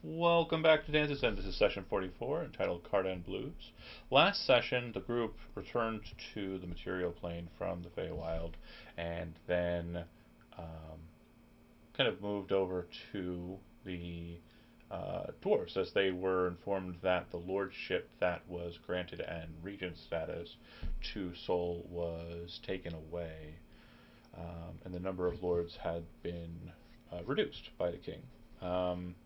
Welcome back to Dances End. This is session 44, entitled Cardend Blues. Last session, the group returned to the material plane from the Feywild, and then um, kind of moved over to the dwarves, as they were informed that the lordship that was granted and regent status to Sol was taken away, and the number of lords had been reduced by the king. Um,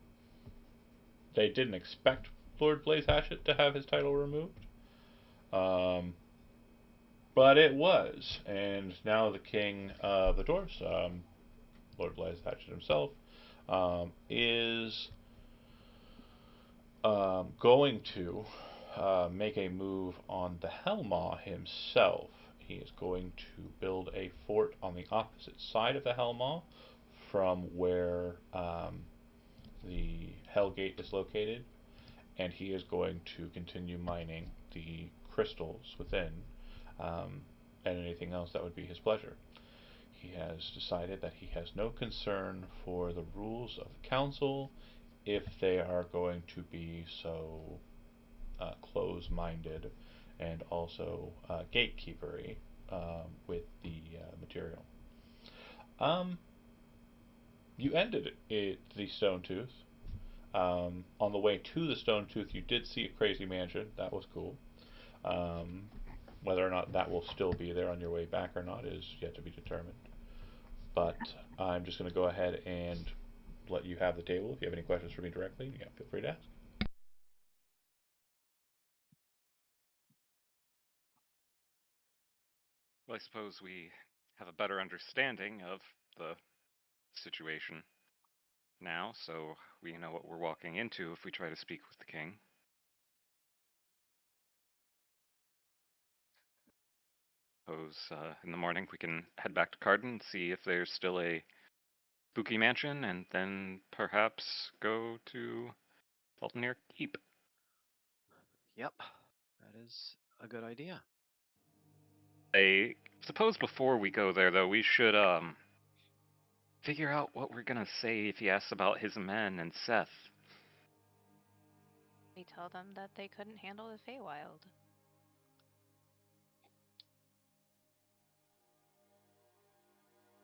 they didn't expect Lord Blaze Hatchet to have his title removed, um, but it was, and now the king of the dwarves, Lord Blaze Hatchet himself, is going to make a move on the Helmaw himself. He is going to build a fort on the opposite side of the Helmaw from where the Hellgate is located, and he is going to continue mining the crystals within, um, and anything else that would be his pleasure. He has decided that he has no concern for the rules of the council if they are going to be so close-minded and also gatekeepery with the material. Um, you ended it, the Stone Tooth. On the way to the Stone Tooth, you did see a crazy mansion. That was cool. Um, whether or not that will still be there on your way back or not is yet to be determined. But I'm just going to go ahead and let you have the table. If you have any questions for me directly, yeah, feel free to ask. Well, I suppose we have a better understanding of the situation now, so we know what we're walking into if we try to speak with the king. Suppose in the morning we can head back to Cardend and see if there's still a spooky mansion, and then perhaps go to Falconer Keep. Yep, that is a good idea. I suppose before we go there, though, we should figure out what we're gonna say if he asks about his men and Seth. We tell them that they couldn't handle the Feywild.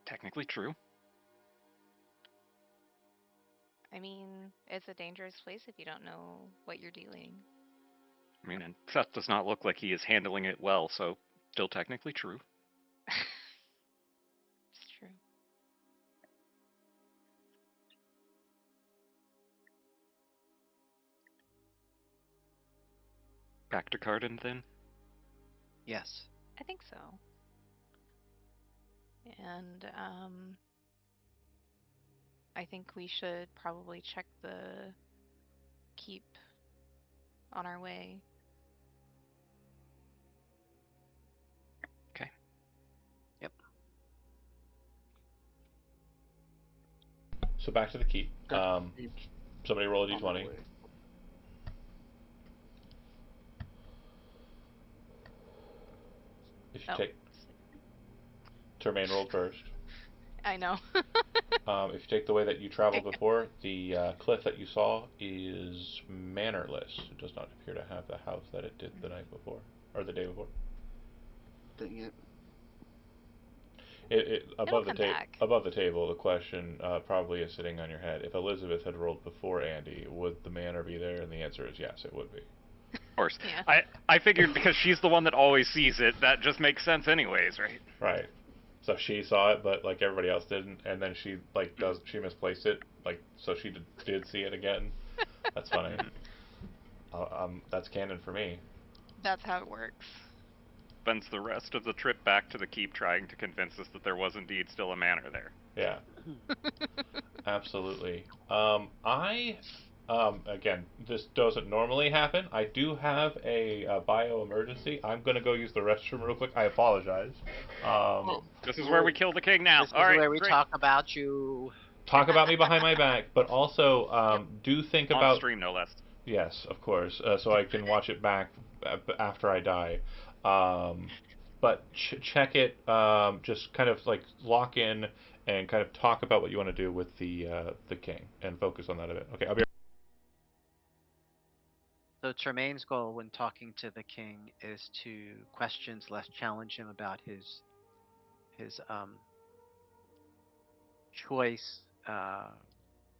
Technically true. I mean, it's a dangerous place if you don't know what you're dealing. I mean, and Seth does not look like he is handling it well, so still technically true. It's true. Back to Cardend then. Yes. I think so. And I think we should probably check the keep on our way. Okay. Yep. So back to the keep. Somebody roll a d20. If you Oh, take Termaine rolled first. I know. If you take the way that you traveled before, the cliff that you saw is manorless. It does not appear to have the house that it did the night before, or the day before. Dang it. It'll come back. Above the table, the question probably is sitting on your head. If Elizabeth had rolled before Andy, would the manor be there? And the answer is yes, it would be. Of course. Yeah. I figured because she's the one that always sees it, that just makes sense anyways, right? Right. So she saw it, but like everybody else didn't, and then she she misplaced it, so she did see it again. That's funny. That's canon for me. That's how it works. Spends the rest of the trip back to the keep trying to convince us that there was indeed still a manor there. Yeah. Absolutely. Again, this doesn't normally happen. I do have a bio emergency. I'm gonna go use the restroom real quick. I apologize. This is where we kill the king now. This is All right, where we great. talk about you. Talk about me behind my back, but also do think On about stream, no less. yes, of course, so I can watch it back after I die. But check it. Just kind of like lock in and kind of talk about what you want to do with the king and focus on that a bit. Okay, I'll be. So Tremaine's goal when talking to the king is to question / challenge him about his choice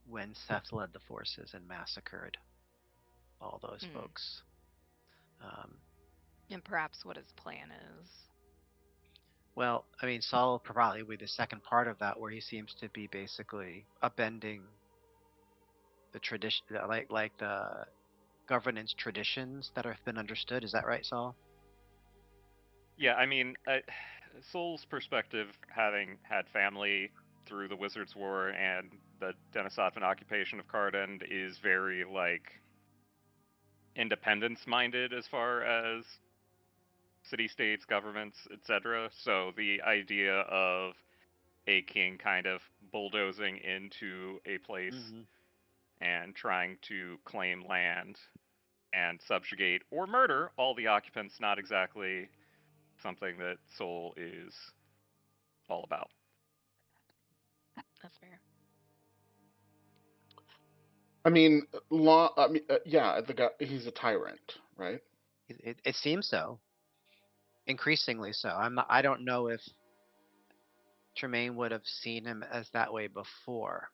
when Seth led the forces and massacred all those Hmm. folks. Um, And perhaps what his plan is. well, I mean, Saul will probably be the second part of that, where he seems to be basically upending the tradition, like the governance traditions that have been understood. Is that right, Saul? Yeah, I mean, Soul's perspective, having had family through the Wizards' War and the Denisotvan occupation of Cardend, is very like independence-minded as far as city-states, governments, etc. So the idea of a king kind of bulldozing into a place Mm-hmm. and trying to claim land and subjugate or murder all the occupants, not exactly something that Soul is all about. That's fair. I mean, law. I mean, yeah, the guy. He's a tyrant, right? It seems so, increasingly so. I don't know if Tremaine would have seen him as that way before.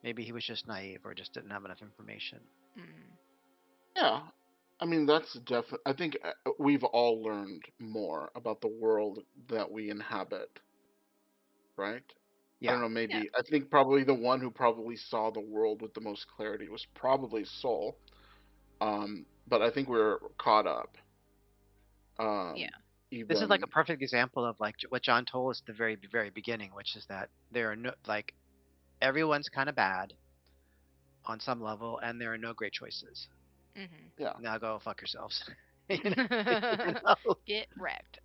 Maybe he was just naive or just didn't have enough information. Mm. Yeah. I mean, that's definitely. I think we've all learned more about the world that we inhabit, right? I Yeah. don't know. Yeah. Maybe I think probably the one who probably saw the world with the most clarity was probably Soul. But I think we're caught up. Yeah. This is like a Even perfect example of like what John told us at the very beginning, which is that there are no like everyone's kind of bad on some level, and there are no great choices. Mhm. yeah. Now go fuck yourselves. You know? Get wrecked.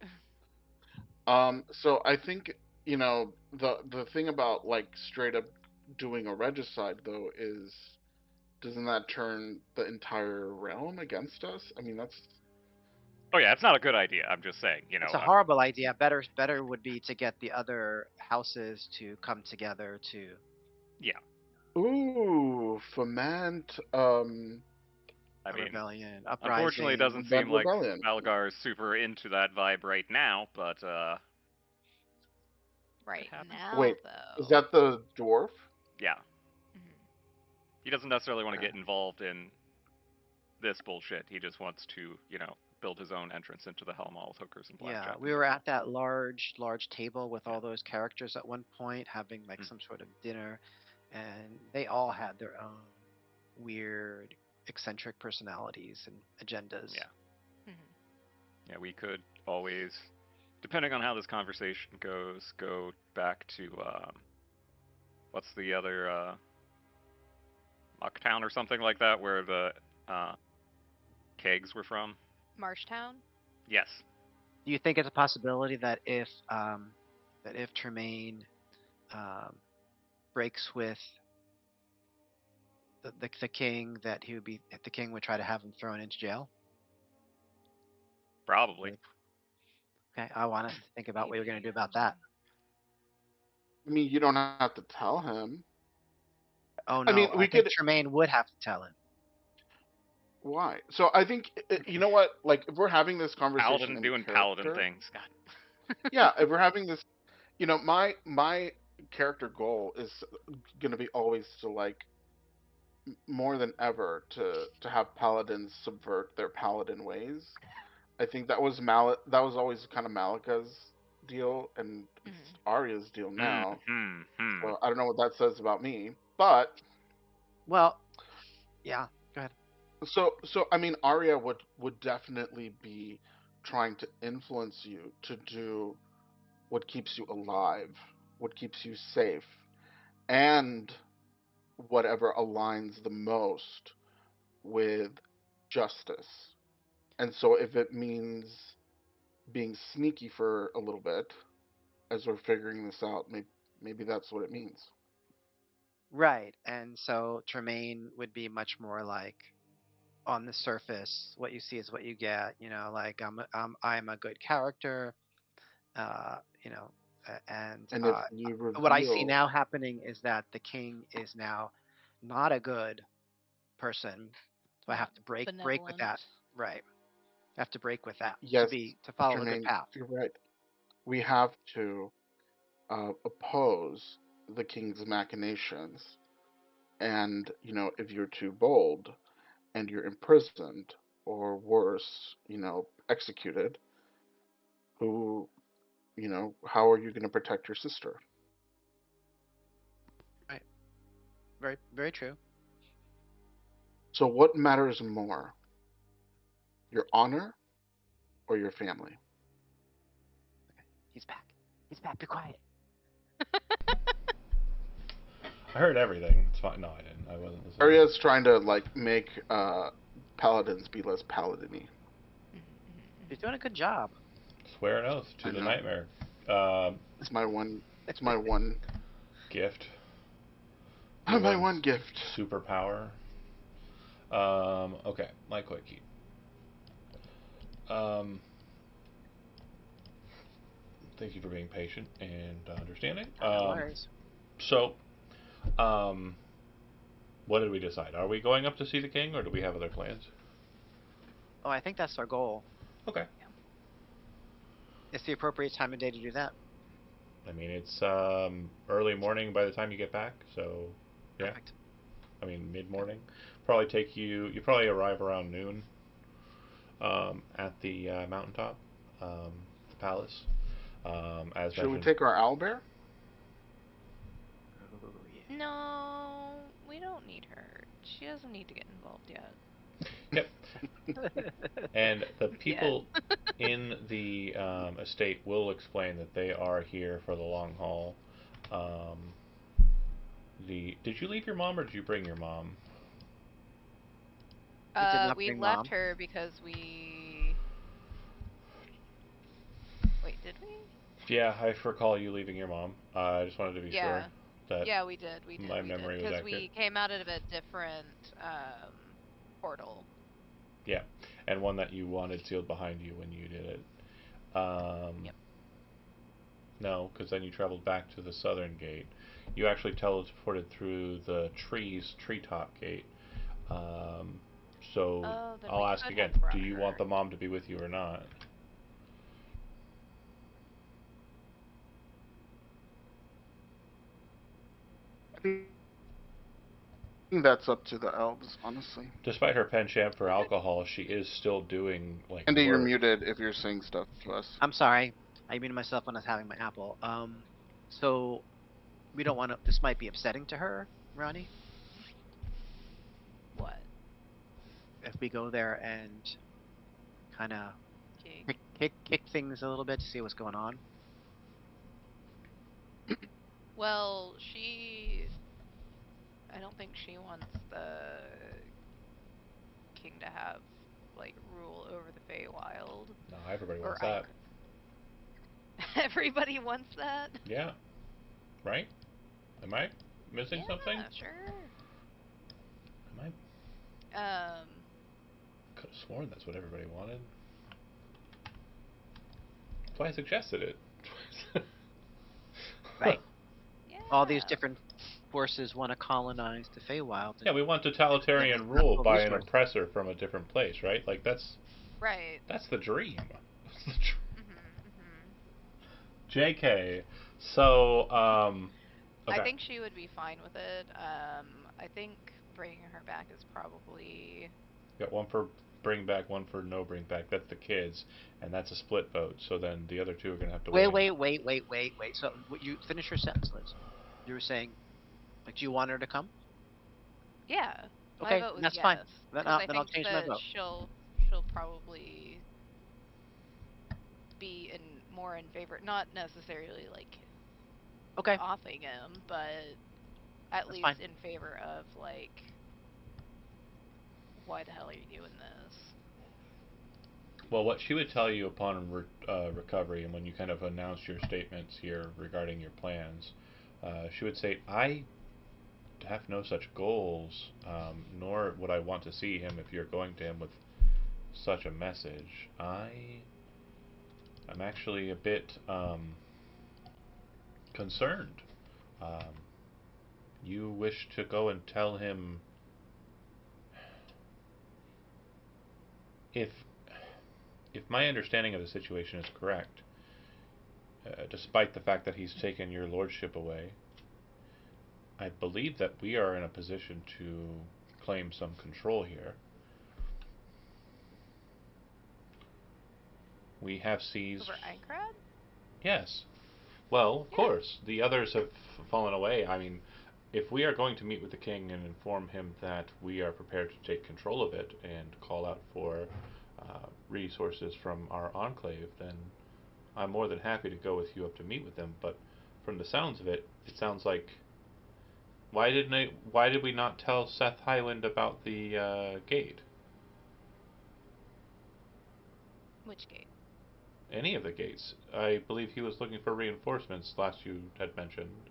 So I think the thing about like straight up doing a regicide though is doesn't that turn the entire realm against us? I mean that's Oh yeah, it's not a good idea. I'm just saying, It's a horrible idea. Better would be to get the other houses to come together to yeah. ooh foment I a mean, rebellion, unfortunately, it uprising. doesn't seem prevent like rebellion. Valgar is super into that vibe right now, but could Right happen. now, Wait, is though. that the dwarf? Yeah, Mhm. he doesn't necessarily want to Okay. get involved in this bullshit. He just wants to, build his own entrance into the Hellmall with hookers and Yeah, blackjack we and were whatnot. at that large table with Yeah. all those characters at one point, having like Mm. some sort of dinner, and they all had their own weird, eccentric personalities and agendas. Yeah. Mhm. Yeah, we could always, depending on how this conversation goes, go back to what's the other Mucktown or something like that, where the uh, kegs were from. Marshtown. Yes, Do you think it's a possibility that if Tremaine um, breaks with the king, that the king would try to have him thrown into jail? probably. Like, okay, I want us to think about what you're going to Maybe. do about that. I mean, you don't have to tell him. Oh I mean, no, I we think could. Tremaine would have to tell him. Why? So I think you know what? Like, if we're having this conversation Paladin in doing paladin character, things. God. yeah. If we're having this, my character goal is gonna be always to like more than ever to have paladins subvert their paladin ways. I think that was always kind of Malika's deal, and it's Mhm. Arya's deal Hmm. now. Hmm. Hmm. So I don't know what that says about me, but Well, yeah, go ahead. so I mean, Arya would definitely be trying to influence you to do what keeps you alive, what keeps you safe, and whatever aligns the most with justice. And so if it means being sneaky for a little bit as we're figuring this out, maybe that's what it means. Right, and so Tremaine would be much more like on the surface, what you see is what you get. Like I'm a good character. Uh, you know, and And if we what I see reveal now happening is that the king is now not a good person, So I have to break with benevolent. that. Right. I have to break with that Yes, to follow a good Jermaine, path. you're right. We have to oppose the king's machinations. And, if you're too bold and you're imprisoned or worse, executed, who, how are you going to protect your sister? Right. Very, very true. So, what matters more, your honor or your family? He's back. He's back. Be quiet. I heard everything. It's fine. No, I didn't. I wasn't listening. Arya's trying to make paladins be less paladin-y. He's doing a good job. Swear an oath to I the know. nightmare. It's my one. It's my one. Gift. My one gift. Superpower. Okay, my quickie. Thank you for being patient and understanding. No worries. So, what did we decide? Are we going up to see the king, or do we have other plans? Oh, I think that's our goal. Okay. It's the appropriate time of day to do that. I mean, it's early morning by the time you get back, so yeah. Perfect. I mean, mid-morning. Probably take you. You probably arrive around noon at the mountaintop, the palace. As Should we mentioned. take our owlbear? Oh, yeah. No, we don't need her. She doesn't need to get involved yet. Yep. And the people in the estate will explain that they are here for the long haul. Did you leave your mom or did you bring your mom? did not We bring left Mom. her because we. Wait, did we? Yeah, I recall you leaving your mom. I just wanted to be sure that Yeah, we did. We did. my we memory did. was Because accurate. we came out of a different portal. Yeah, and one that you wanted sealed behind you when you did it. Yep. No, because then you traveled back to the southern gate. You actually teleported through the treetop gate. So Oh, then we I'll ask could again: have brought do you want her. the mom to be with you or not? I think that's up to the elves, honestly. Despite her penchant for alcohol, she is still doing Andy, you're work. muted if you're saying stuff to us. I'm sorry. I muted myself when I was having my apple. So we don't want to. This might be upsetting to her, Ronnie, What? if we go there and kind of Okay. kick things a little bit to see what's going on. Well, I don't think she wants the king to have rule over the Feywild. No, everybody Or wants that. Everybody wants that. Yeah, right? Am I missing something? Sure. Am I? Could have sworn that's what everybody wanted. That's why I suggested it. Right. Yeah. All these different forces want to colonize the Feywild. Yeah, we want totalitarian rule by an oppressor from a different place, right? That's right. That's the dream. That's the dream. Mhm. JK. So, okay. I think she would be fine with it. I think bringing her back is probably. Got one for bring back, one for no bring back. That's the kids, and that's a split vote. So then the other two are gonna have to Wait. win. So you finish your sentence, Liz. You were saying, do you want her to come? Yeah. Okay, My vote was that's yes. fine. Then I I'll think change my that vote. she'll probably be more in favor, not necessarily Okay, offing him, but at that's least fine. in favor of why the hell are you doing this? Well, what she would tell you upon recovery, and when you kind of announce your statements here regarding your plans, she would say, "I have no such goals, nor would I want to see him if you're going to him with such a message. I'm actually a bit concerned. You wish to go and tell him if my understanding of the situation is correct, despite the fact that he's taken your lordship away, I believe that we are in a position to claim some control here. We have seized. Over Einkrad? Yes. Well, of Yeah. course. The others have fallen away. I mean, if we are going to meet with the king and inform him that we are prepared to take control of it and call out for resources from our enclave, then I'm more than happy to go with you up to meet with them. But from the sounds of it, it sounds like why did we not tell Seth Highland about the gate? Which gate? Any of the gates. I believe he was looking for reinforcements last you had mentioned.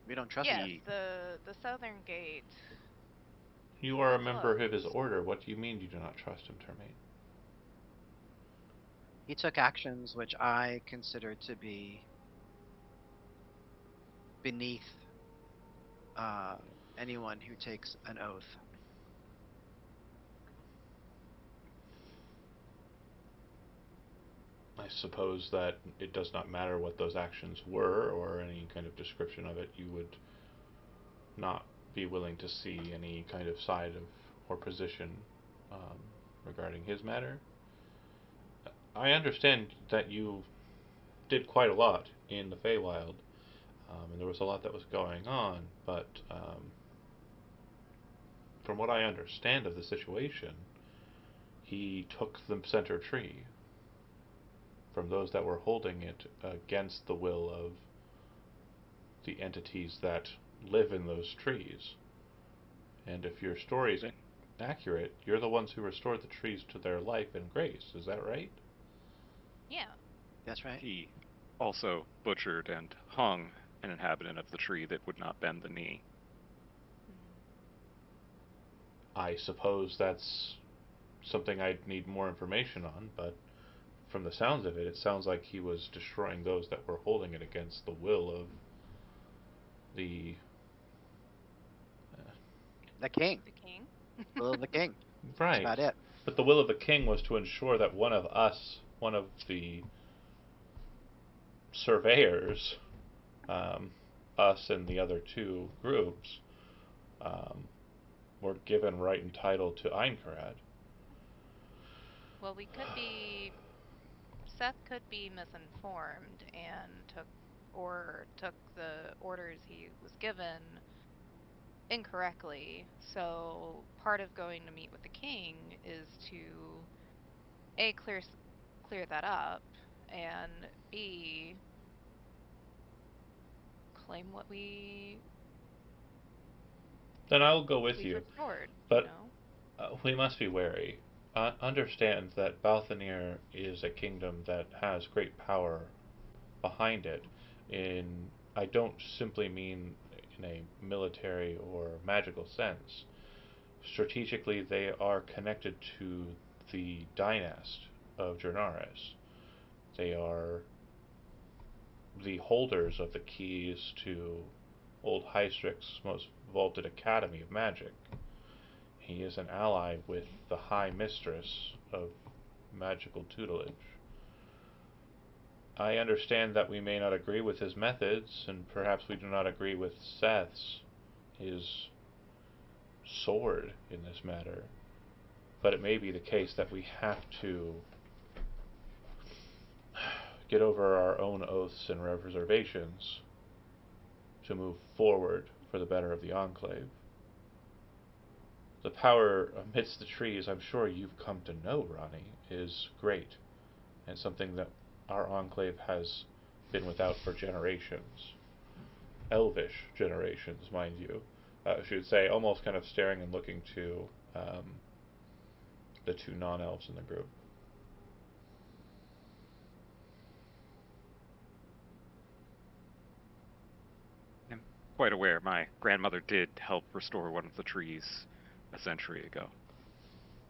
We don't trust Yes, him. the southern gate. You are a We're member of his closed. order. What do you mean you do not trust him, Termaine? He took actions which I consider to be beneath anyone who takes an oath. I suppose that it does not matter what those actions were or any kind of description of it. You would not be willing to see any kind of side of or position um, regarding his matter. I understand that you did quite a lot in the Feywild, and there was a lot that was going on, but from what I understand of the situation, he took the center tree from those that were holding it against the will of the entities that live in those trees. And if your story's accurate, you're the ones who restored the trees to their life and grace. Is that right? Yeah. That's right. He also butchered and hung an inhabitant of the tree that would not bend the knee. I suppose that's something I'd need more information on, but from the sounds of it, it sounds like he was destroying those that were holding it against the will of the The king. The king. Will of the king. That's right. about it. But the will of the king was to ensure that one of the surveyors, us and the other two groups, um, were given right and title to Einkarad. Well, Seth could be misinformed and took the orders he was given incorrectly. So part of going to meet with the king is to A, clear that up, and B, claim what Then I'll go with we've you, restored, but we must be wary. Understand that Balthanir is a kingdom that has great power behind it. I don't simply mean in a military or magical sense. Strategically, they are connected to the dynast of Jernaris. They are the holders of the keys to old Heistrick's most vaulted academy of magic. He is an ally with the High Mistress of magical tutelage. I understand that we may not agree with his methods, and perhaps we do not agree with his sword in this matter. But it may be the case that we have to get over our own oaths and reservations to move forward for the better of the Enclave. The power amidst the trees, I'm sure you've come to know, Ronnie, is great, and something that our Enclave has been without for generations. Elvish generations, mind you. I should say, almost kind of staring and looking to the two non-elves in the group. I'm quite aware my grandmother did help restore one of the trees a century ago.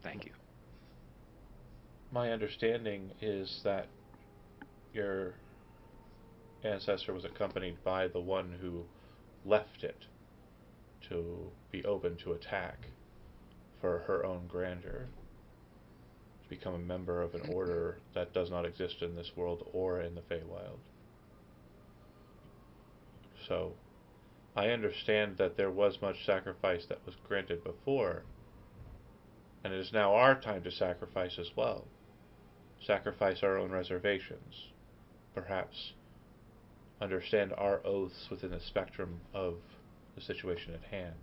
Thank you. My understanding is that your ancestor was accompanied by the one who left it to be open to attack for her own grandeur, to become a member of an order that does not exist in this world or in the Feywild. So, I understand that there was much sacrifice that was granted before, and it is now our time to sacrifice as well. Sacrifice our own reservations. Perhaps understand our oaths within the spectrum of the situation at hand.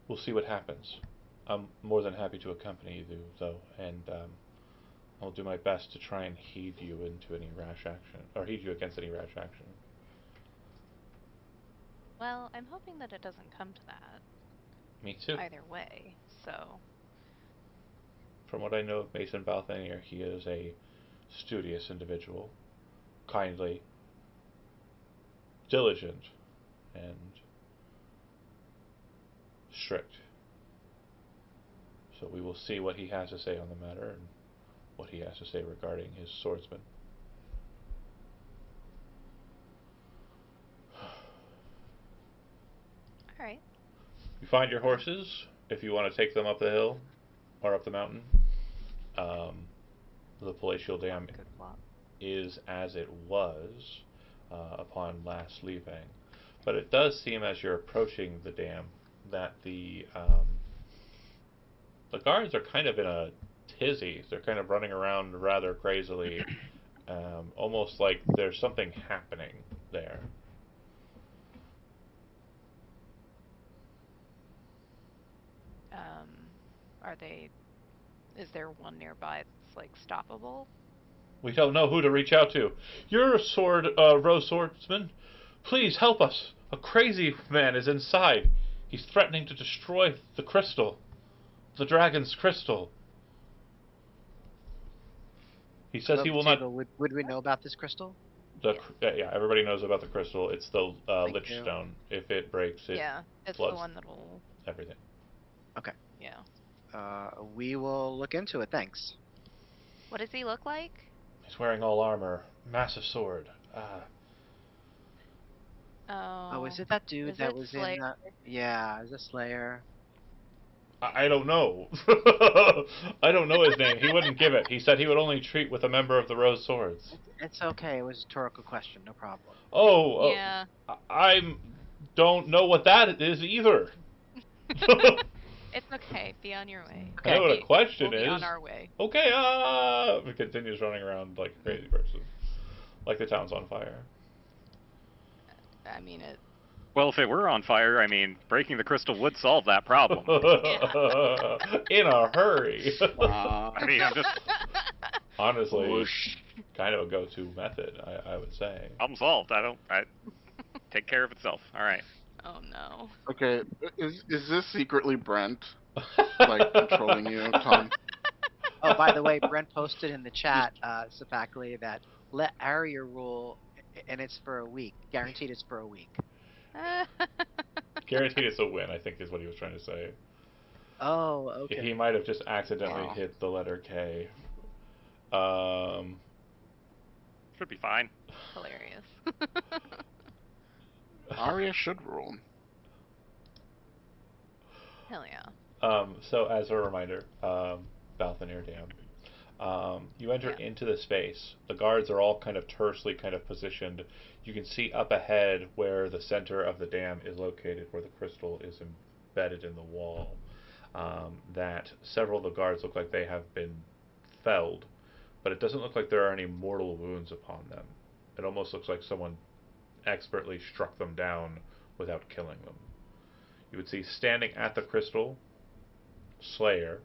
We'll see what happens. I'm more than happy to accompany you, though, and I'll do my best to try and heed you into any rash action, or heed you against any rash action. Well, I'm hoping that it doesn't come to that Me too. either way, so. From what I know of Mason Balthanier, he is a studious individual, kindly, diligent, and strict. So we will see what he has to say on the matter and what he has to say regarding his swordsman. Alright. You find your horses if you want to take them up the hill or up the mountain. The palatial dam Good plot. is as it was upon last leaving, but it does seem as you're approaching the dam that the guards are kind of in a tizzy. They're kind of running around rather crazily, almost like there's something happening there. Are they... Is there one nearby that's, like, stoppable? We don't know who to reach out to. You're a rose swordsman. Please help us. A crazy man is inside. He's threatening to destroy the crystal. The dragon's crystal. He says he will not... Would we know about this crystal? Yeah, everybody knows about the crystal. It's the lich you. stone. If it breaks, it Yeah, it's the floods one that'll... everything. Okay. Yeah. We will look into it, thanks. What does he look like? He's wearing all armor. Massive sword. Oh, is it that dude is that it was Slayer? in the... Yeah, is it Slayer? I don't know. I don't know his name. He wouldn't give it. He said he would only treat with a member of the Rose Swords. It's okay, it was a rhetorical question, no problem. Oh, Yeah. I don't know what that is either. It's okay. Be on your way. I know what a question we'll is. Be on our way. Okay, he continues running around like a crazy person. Like the town's on fire. I mean, it... Well, if it were on fire, I mean, breaking the crystal would solve that problem. In a hurry. I mean, I'm just... Honestly, Whoosh. kind of a go-to method, I would say. Problem solved. Take care of itself. All right. Oh, no. Okay, is this secretly Brent, like, controlling you, Tom? Oh, by the way, Brent posted in the chat, Sapacally, that let Arya rule, and it's for a week. Guaranteed it's for a week. Guaranteed it's a win, I think is what he was trying to say. Oh, okay. He might have just accidentally Wow. hit the letter K. Should be fine. Hilarious. Arya should rule. Hell yeah. So as a reminder, Balthanir Dam. You enter into the space. The guards are all kind of tersely kind of positioned. You can see up ahead where the center of the dam is located, where the crystal is embedded in the wall. That several of the guards look like they have been felled, but it doesn't look like there are any mortal wounds upon them. It almost looks like someone expertly struck them down without killing them. You would see standing at the crystal, Slayer,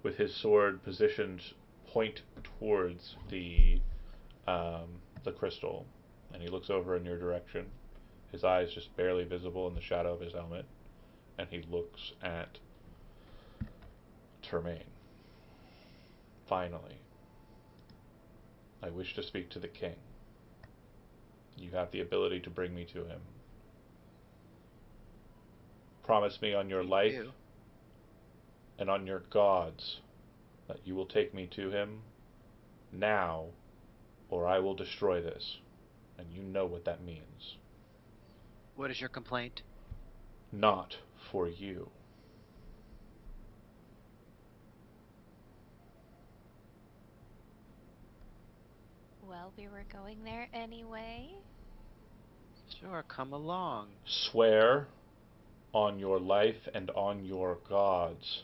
with his sword positioned point towards the crystal, and he looks over in your direction. His eyes just barely visible in the shadow of his helmet, and he looks at Termaine. Finally, I wish to speak to the king. You have the ability to bring me to him. Promise me on your life and on your gods that you will take me to him now, or I will destroy this. And you know what that means. What is your complaint? Not for you. Well, we were going there anyway. Sure, come along. Swear on your life and on your gods.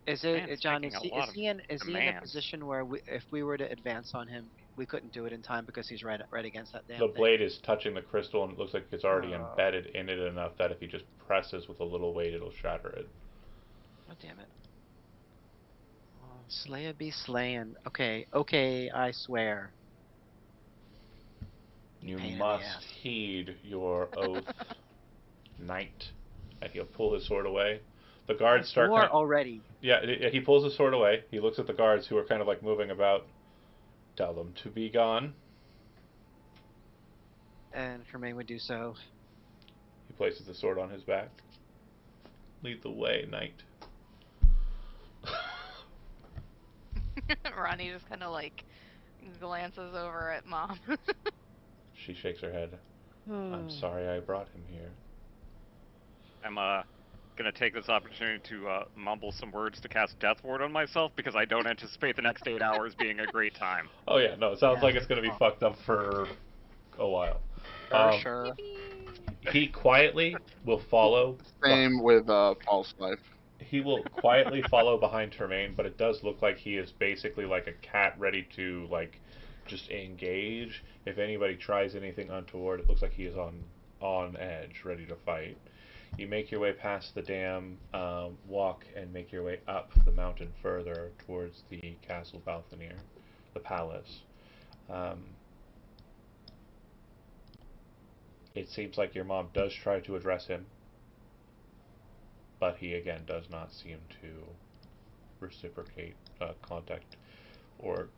Is Man's it John? making Is a he lot is of he in is he in a demands. position where if we were to advance on him, we couldn't do it in time because he's right against that damn The thing? blade is touching the crystal, and it looks like it's already Oh. embedded in it enough that if he just presses with a little weight, it'll shatter it. Oh damn it! Oh, Slayer be slaying. Okay, I swear. You Pain in the must ass. heed your oath, knight. And he'll pull his sword away. The guards start. War already. Yeah, he pulls his sword away. He looks at the guards who are kind of like moving about. Tell them to be gone. And Tremaine would do so. He places the sword on his back. Lead the way, knight. Ronnie just kind of like glances over at Mom. She shakes her head. I'm sorry I brought him here. I'm gonna take this opportunity to mumble some words to cast Death Ward on myself because I don't anticipate the next 8 hours being a great time. Oh yeah, no, it sounds Yeah. like it's going to be fucked up for a while. Sure. He quietly will follow. Same with False Life. He will quietly follow behind Tremaine, but it does look like he is basically like a cat ready to like just engage. If anybody tries anything untoward, it looks like he is on edge, ready to fight. You make your way past the dam, walk, and make your way up the mountain further towards the castle Balthanier, the palace. It seems like your mom does try to address him, but he again does not seem to reciprocate contact or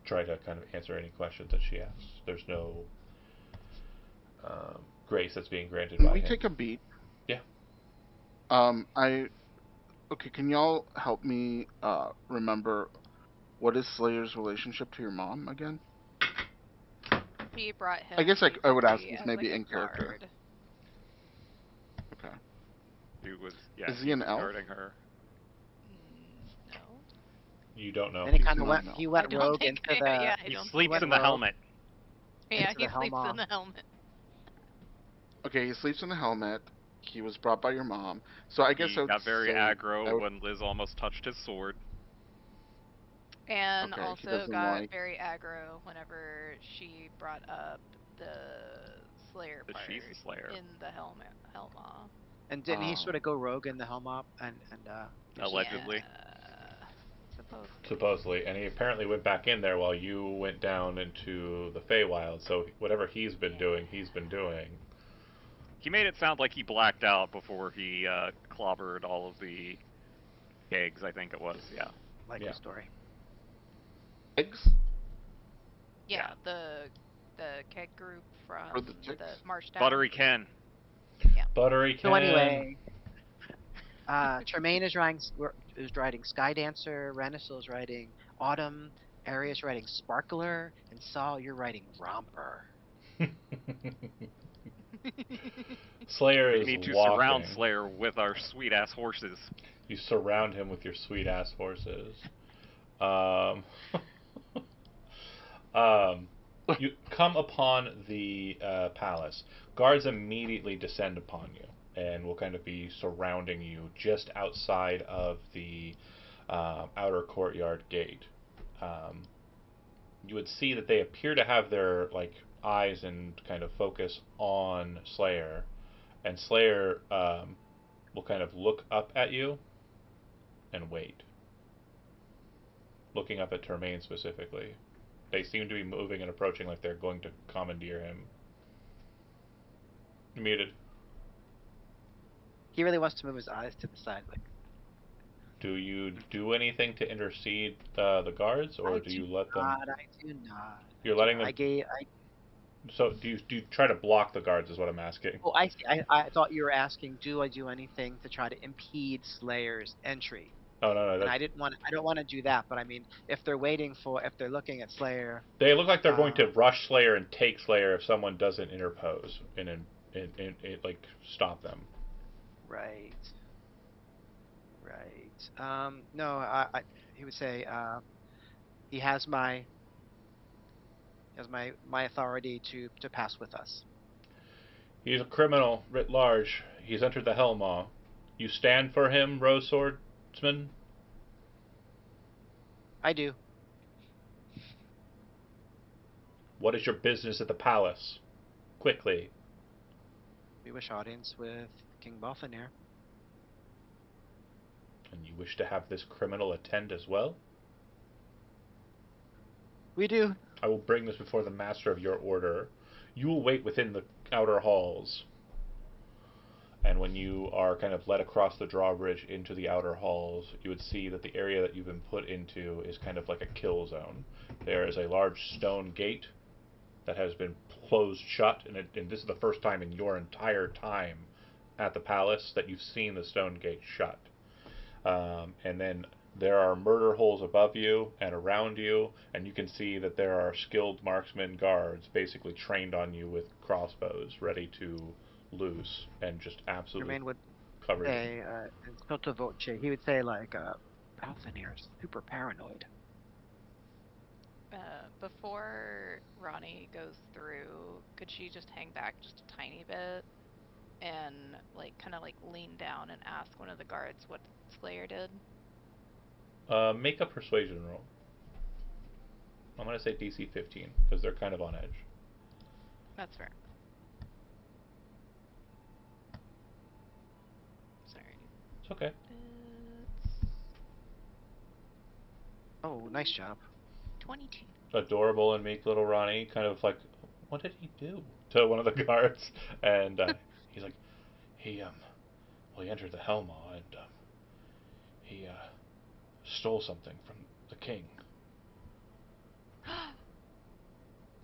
try to kind of answer any questions that she asks. There's no grace that's being granted Can by we him. take a beat? Yeah. Okay, can y'all help me remember what is Slayer's relationship to your mom again? She brought him. I guess I would ask basically this as, maybe like, a in character. guard. Okay. He was, Is he an elf? guarding her. No. You don't know. Then he He's kind of not went. an elf. He I went don't rogue think. into the. Yeah, I He don't. sleeps went in the rogue. helmet. Yeah, into he the sleeps Helma. in the helmet. Okay, he sleeps in the helmet. He was brought by your mom. So I guess He I would got very say aggro when Liz almost touched his sword. And Okay, he also doesn't got like- very aggro whenever she brought up the Slayer That part she's the Slayer. in the Helma. And didn't he Oh. sort of go rogue in the Helmop and do Allegedly. Yeah, supposedly. Supposedly, and he apparently went back in there while you went down into the Feywild. So whatever he's been doing, he's been doing. He made it sound like he blacked out before he clobbered all of the eggs, I think it was, yeah. like Yeah. the story? eggs? Yeah, the keg group from Or the chicks? Marsh Town. Buttery Ken. Buttery Ken. So anyway, Tremaine is riding Skydancer, Renisel is riding Autumn, Aria's riding Sparkler, and Saul, you're riding Romper. Slayer We is need to walking. surround Slayer with our sweet ass horses. You surround him with your sweet ass horses. Um, you come upon the palace. Guards immediately descend upon you and will kind of be surrounding you just outside of the outer courtyard gate. You would see that they appear to have their eyes and kind of focus on Slayer, and Slayer will kind of look up at you and wait, looking up at Termaine specifically. They seem to be moving and approaching like they're going to commandeer him. Muted. He really wants to move his eyes to the side, like. Do you do anything to intercede the guards, or do you let them? I do not. You're letting them. So do you try to block the guards? Is what I'm asking. Oh, I see. I thought you were asking, do I do anything to try to impede Slayer's entry? Oh no, And that I don't want to do that, but I mean, if they're looking at Slayer, they look like they're going to um, rush Slayer and take Slayer if someone doesn't interpose and like stop them. right, right. No, he would say, he has my authority to pass with us. He's a criminal writ large. He's entered the Hellmaw. You stand for him, Rose Swordsman? I do. What is your business at the palace? Quickly. We wish audience with King Balthanir. And you wish to have this criminal attend as well? We do. I will bring this before the master of your order. You will wait within the outer halls. And when you are kind of led across the drawbridge into the outer halls, you would see that the area that you've been put into is kind of like a kill zone. There is a large stone gate that has been closed shut, and this is the first time in your entire time at the palace that you've seen the stone gate shut. And then there are murder holes above you and around you, and you can see that there are skilled marksman guards basically trained on you with crossbows, ready to loose and just absolutely Jermaine would cover you. say, in sotto voce, he would say like, Balthanir is super paranoid. Before Ronnie goes through, could she just hang back just a tiny bit and like kind of like lean down and ask one of the guards what Slayer did? Make a persuasion roll. I'm going to say DC 15 because they're kind of on edge. That's fair. Sorry. It's okay. It's Oh, nice job. 22. Adorable and meek little Ronnie, kind of like, what did he do to one of the guards? And he's like, he well, he entered the Hellmaw and he stole something from the king.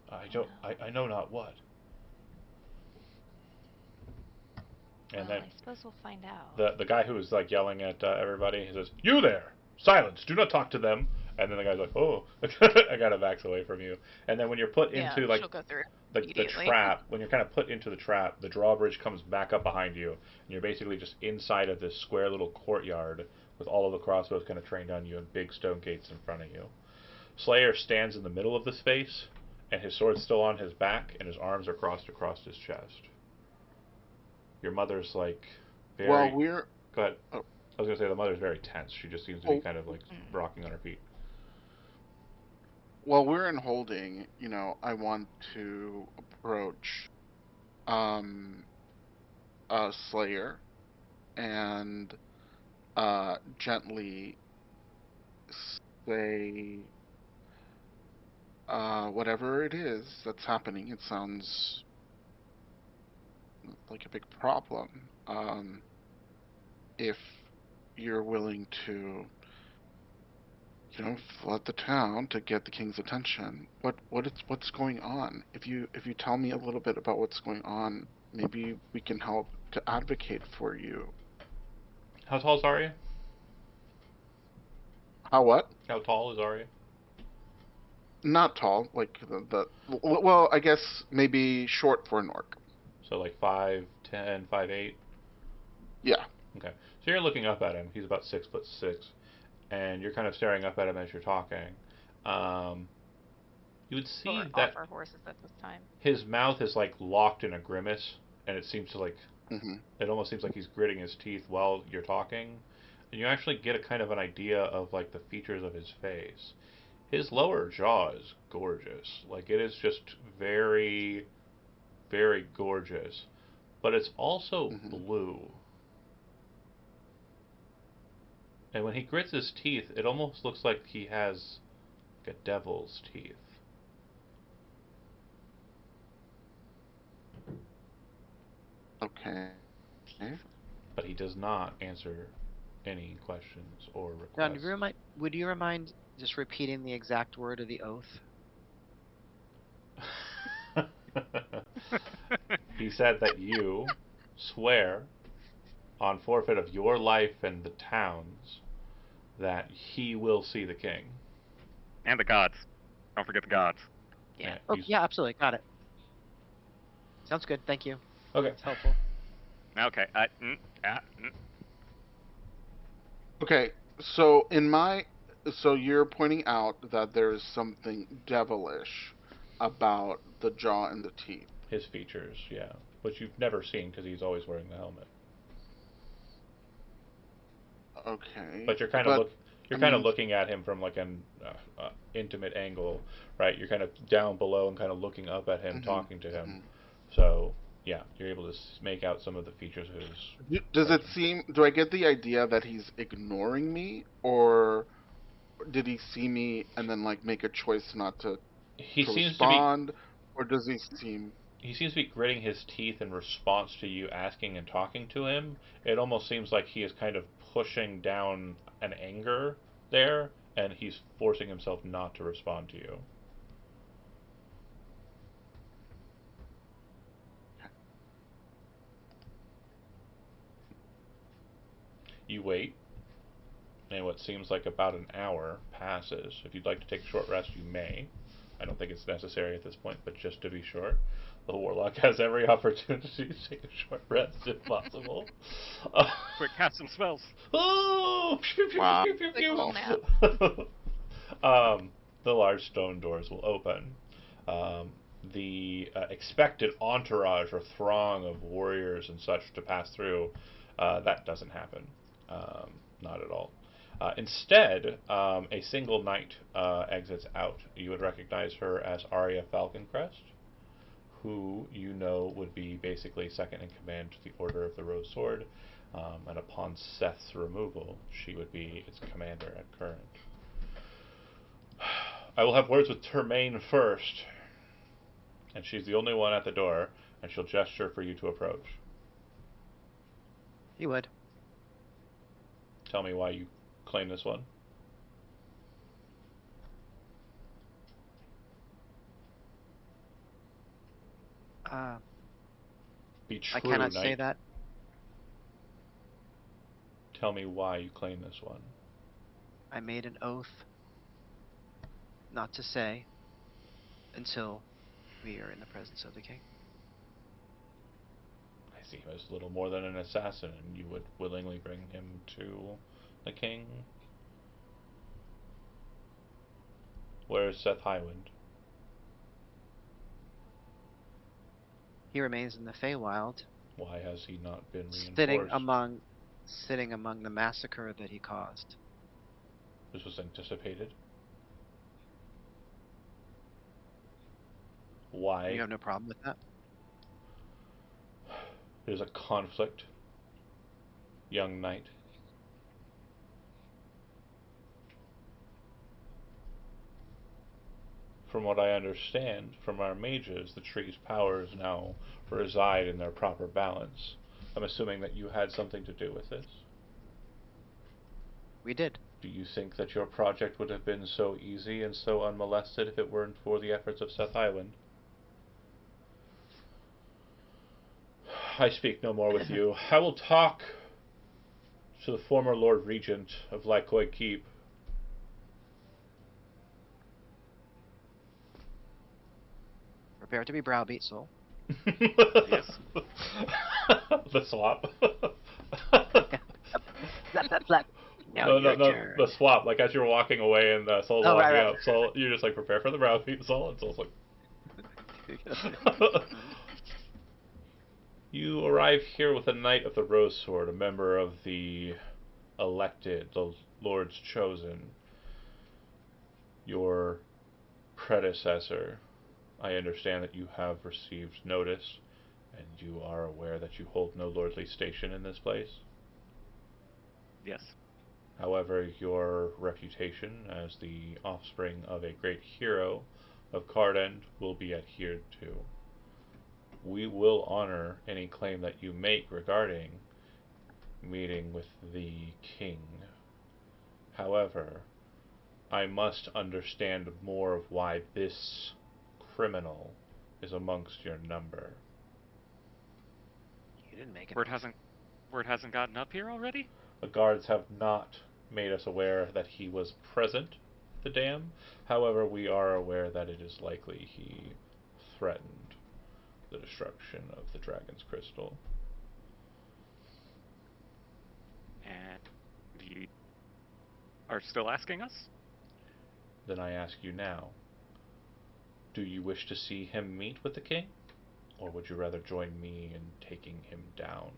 I don't, no. I know not what. And Well, then I suppose we'll find out. the guy who was like yelling at everybody, he says, "You there! Silence! Do not talk to them." And then the guy's like, "Oh, I gotta back away from you." And then when you're put Yeah, into like she'll go through the immediately. trap, when you're kind of put into the trap, the drawbridge comes back up behind you, and you're basically just inside of this square little courtyard with all of the crossbows kind of trained on you and big stone gates in front of you. Slayer stands in the middle of the space, and his sword's still on his back, and his arms are crossed across his chest. Your mother's like very. Well, we're. Go ahead. Oh, I was gonna say the mother's very tense. She just seems to be kind of like rocking on her feet. while we're in holding, I want to approach um, Slayer and gently say, whatever it is that's happening, it sounds like a big problem. If you're willing to, flood the town to get the king's attention, what's going on? If you tell me a little bit about what's going on, maybe we can help to advocate for you. How tall is Arya? How what? How tall is Arya? Not tall, like well, I guess maybe short for an orc. So like 5'10", 5'8". Yeah. Okay. So you're looking up at him. He's about 6'6", and you're kind of staring up at him as you're talking. Um, you would see We're that off our horses at this time. his mouth is like locked in a grimace, and it seems to like Mhm. it almost seems like he's gritting his teeth while you're talking, and you actually get a kind of an idea of like the features of his face. His lower jaw is gorgeous. Like it is just very, very gorgeous, but it's also Mhm. blue. And when he grits his teeth, it almost looks like he has like a devil's teeth. Okay. But he does not answer any questions or John, requests. would you remind just repeating the exact word of the oath? He said that you swear on forfeit of your life and the town's that he will see the king. And the gods. Don't forget the gods. Yeah. Oh, He's- yeah, absolutely. Got it. Sounds good. Thank you. Okay. That's helpful. Okay. Okay, so you're pointing out that there's something devilish about the jaw and the teeth. His features, yeah, which you've never seen because he's always wearing the helmet. Okay. But you're kind of looking at him from like an intimate angle, right? You're kind of down below and kind of looking up at him, talking to him. So yeah, you're able to make out some of the features of his. Does it seem? Do I get the idea that he's ignoring me, or did he see me and then like make a choice not to He to seems respond, or does he seem? he seems to be gritting his teeth in response to you asking and talking to him. It almost seems like he is kind of pushing down an anger there, and he's forcing himself not to respond to you. You wait, and what seems like about an hour passes. If you'd like to take a short rest, you may. I don't think it's necessary at this point, but just to be sure, the warlock has every opportunity to take a short rest if possible. Quick, cast some spells. Oh! Pew, pew, Wow. pew, pew, pew, Like a pew. The large stone doors will open. The expected entourage or throng of warriors and such to pass through, that doesn't happen. Not at all. Instead, a single knight exits out. You would recognize her as Arya Falconcrest, who you know would be basically second in command to the Order of the Rose Sword, and upon Seth's removal, she would be its commander at current. I will have words with Termaine first, and she's the only one at the door, and she'll gesture for you to approach. He would. Tell me why you claim this one. Be true, I cannot knight. say that. Tell me why you claim this one. I made an oath not to say until we are in the presence of the king. I see him as little more than an assassin, and you would willingly bring him to the king. Where is Seth Highwind? He remains in the Feywild, Why has he not been sitting reinforced? among the massacre that he caused. This was anticipated. Why? You have no problem with that? There's a conflict, young knight. From what I understand from our mages, the tree's powers now reside in their proper balance. I'm assuming that you had something to do with this. We did. Do you think that your project would have been so easy and so unmolested if it weren't for the efforts of Seth Highwind? I speak no more with you. I will talk to the former Lord Regent of Lycoid Keep. Prepare to be browbeat, soul. Yes. The swap. Flap. Now No, your turn. the swap. Like as you're walking away and Soul's Oh, walking right. up, Soul, you're just like prepare for the browbeat, Soul, and Soul's like. You arrive here with a Knight of the Rose Sword, a member of the elected, the Lord's chosen. Your predecessor. I understand that you have received notice, and you are aware that you hold no lordly station in this place. Yes. However, your reputation as the offspring of a great hero of Cardend will be adhered to. We will honor any claim that you make regarding meeting with the king. However, I must understand more of why this criminal is amongst your number. You didn't make it. Word hasn't gotten up here already? The guards have not made us aware that he was present at the dam. However, we are aware that it is likely he threatened the destruction of the dragon's crystal. And you are still asking us? Then I ask you now, do you wish to see him meet with the king? Or would you rather join me in taking him down?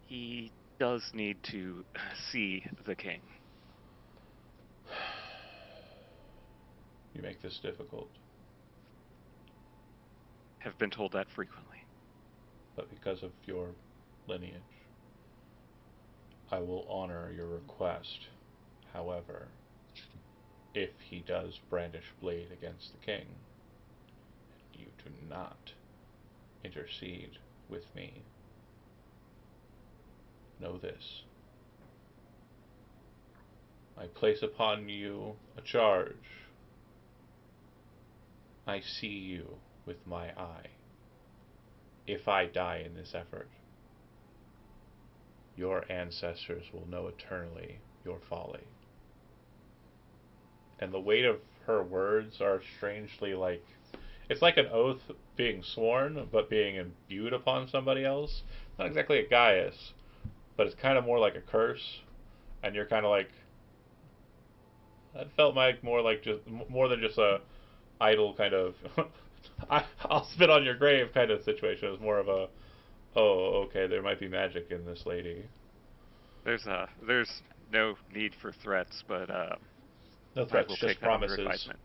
He does need to see the king. You make this difficult. Have been told that frequently. But because of your lineage, I will honor your request. However, if he does brandish blade against the king, you do not intercede with me, know this. I place upon you a charge. I see you with my eye. If I die in this effort, your ancestors will know eternally your folly. And the weight of her words are strangely like, it's like an oath being sworn, but being imbued upon somebody else. Not exactly a Gaius, but it's kind of more like a curse. And you're kind of like, that felt like more than just a idle kind of, I'll spit on your grave kind of situation. It was more of a, oh, okay, there might be magic in this lady. There's no need for threats, but No I threats, will just take that under promises. advisement.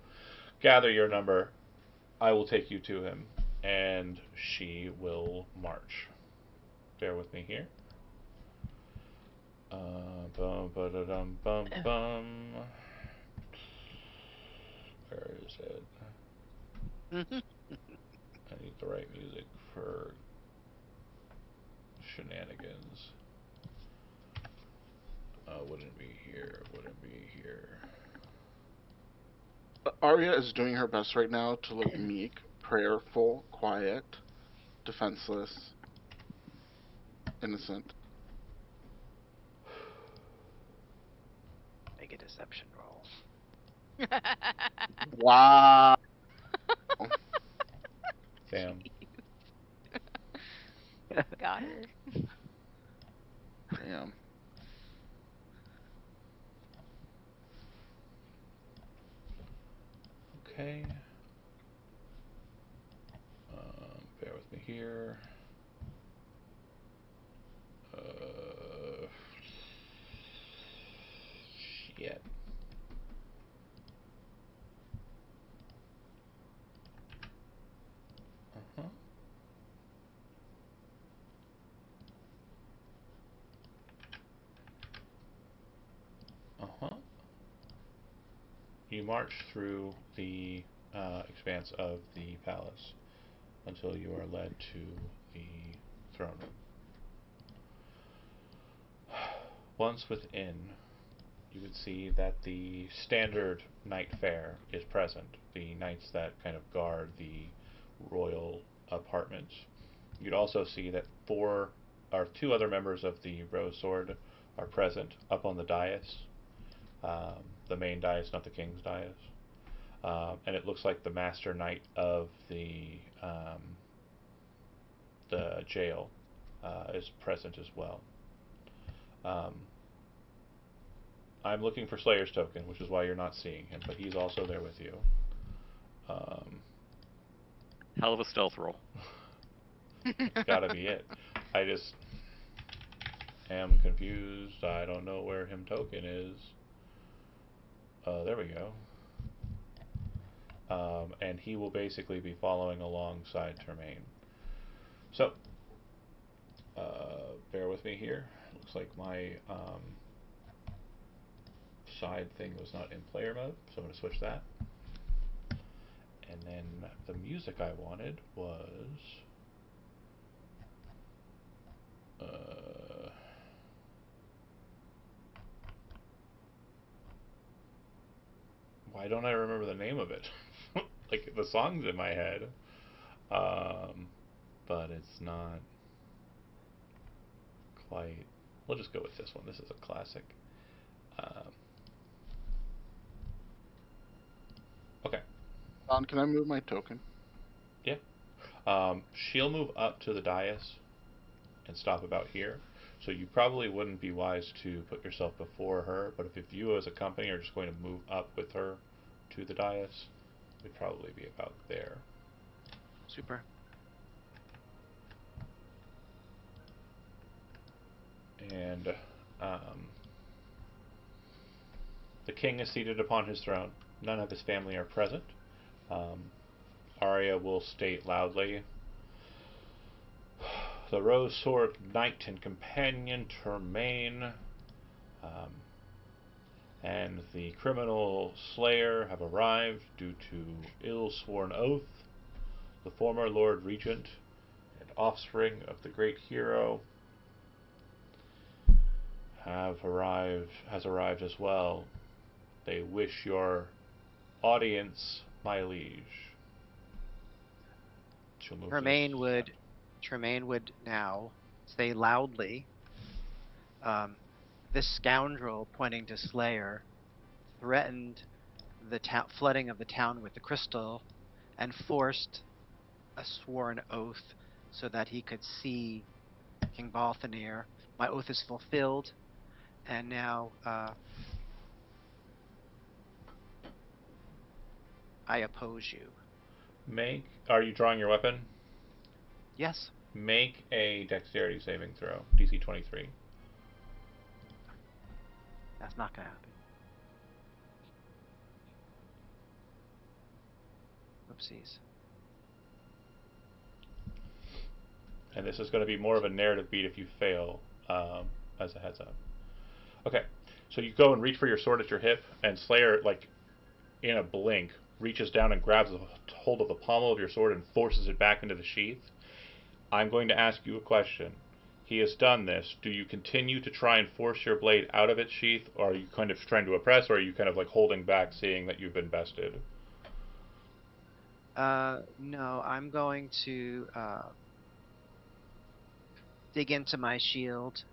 Gather your number. I will take you to him, and she will march. Bear with me here. Bum ba da dum bum bum. Where is it? I need the right music for shenanigans. Wouldn't be here. Wouldn't be here. Arya is doing her best right now to look meek, prayerful, quiet, defenseless, innocent. Make a deception roll. Wow. Damn. Got her. Damn. Okay. Bear with me here. Shit. Uh-huh. Uh-huh. You march through the expanse of the palace until you are led to the throne room. Once within, you would see that the standard knight fare is present, the knights that kind of guard the royal apartments. You'd also see that two other members of the Rose Sword are present up on the dais, the main dais, not the king's dais. And it looks like the master knight of the jail is present as well. I'm looking for Slayer's token, which is why you're not seeing him, but he's also there with you. Hell of a stealth roll. Gotta be it. I just am confused. I don't know where him token is. There we go. And he will basically be following alongside Termaine. So, bear with me here. Looks like my side thing was not in player mode, so I'm going to switch that. And then the music I wanted was why don't I remember the name of it? the songs in my head. But it's not quite. We'll just go with this one. This is a classic. Okay. Don, can I move my token? Yeah. She'll move up to the dais and stop about here. So you probably wouldn't be wise to put yourself before her, but if you as a company are just going to move up with her to the dais, we'd probably be about there. Super. And the king is seated upon his throne. None of his family are present. Arya will state loudly, "The Rose Sword Knight and Companion Termaine and the criminal Slayer have arrived due to ill-sworn oath. The former Lord Regent and offspring of the great hero has arrived as well. They wish your audience, my liege." Tremaine would now say loudly, "This scoundrel," pointing to Slayer, "threatened the flooding of the town with the crystal and forced a sworn oath so that he could see King Balthanir. My oath is fulfilled, and now I oppose you." Are you drawing your weapon? Yes. Make a dexterity saving throw, DC 23. That's not going to happen. Oopsies. And this is going to be more of a narrative beat if you fail, as a heads up. Okay, so you go and reach for your sword at your hip, and Slayer, like, in a blink, reaches down and grabs a hold of the pommel of your sword and forces it back into the sheath. I'm going to ask you a question. He has done this. Do you continue to try and force your blade out of its sheath, or are you kind of trying to oppress, or are you kind of like holding back, seeing that you've been bested? No, I'm going to dig into my shield,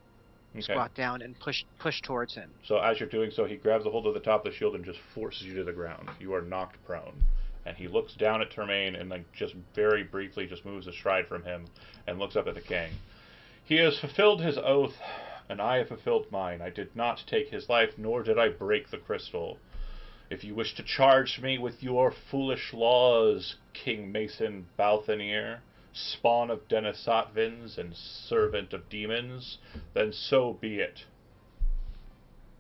squat down, and push towards him. So as you're doing so, he grabs a hold of the top of the shield and just forces you to the ground. You are knocked prone. And he looks down at Termaine and like just very briefly just moves a stride from him and looks up at the king. "He has fulfilled his oath, and I have fulfilled mine. I did not take his life, nor did I break the crystal. If you wish to charge me with your foolish laws, King Mason Balthanir, spawn of Denisotvin's and servant of demons, then so be it.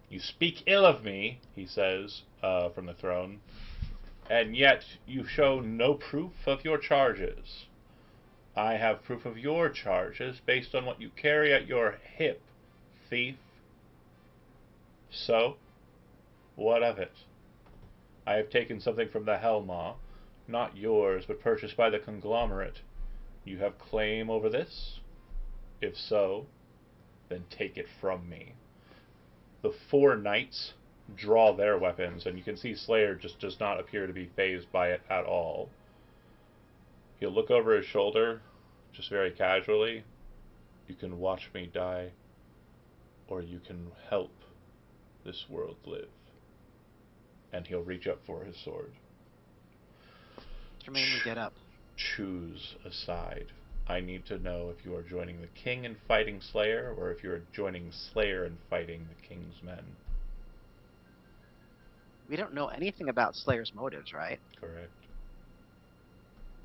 You speak ill of me," he says, from the throne, "and yet you show no proof of your charges. I have proof of your charges based on what you carry at your hip, thief. So, what of it? I have taken something from the Hellmaw, not yours, but purchased by the conglomerate. You have claim over this? If so, then take it from me." The four knights draw their weapons, and you can see Slayer just does not appear to be fazed by it at all. He'll look over his shoulder, just very casually. "You can watch me die, or you can help this world live." And he'll reach up for his sword. Tremaine would get up. "Choose a side. I need to know if you are joining the king in fighting Slayer, or if you are joining Slayer in fighting the king's men." We don't know anything about Slayer's motives, right? Correct.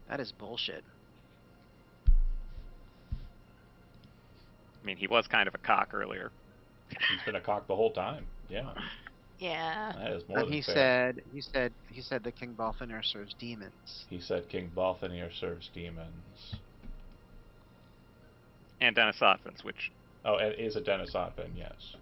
That is bullshit. I mean, he was kind of a cock earlier. He's been a cock the whole time. Yeah. Yeah. That is more And than he fair. said that King Balthanir serves demons. He said King Balthanir serves demons. And Denisotvin's, which... Oh, it is a Denisotvan, yes.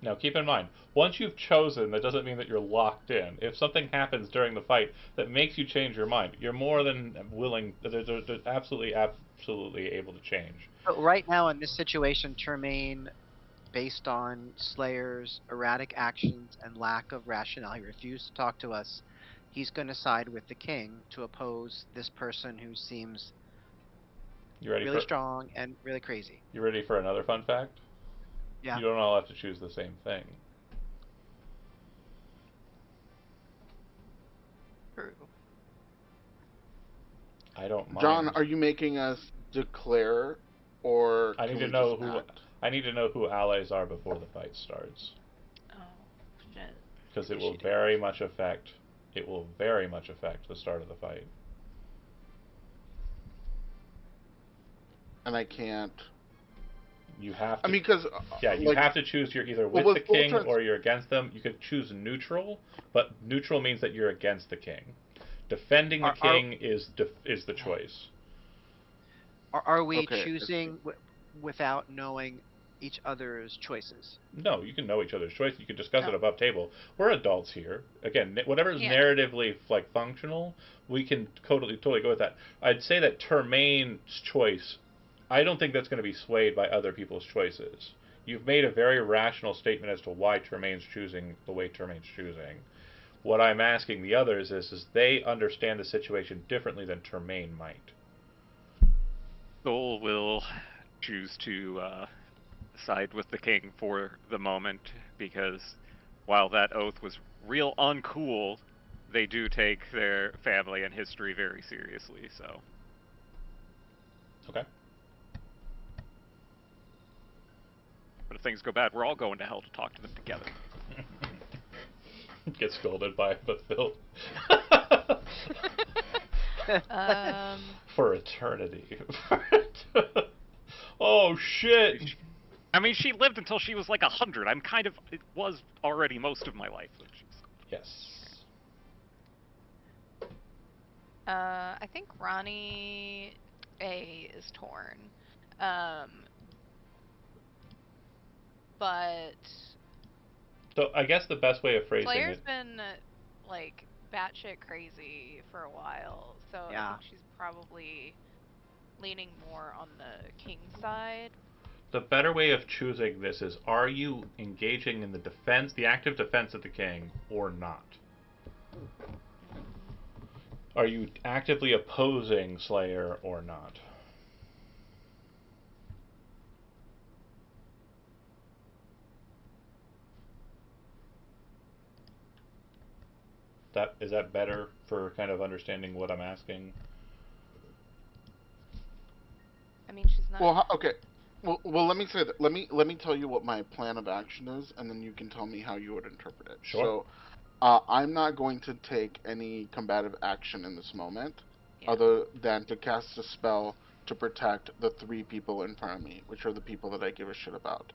Now, keep in mind, once you've chosen, that doesn't mean that you're locked in. If something happens during the fight that makes you change your mind, you're more than willing, they're absolutely able to change. But right now in this situation, Tremaine based on Slayer's erratic actions and lack of rationale, he refused to talk to us. He's going to side with the king to oppose this person who seems You ready really for strong and really crazy. you ready for another fun fact? Yeah. You don't all have to choose the same thing. True. I don't mind. John, are you making us declare, or I can need to we know just who act? I need to know who allies are before the fight starts, Oh, shit. because it Yes, will you do. very much affect the start of the fight. And I can't. You have I to. mean, because Yeah, you like, have to choose. You're either well, with the with full king trans. or you're against them. You could choose neutral, but neutral means that you're against the king. Defending the Are king is the choice. are we Okay, I see. choosing without knowing each other's choices? No, you can know each other's choice. You can discuss it No. above table. We're adults here. Again, whatever is Yeah. narratively like functional, we can totally go with that. I'd say that Termaine's choice, I don't think that's going to be swayed by other people's choices. You've made a very rational statement as to why Termaine's choosing the way Termaine's choosing. What I'm asking the others is they understand the situation differently than Termaine might. Soul will choose to side with the king for the moment because while that oath was real uncool, they do take their family and history very seriously. So Okay. but if things go bad, we're all going to hell to talk to them together. Get scolded by the Phil. For eternity. Oh shit! I mean, she lived until she was like 100. It was already most of my life. Yes. I think Ronnie A is torn. But So I guess the best way of phrasing Slayer's it. been like batshit crazy for a while, so I Yeah. think she's probably leaning more on the king side. The better way of choosing this is: are you engaging in the defense, the active defense of the king, or not? Are you actively opposing Slayer or not? That is that better for kind of understanding what I'm asking? I mean, she's not. Well, okay. Well, let me say that. Let me tell you what my plan of action is, and then you can tell me how you would interpret it. Sure. So, I'm not going to take any combative action in this moment, Yeah. other than to cast a spell to protect the three people in front of me, which are the people that I give a shit about.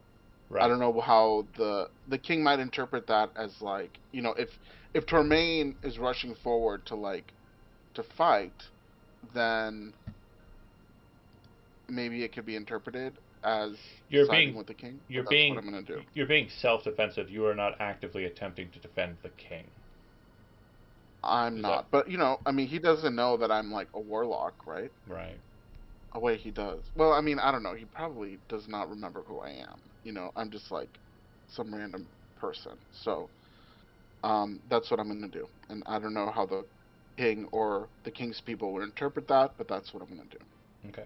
I Right. don't know how the king might interpret that as, like, if Tormaine is rushing forward to, like, to fight, then maybe it could be interpreted as You're siding being with the king, but you're that's what being I'm gonna do. you're being self-defensive. You are not actively attempting to defend the king. I'm Is that not, but I mean, he doesn't know that I'm like a warlock, right? right? Oh wait, he does. Well, I mean, I don't know. He probably does not remember who I am. I'm just like some random person. So, that's what I'm gonna do, and I don't know how the king or the king's people would interpret that, but that's what I'm gonna do. Okay.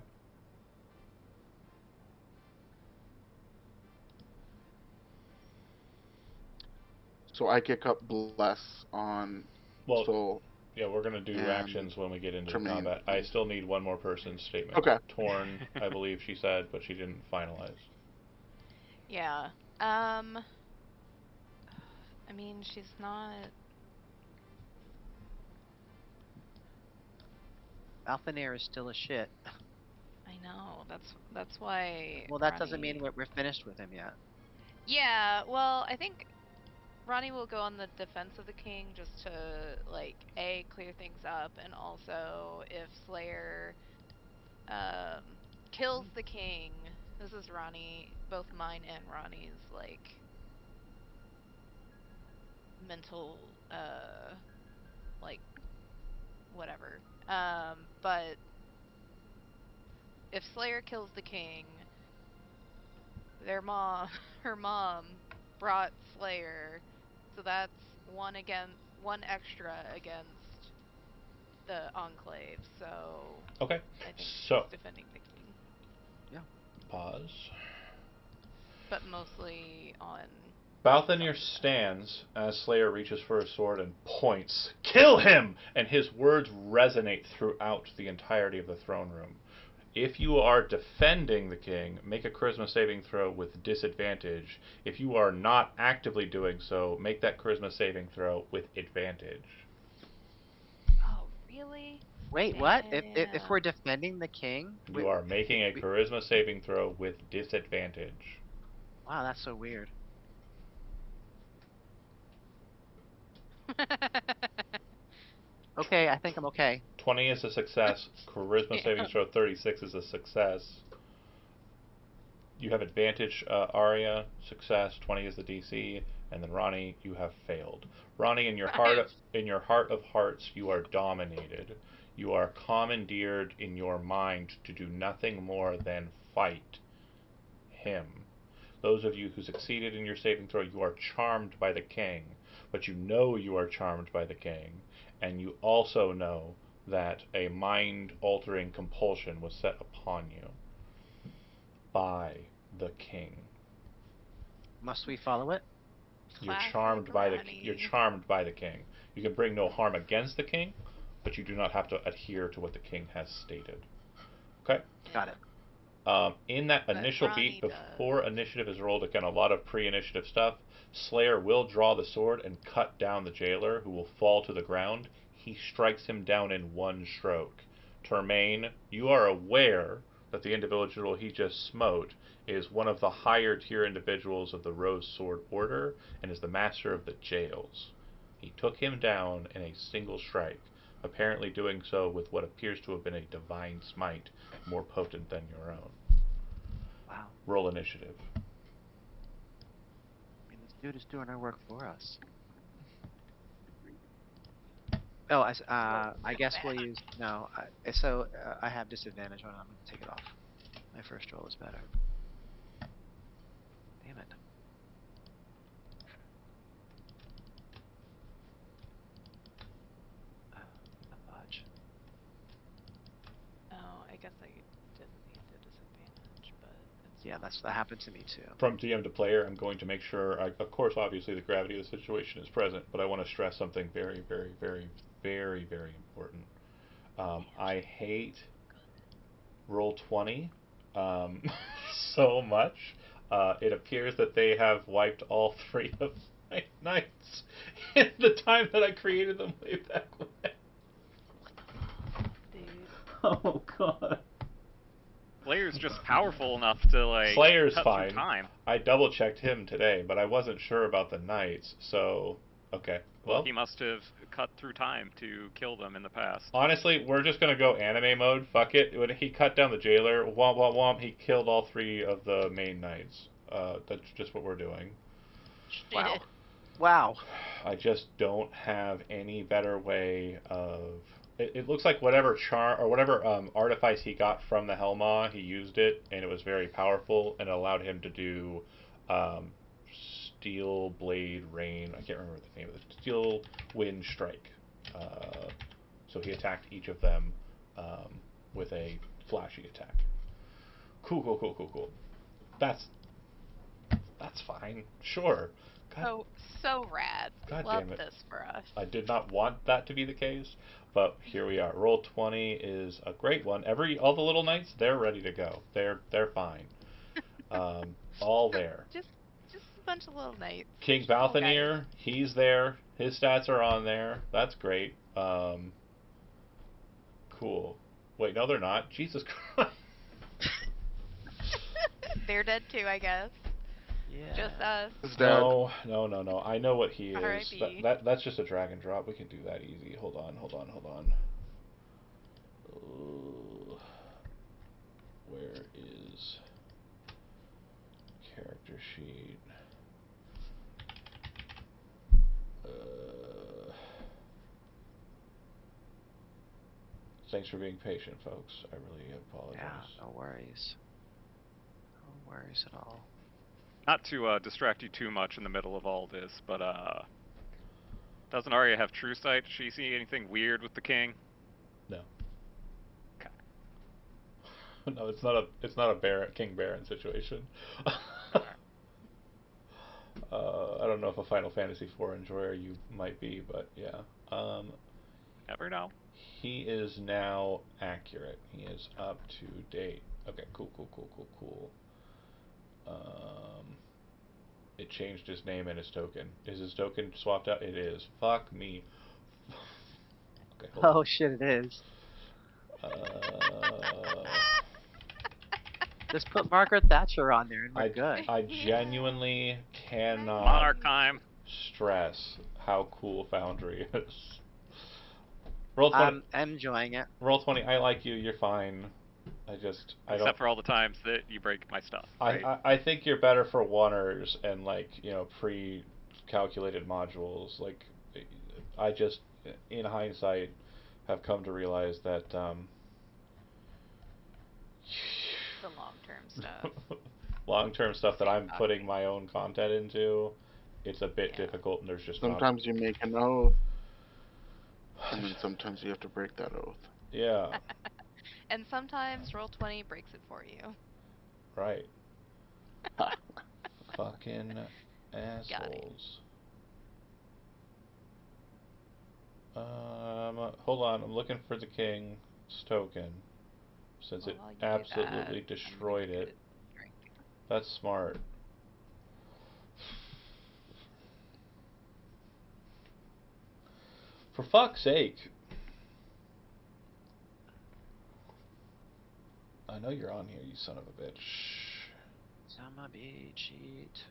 So I kick up bless on Well, Soul yeah, we're gonna do and actions when we get into the Tremaine. combat. I still need one more person's statement. Okay. Torn, I believe she said, but she didn't finalize. Yeah. I mean, she's not. Alphenair is still a shit. I know. That's why Well, that doesn't mean Ronnie. we're finished with him yet. Yeah. Well, I think Ronnie will go on the defense of the king just to like clear things up, and also if Slayer um kills the king. This is Ronnie, both mine and Ronnie's like mental like whatever. But if Slayer kills the king, their mom her mom brought Slayer, so that's one extra against the Enclave. So Okay. I think So she's defending the king, pause. but mostly on. Balthanir stands as Slayer reaches for his sword and points. Kill him! And his words resonate throughout the entirety of the throne room. If you are defending the king, make a charisma saving throw with disadvantage. If you are not actively doing so, make that charisma saving throw with advantage. Oh, really? Wait, what? If Damn. we're defending the king, You are making a charisma saving throw with disadvantage. wow, that's so weird. Okay, I think I'm okay. 20 is a success. Charisma saving throw 36 is a success. You have advantage, Arya, success. 20 is the DC, and then Ronnie, you have failed. Ronnie, in your heart of hearts, you are dominated. You are commandeered in your mind to do nothing more than fight him. Those of you who succeeded in your saving throw, you are charmed by the king, but you are charmed by the king, and you also know that a mind-altering compulsion was set upon you by the king. Must we follow it? You're Classic charmed by the king. You can bring no harm against the king, but you do not have to adhere to what the king has stated. Okay? Got it. In that But initial Ronnie beat, before initiative is rolled, again, a lot of pre-initiative stuff, Slayer will draw the sword and cut down the jailer, who will fall to the ground. He strikes him down in one stroke. Termaine, you are aware that the individual he just smote is one of the higher tier individuals of the Rose Sword Order and is the master of the jails. He took him down in a single strike, apparently doing so with what appears to have been a divine smite, more potent than your own. Wow. Roll initiative. I mean, this dude is doing our work for us. Oh, I guess we'll use no. I have disadvantage on. I'm gonna take it off. My first roll is better. Damn it. Fudge. Oh, I guess I didn't need the disadvantage, but it's Yeah, fine. that happened to me too. From DM to player, I'm going to make sure, of course, obviously, the gravity of the situation is present, but I want to stress something very, very, very, very, very important. I hate Roll20 so much. It appears that they have wiped all 3 of my knights in the time that I created them way back when. Dude. Oh, God. Slayer's just powerful enough to like Slayer's cut fine. through time. I double checked him today, but I wasn't sure about the knights, so okay. Well, he must have cut through time to kill them in the past. Honestly, we're just gonna go anime mode. Fuck it. When he cut down the jailer, womp womp womp, he killed all 3 of the main knights. That's just what we're doing. Wow. Shit. Wow. I just don't have any better way of. It looks like whatever charm or whatever artifice he got from the Helma, he used it, and it was very powerful, and it allowed him to do Steel Blade Rain. I can't remember the name of it. Steel Wind Strike. So he attacked each of them with a flashy attack. Cool. That's fine. Sure. God, So rad. God Love damn it. this for us. I did not want that to be the case, but here we are. Roll20 is a great one. All the little knights, they're ready to go. They're fine. All there. Just a bunch of little knights. King Cool guys. Balthanir, he's there. His stats are on there. That's great. Cool. Wait, no, they're not. Jesus Christ. They're dead too, I guess. Yeah. Just us. It's dead. No. I know what he is. R.I.P.. That's just a drag and drop. We can do that easy. Hold on. Where is character sheet? Thanks for being patient, folks. I really apologize. Yeah, no worries. No worries at all. Not to distract you too much in the middle of all this, but doesn't Arya have true sight? Does she see anything weird with the king? No. Okay. No, it's not a King Baron situation. I don't know if a Final Fantasy IV enjoyer you might be, but yeah. Never know. He is now accurate. He is up to date. Okay, cool. It changed his name and his token. Is his token swapped out? It is. Fuck me. Okay, hold Oh on. shit, it is. Uh, Just put Margaret Thatcher on there and we're good. I genuinely cannot Monarch time. stress how cool Foundry is. Roll 20. I'm enjoying it. Roll 20. I like you. You're fine. I Except don't. for all the times that you break my stuff, right? I think you're better for oneers and like pre-calculated modules. Like, I just, in hindsight, have come to realize that The long-term stuff. long-term stuff that I'm Same putting thing. my own content into, it's a bit Yeah. difficult, and there's just Sometimes you make an oath, and then sometimes you have to break that oath. yeah, And sometimes Roll20 breaks it for you. right. Fucking assholes. Hold on, I'm looking for the king's token. Since Well, it while you do absolutely that, I'm destroyed gonna it. get a drink. That's smart. For fuck's sake. I know you're on here, you son of a bitch. Sama be cheat.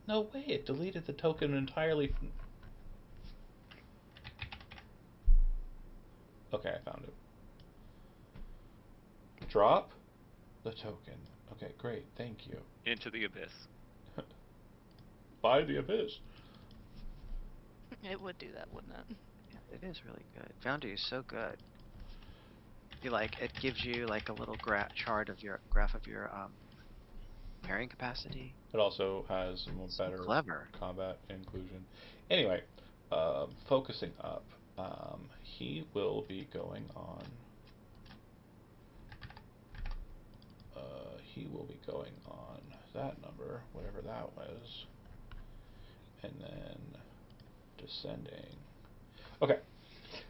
No way, it deleted the token entirely. Okay, I found it. Drop the token. Okay, great, thank you. Into the abyss. By the abyss. It would do that, wouldn't it? Yeah, it is really good. Foundry is so good. It gives you like a little graph of your carrying capacity. It also has So better clever. combat inclusion. Anyway, focusing up. He will be going on. He will be going on that number, whatever that was, and then descending. Okay,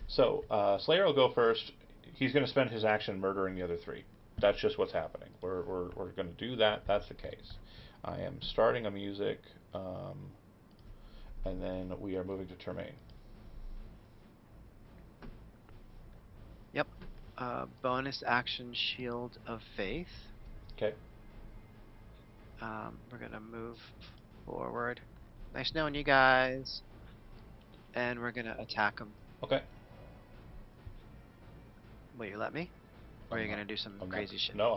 so Slayer will go first. He's going to spend his action murdering the other three. That's just what's happening. We're going to do that. That's the case. I am starting a music, and then we are moving to Termaine. Yep. Bonus action Shield of Faith. Okay. We're gonna move forward. Nice knowing you guys. And we're gonna attack them. Okay. Will you let me? Or are you gonna do some crazy shit? No,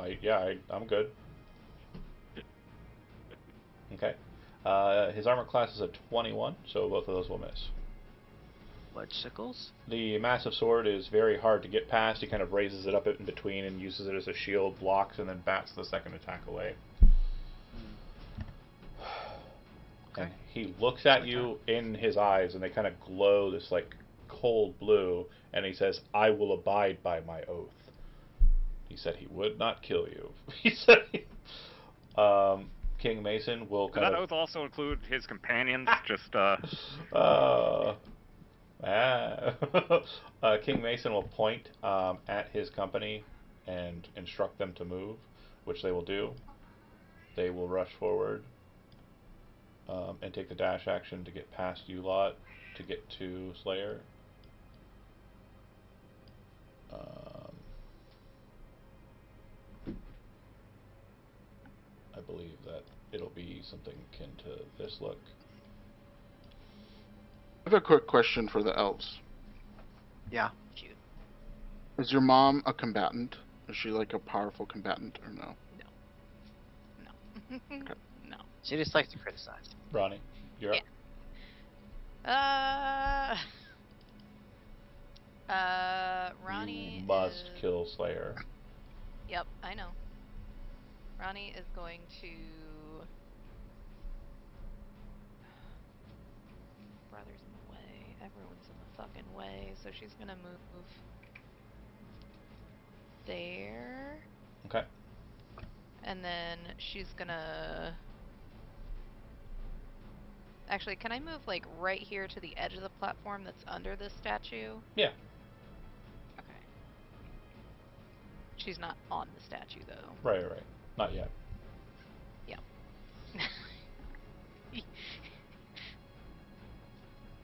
I'm good. Okay. His armor class is a 21, so both of those will miss. What, sickles? The massive sword is very hard to get past. He kind of raises it up in between and uses it as a shield, blocks, and then bats the second attack away. Okay. And he looks at you in his eyes, and they kind of glow this like cold blue, and he says, "I will abide by my oath." He said he would not kill you. He said, King Mason will Does kind that of. oath also include his companions? Just King Mason will point at his company and instruct them to move, which they will do. They will rush forward and take the dash action to get past you lot to get to Slayer. I believe that it'll be something akin to this look. I have a quick question for the elves. Yeah. Cute. Is your mom a combatant? Is she like a powerful combatant or no? No. No. She just likes to criticize. Ronnie, you're up. Ronnie You must is. kill Slayer. Yep, I know. Ronnie is going to. Brother's in the way. Everyone's in the fucking way. So she's gonna move there. Okay. And then she's gonna. Actually, can I move like right here to the edge of the platform that's under this statue? Yeah. Okay. She's not on the statue though. Right. Not yet. Yeah.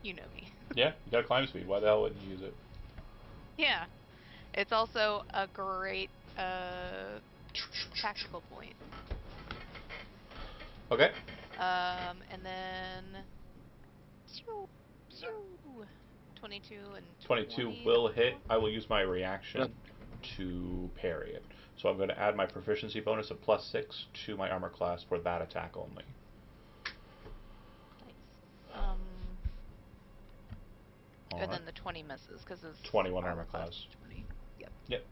You know me. Yeah, you got climb speed. Why the hell wouldn't you use it? Yeah. It's also a great tactical point. Okay. And then 22 and 22 20. will hit. I will use my reaction to parry it. So I'm going to add my proficiency bonus of +6 to my armor class for that attack only. Nice. And then the 20 misses because it's 21 armor class. 20. Yep.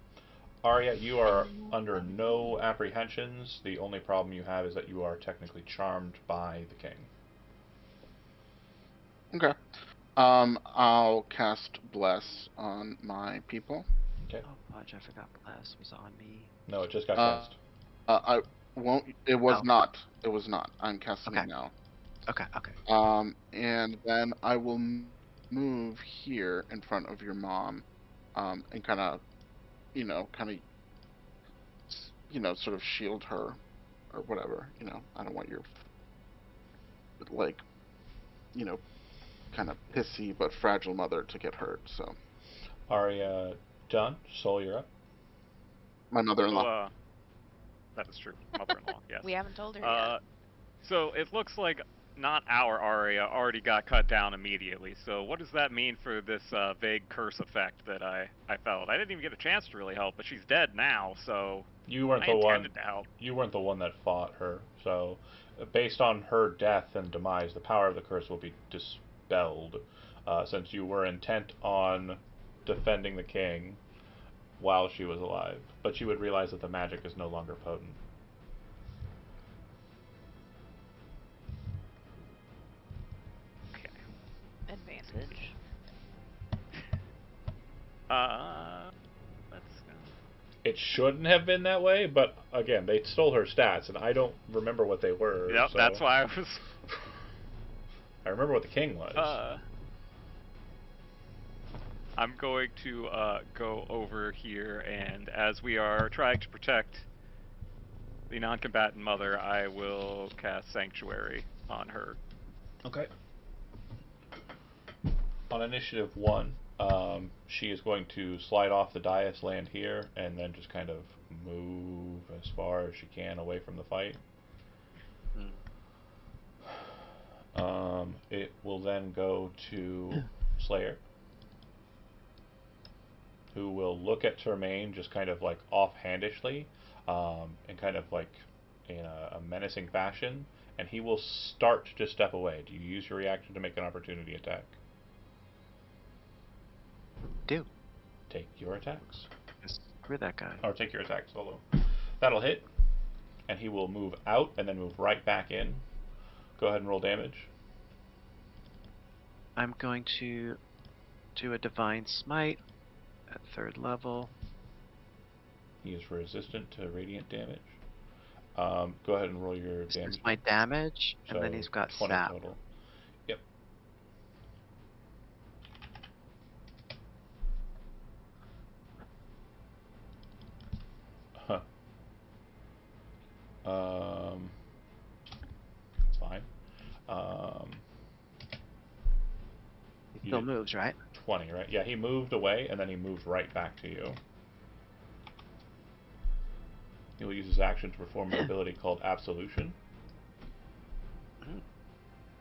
Arya, you are under no apprehensions. The only problem you have is that you are technically charmed by the king. Okay. I'll cast Bless on my people. Okay. Oh, fudge, I forgot Bless was on me. No, it just got cast. I won't. It was Oh. not. It was not. I'm casting Okay. it now. Okay. And then I will move here in front of your mom, and kind of, sort of shield her, or whatever. I don't want your, like, kind of pissy but fragile mother to get hurt. So. Arya, done. Soul, you're up. My mother-in-law. So, that is true. Mother-in-law, yes. We haven't told her yet. So it looks like not our Arya already got cut down immediately. So what does that mean for this vague curse effect that I felt? I didn't even get a chance to really help, but she's dead now, so You weren't I the one. intended to help. You weren't the one that fought her. So, based on her death and demise, the power of the curse will be dispelled. Since you were intent on defending the king while she was alive, but you would realize that the magic is no longer potent. Okay. Advantage. Let's go. It shouldn't have been that way, but again, they stole her stats, and I don't remember what they were. Yep, so that's why I was. I remember what the king was. I'm going to go over here, and as we are trying to protect the non-combatant mother, I will cast Sanctuary on her. Okay. On initiative 1, she is going to slide off the dais, land here, and then just kind of move as far as she can away from the fight. It will then go to Slayer, who will look at Termaine just kind of like offhandishly, and kind of like in a menacing fashion, and he will start to step away. Do you use your reaction to make an opportunity attack? Do. Take your attacks. Screw that guy. Or take your attack solo. That'll hit, and he will move out and then move right back in. Go ahead and roll damage. I'm going to do a Divine Smite at 3rd level. He is resistant to radiant damage. Go ahead and roll your This damage. is my damage, So and then he's got 20 sap. total. Yep. Huh. It's fine. He still moves, right? 20, right? Yeah, he moved away, and then he moved right back to you. He will use his action to perform an ability called Absolution.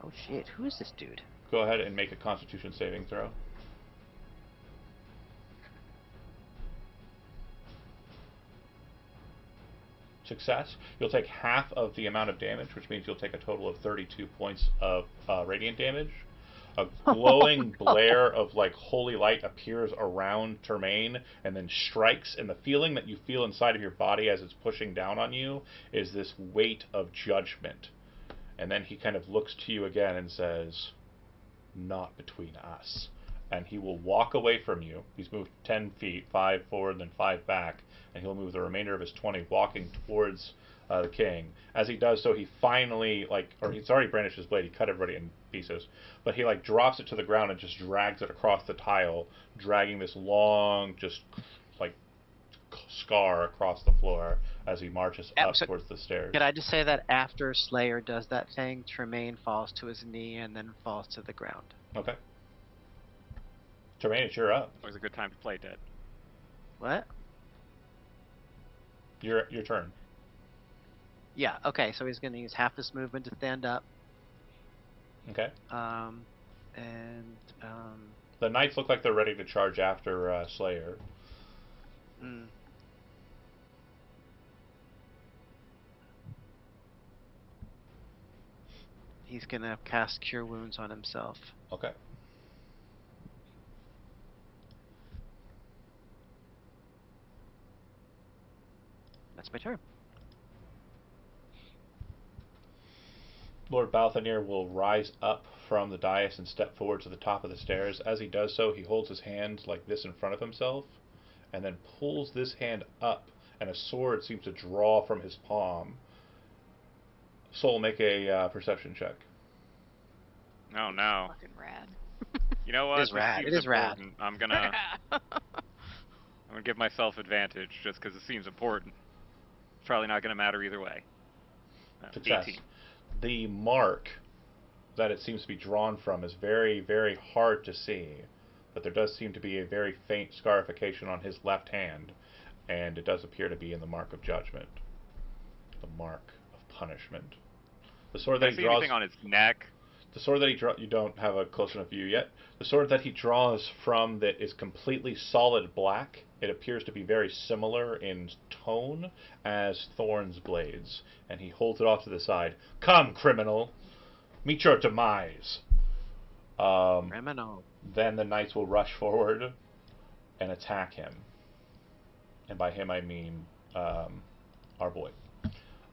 Oh shit, who is this dude? Go ahead and make a Constitution saving throw. Success. You'll take half of the amount of damage, which means you'll take a total of 32 points of radiant damage. a glowing blare of like holy light appears around Termaine and then strikes, and the feeling that you feel inside of your body as it's pushing down on you is this weight of judgment. And then he kind of looks to you again and says, "Not between us." And he will walk away from you. He's moved 10 feet, 5 forward, then 5 back, and he'll move the remainder of his 20 walking towards the king. As he does so, he finally, or he's already brandished his blade, he cut everybody in pieces, but he drops it to the ground and just drags it across the tile, dragging this long, just like scar across the floor as he marches up towards the stairs. Could I just say that after Slayer does that thing, Tremaine falls to his knee and then falls to the ground. Okay. Termaine, it's your up. Always a good time to play dead. What? Your turn. Yeah, okay, so he's gonna use half his movement to stand up. Okay. And the knights look like they're ready to charge after Slayer. He's gonna cast Cure Wounds on himself. Okay. That's my turn. Lord Balthanir will rise up from the dais and step forward to the top of the stairs. As he does so, he holds his hand like this in front of himself, and then pulls this hand up, and a sword seems to draw from his palm. Soul, make a perception check. Oh no. Fucking rad. You know what? It is rad. It is rad. I'm gonna give myself advantage just because it seems important. It's probably not gonna matter either way. Success. 18. The mark that it seems to be drawn from is very, very hard to see, but there does seem to be a very faint scarification on his left hand, and it does appear to be in the mark of judgment, the mark of punishment. The sword that he draws. Anything on his neck? The sword that he draws, you don't have a close enough view yet. The sword that he draws from that is completely solid black. It appears to be very similar in tone as Thorn's blades, and he holds it off to the side. "Come, criminal, meet your demise." Criminal. Then the knights will rush forward and attack him, and by him I mean our boy,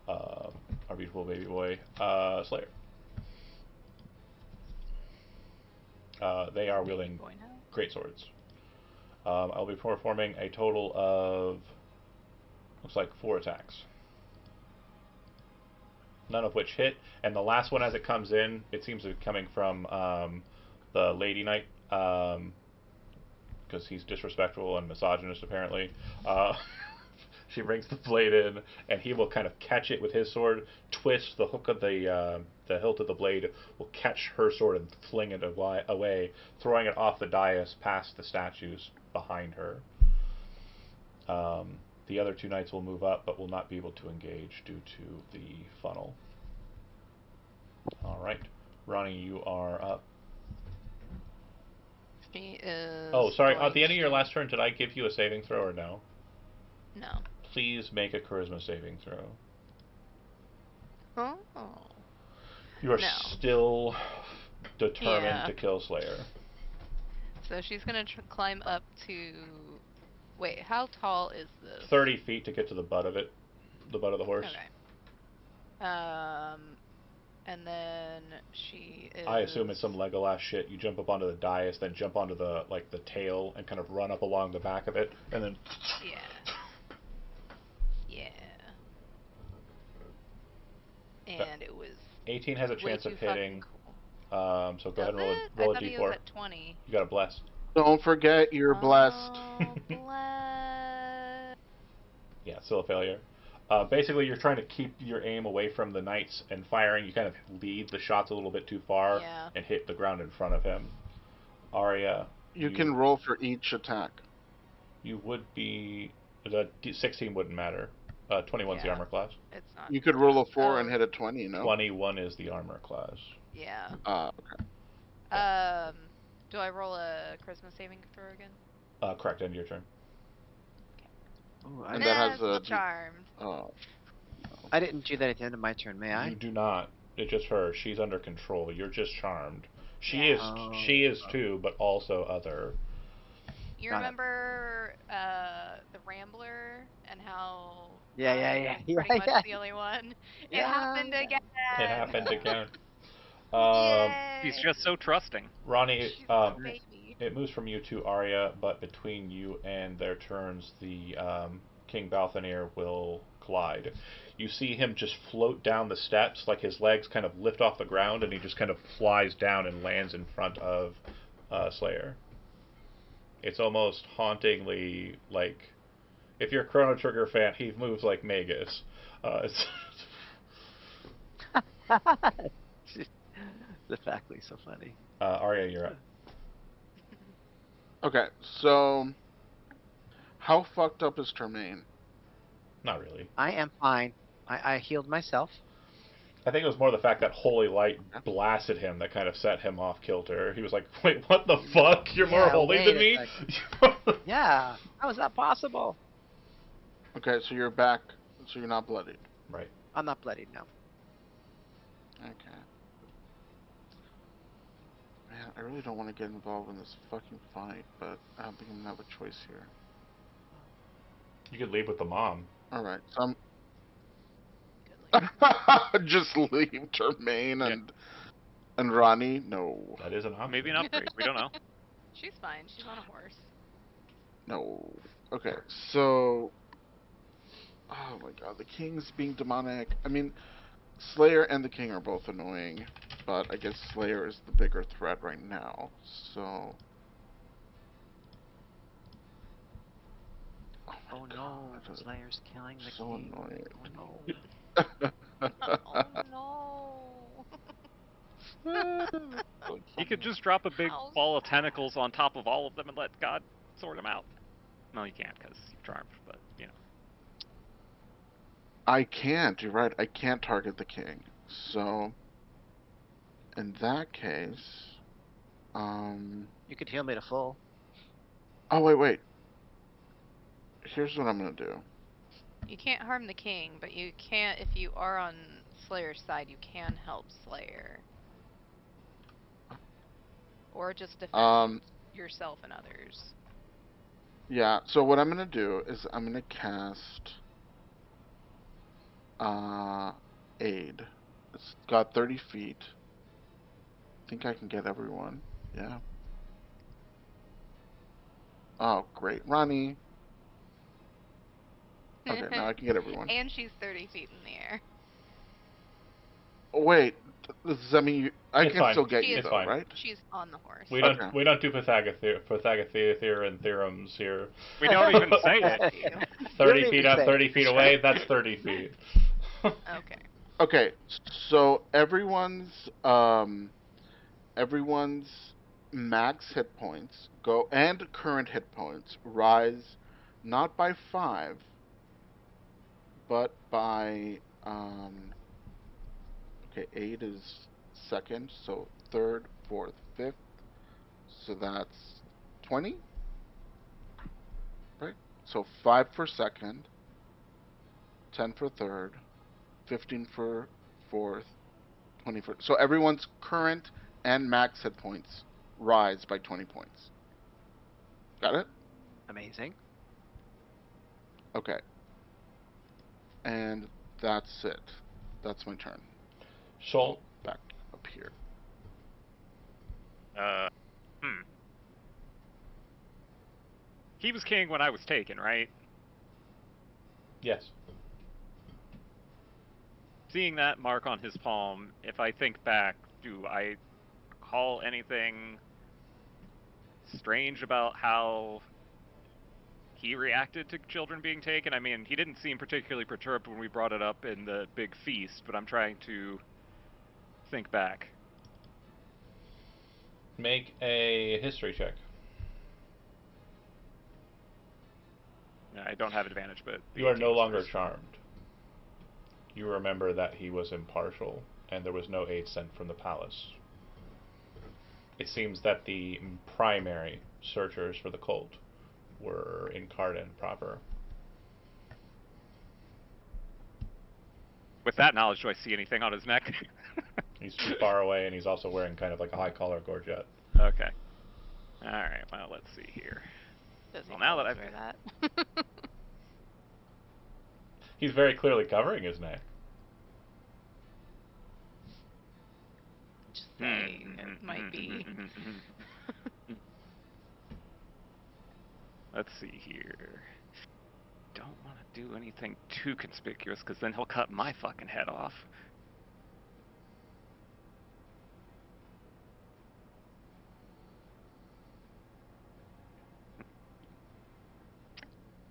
our beautiful baby boy, Slayer. They are wielding great swords. I'll be performing a total of, looks like 4 attacks. None of which hit, and the last one as it comes in, it seems to be coming from the Lady Knight, because he's disrespectful and misogynist apparently. She brings the blade in, and he will kind of catch it with his sword, twist the hook of the hilt of the blade, will catch her sword and fling it away, throwing it off the dais past the statues behind her. The other 2 knights will move up, but will not be able to engage due to the funnel. Alright. Ronnie, you are up. She is. Oh, sorry. At the end of your last turn, did I give you a saving throw or no? No. Please make a charisma saving throw. Oh. You are No. still determined to kill Slayer. So she's gonna climb up to. Wait, how tall is this? 30 feet to get to the butt of it, the butt of the horse. Okay. And then she is. I assume it's some Legolas shit. You jump up onto the dais, then jump onto the the tail, and kind of run up along the back of it, and then. Yeah. Yeah. And it was. 18 has a chance of hitting. Cool. So go ahead and roll a I thought d4. he was at 20. You got a blessed. Don't forget you're blessed. Oh, blessed. Yeah, still a failure. Basically, you're trying to keep your aim away from the knights and firing. You kind of lead the shots a little bit too far and hit the ground in front of him. Arya. You can roll for each attack. You would be. The 16 wouldn't matter. 21's the armor class. It's not. You could roll a 4 and hit a 20, no? 21 is the armor class. Yeah. Okay. Do I roll a charisma saving throw again? Correct. End of your turn. Ooh, And that has still a... charmed. Oh. I didn't do that at the end of my turn, may I? You do not. It's just her. She's under control. You're just charmed. She Yeah. is Oh. she is too, but also other. You Got it. remember the Rambler and how Yeah, Ronnie yeah, was yeah, pretty much yeah. the only one? It Yeah, happened yeah. again. It happened again. He's Yay! just so trusting. Ronnie, She's a Nice. baby. it moves from you to Arya, but between you and their turns, the King Balthanir will collide. You see him just float down the steps, like his legs kind of lift off the ground, and he just kind of flies down and lands in front of Slayer. It's almost hauntingly like, if you're a Chrono Trigger fan, he moves like Magus. It's The faculty's so funny. Arya, you're up. Okay, so how fucked up is Termaine? Not really. I am fine. I healed myself. I think it was more the fact that holy light Okay. blasted him that kind of set him off kilter. He was like, "Wait, what the fuck? You're more Yeah, holy wait than a me?" Yeah. How is that possible? Okay, so you're back, so you're not bloodied. Right. I'm not bloodied now. Okay. Man, I really don't want to get involved in this fucking fight, but I don't think I'm gonna have a choice here. You could leave with the mom. Alright, so Good I'm just leave Termaine Yeah. and Ronnie? No. That is an option. Maybe an upgrade. We don't know. She's fine. She's on a horse. No. Okay, so oh my god, the king's being demonic. I mean, Slayer and the king are both annoying, but I guess Slayer is the bigger threat right now. So oh my Oh no, god, Slayer's killing the so king. annoying. Oh Oh no. He could just drop a big How's ball of that? tentacles on top of all of them and let God sort them out. No, you can't because you're charmed, but, you know. I can't, you're right, I can't target the king. So in that case, You could heal me to full. oh wait. Here's what I'm gonna do. You can't harm the king, but you can't, if you are on Slayer's side, you can help Slayer. Or just defend Um, yourself and others. yeah, so what I'm gonna do is I'm gonna cast aid. It's got 30 feet. I think I can get everyone. Yeah. Oh, great. Ronnie. Okay, now I can get everyone. And she's 30 feet in the air. Oh, wait. Does that mean I It's can fine. still get She you is- though, fine. right? She's on the horse. We Okay. don't do Pythagorean theorems here. We don't even say it. You. 30 even feet up, say 30 it. feet away. That's 30 feet. Okay. Okay, so everyone's max hit points go and current hit points rise not by 5 but by okay, 8 is second, so third, fourth, fifth, so that's 20, right? So 5 for second, 10 for third, 15 for fourth, 20 for, so everyone's current and max hit points rise by 20 points. Got it? Amazing. Okay. And that's it. That's my turn. Shoal. Back up here. Uh, He was king when I was taken, right? Yes. Seeing that mark on his palm, if I think back, do I recall anything strange about how he reacted to children being taken? I mean, he didn't seem particularly perturbed when we brought it up in the big feast, but I'm trying to think back. Make a history check. I don't have advantage, but the You are 18 no was longer first. charmed. You remember that he was impartial, and there was no aid sent from the palace. It seems that the primary searchers for the cult were in Cardend proper. With that knowledge, do I see anything on his neck? He's too far away, and he's also wearing kind of like a high collar gorget. Okay. All right. Well, let's see here. Does he Well, now that always I've wear that? He's very clearly covering his neck. Just saying, it might be. Let's see here. Don't want to do anything too conspicuous, because then he'll cut my fucking head off.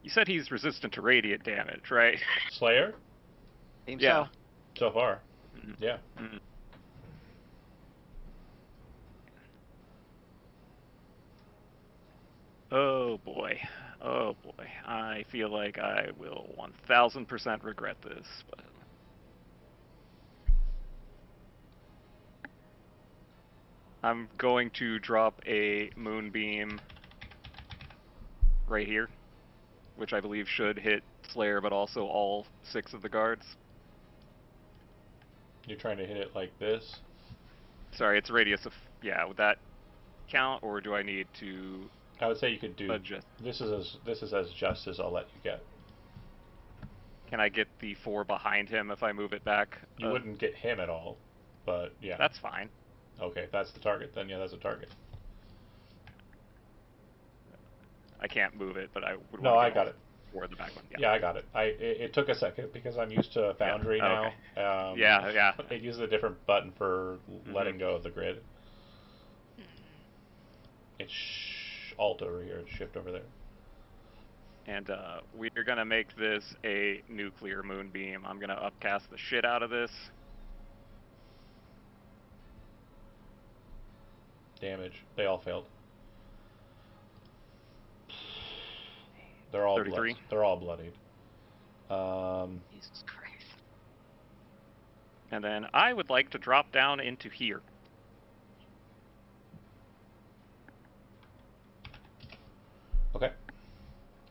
You said he's resistant to radiant damage, right? Slayer? Seems Yeah. so. So far. Mhm. Yeah. Mhm. Oh boy. Oh boy. I feel like I will 1000% regret this, but I'm going to drop a moonbeam right here, which I believe should hit Slayer, but also all 6 of the guards. You're trying to hit it like this. Sorry, it's a radius of, yeah, would that count, or do I need to I would say you could do. adjust? This is as just as I'll let you get. Can I get the 4 behind him if I move it back? You wouldn't get him at all, but yeah. That's fine. Okay, if that's the target, then yeah, that's a target. I can't move it, but I would No, want I to got it. for the back one. Yeah, I got it. It took a second because I'm used to Foundry Oh, now. okay. Yeah. It uses a different button for letting go of the grid. It's Alt over here, it's Shift over there. And we're gonna make this a nuclear moonbeam. I'm gonna upcast the shit out of this. Damage. They all failed. They're all 33. They're all bloodied. Jesus Christ. And then I would like to drop down into here. Okay.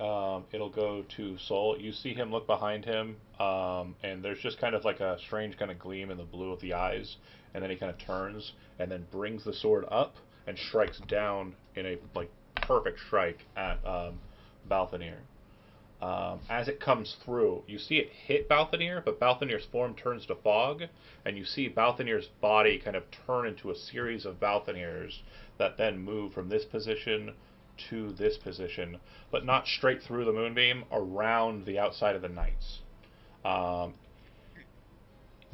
It'll go to Soul. You see him look behind him, and there's just kind of like a strange kind of gleam in the blue of the eyes, and then he kind of turns and then brings the sword up and strikes down in a like perfect strike at Balthanir. As it comes through, you see it hit Balthanir, but Balthanir's form turns to fog, and you see Balthanir's body kind of turn into a series of Balthanirs that then move from this position to this position, but not straight through the moonbeam, around the outside of the knights.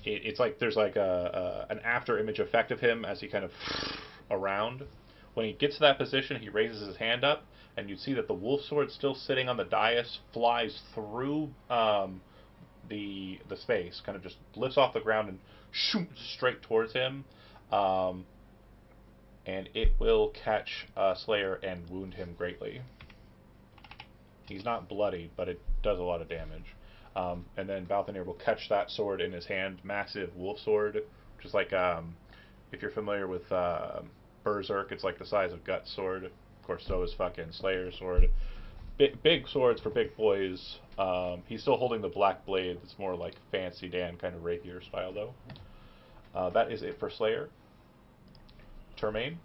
It's like there's like an after image effect of him as he kind of around. When he gets to that position, he raises his hand up, and you see that the wolf sword still sitting on the dais flies through the space, kind of just lifts off the ground and shoots straight towards him. And it will catch Slayer and wound him greatly. He's not bloody, but it does a lot of damage. And then Balthanir will catch that sword in his hand, massive wolf sword, which is like, if you're familiar with Berserk, it's like the size of Gut's sword. Of course, so is fucking Slayer's sword. Big swords for big boys. He's still holding the black blade. It's more like Fancy Dan kind of rapier style, though. That is it for Slayer. Termaine.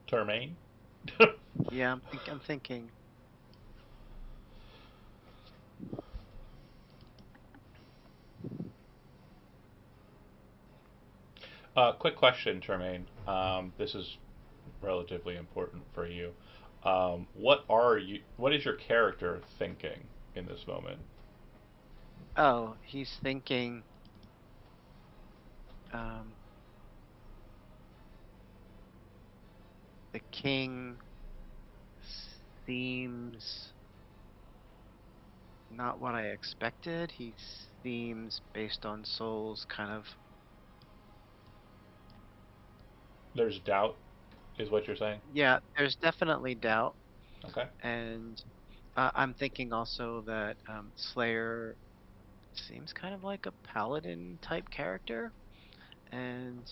Termaine. Yeah, I'm thinking. Quick question, Termaine. This is relatively important for you. What is your character thinking in this moment? Oh, he's thinking. Um, the king seems not what I expected. He seems, based on Soul's kind of. There's doubt, is what you're saying? Yeah, there's definitely doubt. Okay. And I'm thinking also that Slayer seems kind of like a paladin type character. And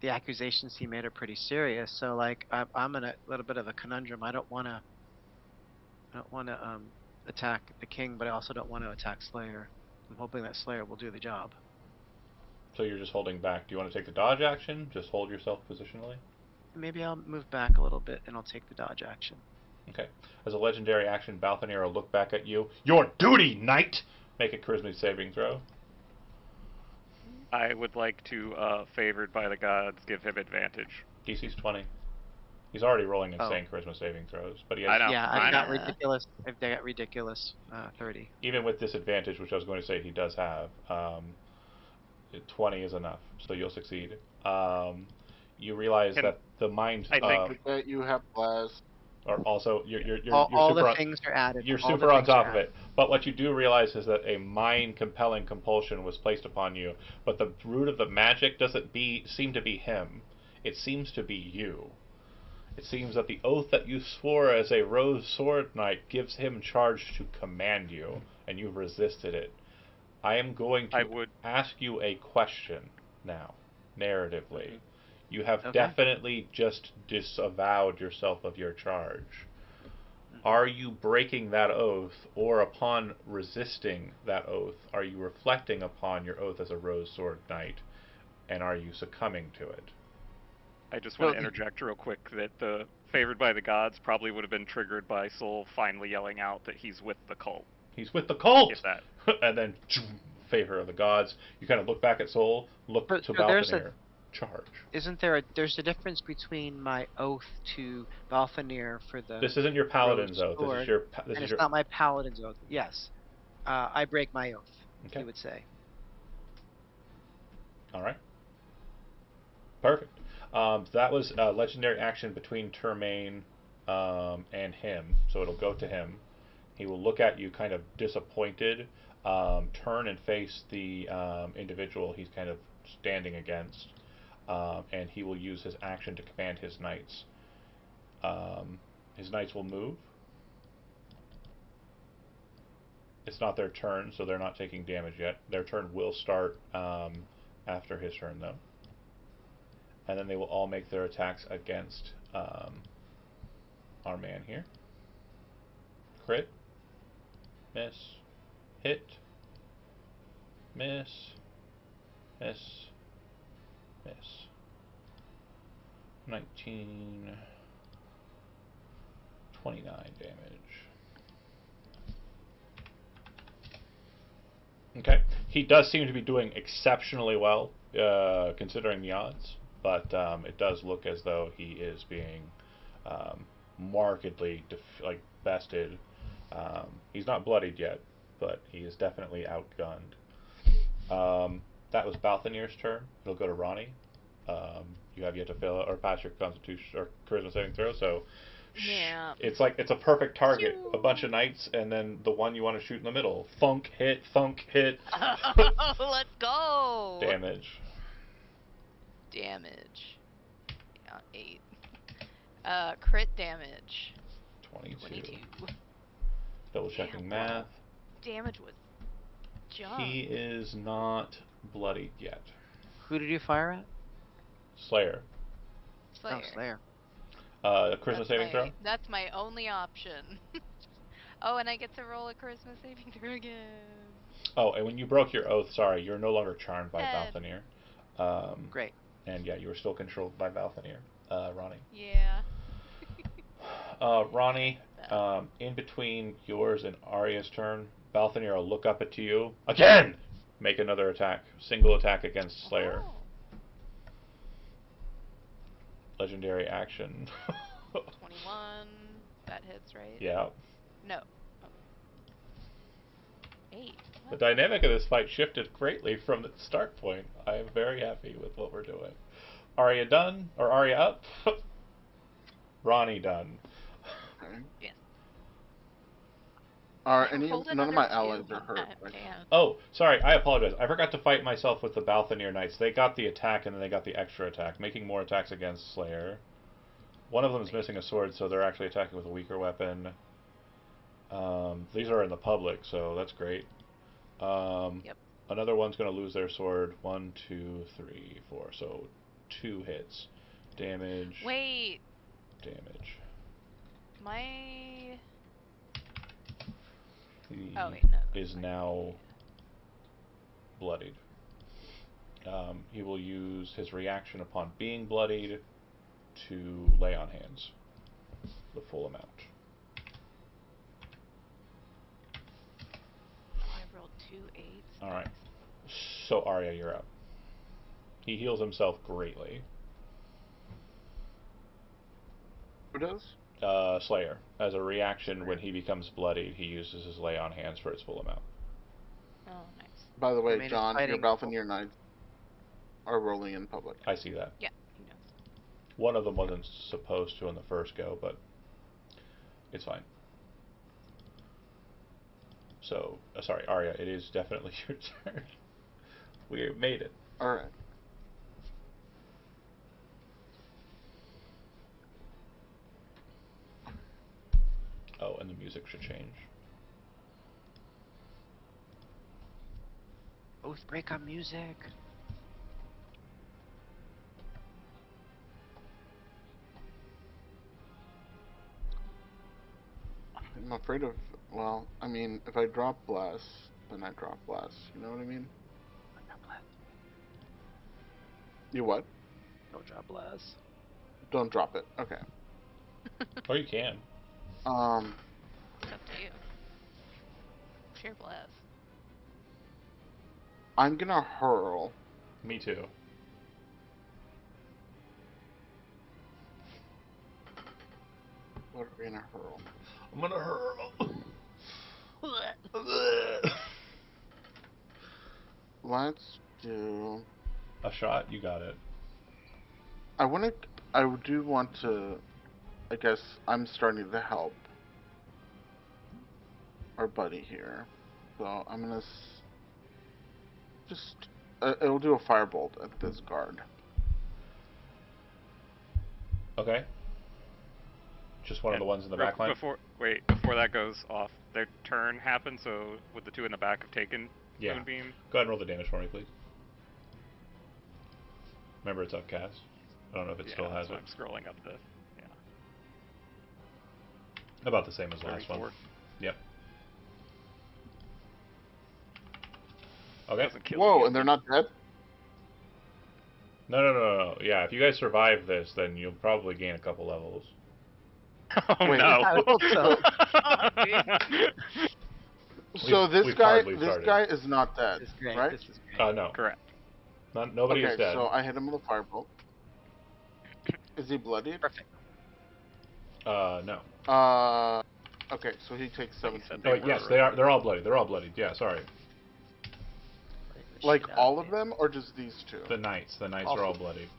the accusations he made are pretty serious. So like I'm in a little bit of a conundrum. I don't want to attack the king, but I also don't want to attack Slayer. I'm hoping that Slayer will do the job. So you're just holding back. Do you want to take the dodge action? Just hold yourself positionally? Maybe I'll move back a little bit and I'll take the dodge action. Okay. As a legendary action, Balthanir will look back at you. Your duty, knight! Make a charisma saving throw. I would like to, favored by the gods, give him advantage. DC's 20. He's already rolling Oh. insane charisma saving throws, but he I has, know. Yeah, I I've got know. ridiculous. I've got ridiculous 30. even with disadvantage, which I was going to say he does have, 20 is enough, so you'll succeed. You realize Can- that the mind, I think- That you have blast. or also you're All super the on, things are added. you're all the super on things are top of added. it. But what you do realize is that a mind compelling compulsion was placed upon you, but the root of the magic doesn't seem to be him. It seems to be you. It seems that the oath that you swore as a rose sword knight gives him charge to command you, and you've resisted it. I am going to I would- ask you a question now, narratively. You have Okay. definitely just disavowed yourself of your charge. Are you breaking that oath, or upon resisting that oath, are you reflecting upon your oath as a rose sword knight, and are you succumbing to it? I just want to Well, interject real quick that the favored by the gods probably would have been triggered by Soul finally yelling out that he's with the cult. He's with the cult! If that. And then, favor of the gods. You kind of look back at Soul, look But- to so there's Balthanir. Charge. Isn't there there's a difference between my oath to Balthanir for the This isn't your paladin's Rose oath. This is Sword, your. This and is it's your. not my paladin's oath. Yes, I break my oath. Okay. You would say. All right. Perfect. That was a legendary action between Termaine and him, so it'll go to him. He will look at you kind of disappointed, turn and face the individual he's kind of standing against, and he will use his action to command his knights. His knights will move. It's not their turn, so they're not taking damage yet. Their turn will start after his turn, though. And then they will all make their attacks against our man here. Crit. Miss. Hit. Miss. Miss. Miss. 19. 29 damage. Okay. He does seem to be doing exceptionally well, considering the odds, but it does look as though he is being markedly bested. He's not bloodied yet, but he is definitely outgunned. That was Balthanir's turn. It'll go to Ronnie. You have yet to fail or pass your Constitution or Charisma saving throw, so Yeah. it's a perfect target. A bunch of knights, and then the one you want to shoot in the middle. Thunk hit, thunk hit. Let's go. Damage. Damage. Yeah, 8. Crit damage. 22. Double checking Damn, math. Damage was junk. He is not bloodied yet. Who did you fire at? Slayer. Slayer. Oh, Slayer. Charisma That's saving my, throw? That's my only option. Oh, and I get to roll a charisma saving throw again. Oh, and when you broke your oath, sorry, you're no longer charmed by 10. Balthanir. Great. And yeah, you were still controlled by Balthanir. Ronnie. Yeah. Ronnie, in between yours and Arya's turn, Balthanir will look up at you. Again! Make another attack. Single attack against Slayer. Oh, Legendary action. 21. That hits, right? Yeah. No. Oh. 8. The dynamic of this fight shifted greatly from the start point. I am very happy with what we're doing. Arya done? Or Arya up? Ronnie done. Okay. Yes. Are I rolled none of another my 2. allies are hurt? Right? Damn. Oh, sorry, I apologize. I forgot to fight myself with the Balthanir Knights. They got the attack and then they got the extra attack, making more attacks against Slayer. One of them is missing a sword, so they're actually attacking with a weaker weapon. These are in the public, so that's great. Yep. Another one's going to lose their sword. 1, 2, 3, 4. So 2 hits. Damage. Wait, Damage. my. He Oh wait, no. is now bloodied. He will use his reaction upon being bloodied to lay on hands. The full amount. I rolled 2 8s. Alright. So, Arya, you're up. He heals himself greatly. Who does? Slayer. As a reaction, when he becomes bloodied, he uses his lay on hands for its full amount. Oh, nice. By the way, I mean, it's John, your fighting- Balthineer knights are rolling in public. I see that. Yeah, he knows. One of them wasn't supposed to in the first go, but it's fine. So, sorry, Arya, it is definitely your turn. We made it. Alright. Oh, and the music should change. Oath break on music. I'm afraid of, well, I mean, if I drop Blast, then I drop Blast. You know what I mean? You what? No drop blast. Don't drop it. Okay. Or you can. It's up to you. Sheer blast. I'm gonna hurl. Me too. What are we gonna hurl? I'm gonna hurl. Let's do. A shot? You got it. I do want to. I guess I'm starting to help our buddy here, so I'm gonna just. It'll do a firebolt at this guard. Okay. Just one of the ones in the real back line? Before that goes off, their turn happens. So would the 2 in the back have taken Yeah. Moonbeam? Go ahead and roll the damage for me, please. Remember, it's upcast. I don't know if it still has so it. I'm scrolling up the. Yeah. About the same as last 34. one. Yep. Okay. Doesn't kill Whoa, you. and they're not dead? No. Yeah, if you guys survive this, then you'll probably gain a couple levels. Oh Wait, no! I hope so. So this we've guy, hardly this started. guy is not dead, This is great. right? This is great. No. Correct. Nobody Okay, is dead. so I hit him with a firebolt. Is he bloodied? Perfect. No. Okay, so he takes Like you 17. said, Oh, They yes, were, they are. They're all bloody. They're all bloodied. Yeah, sorry. Like all of them, or just these two? The knights. The knights Also- are all bloodied.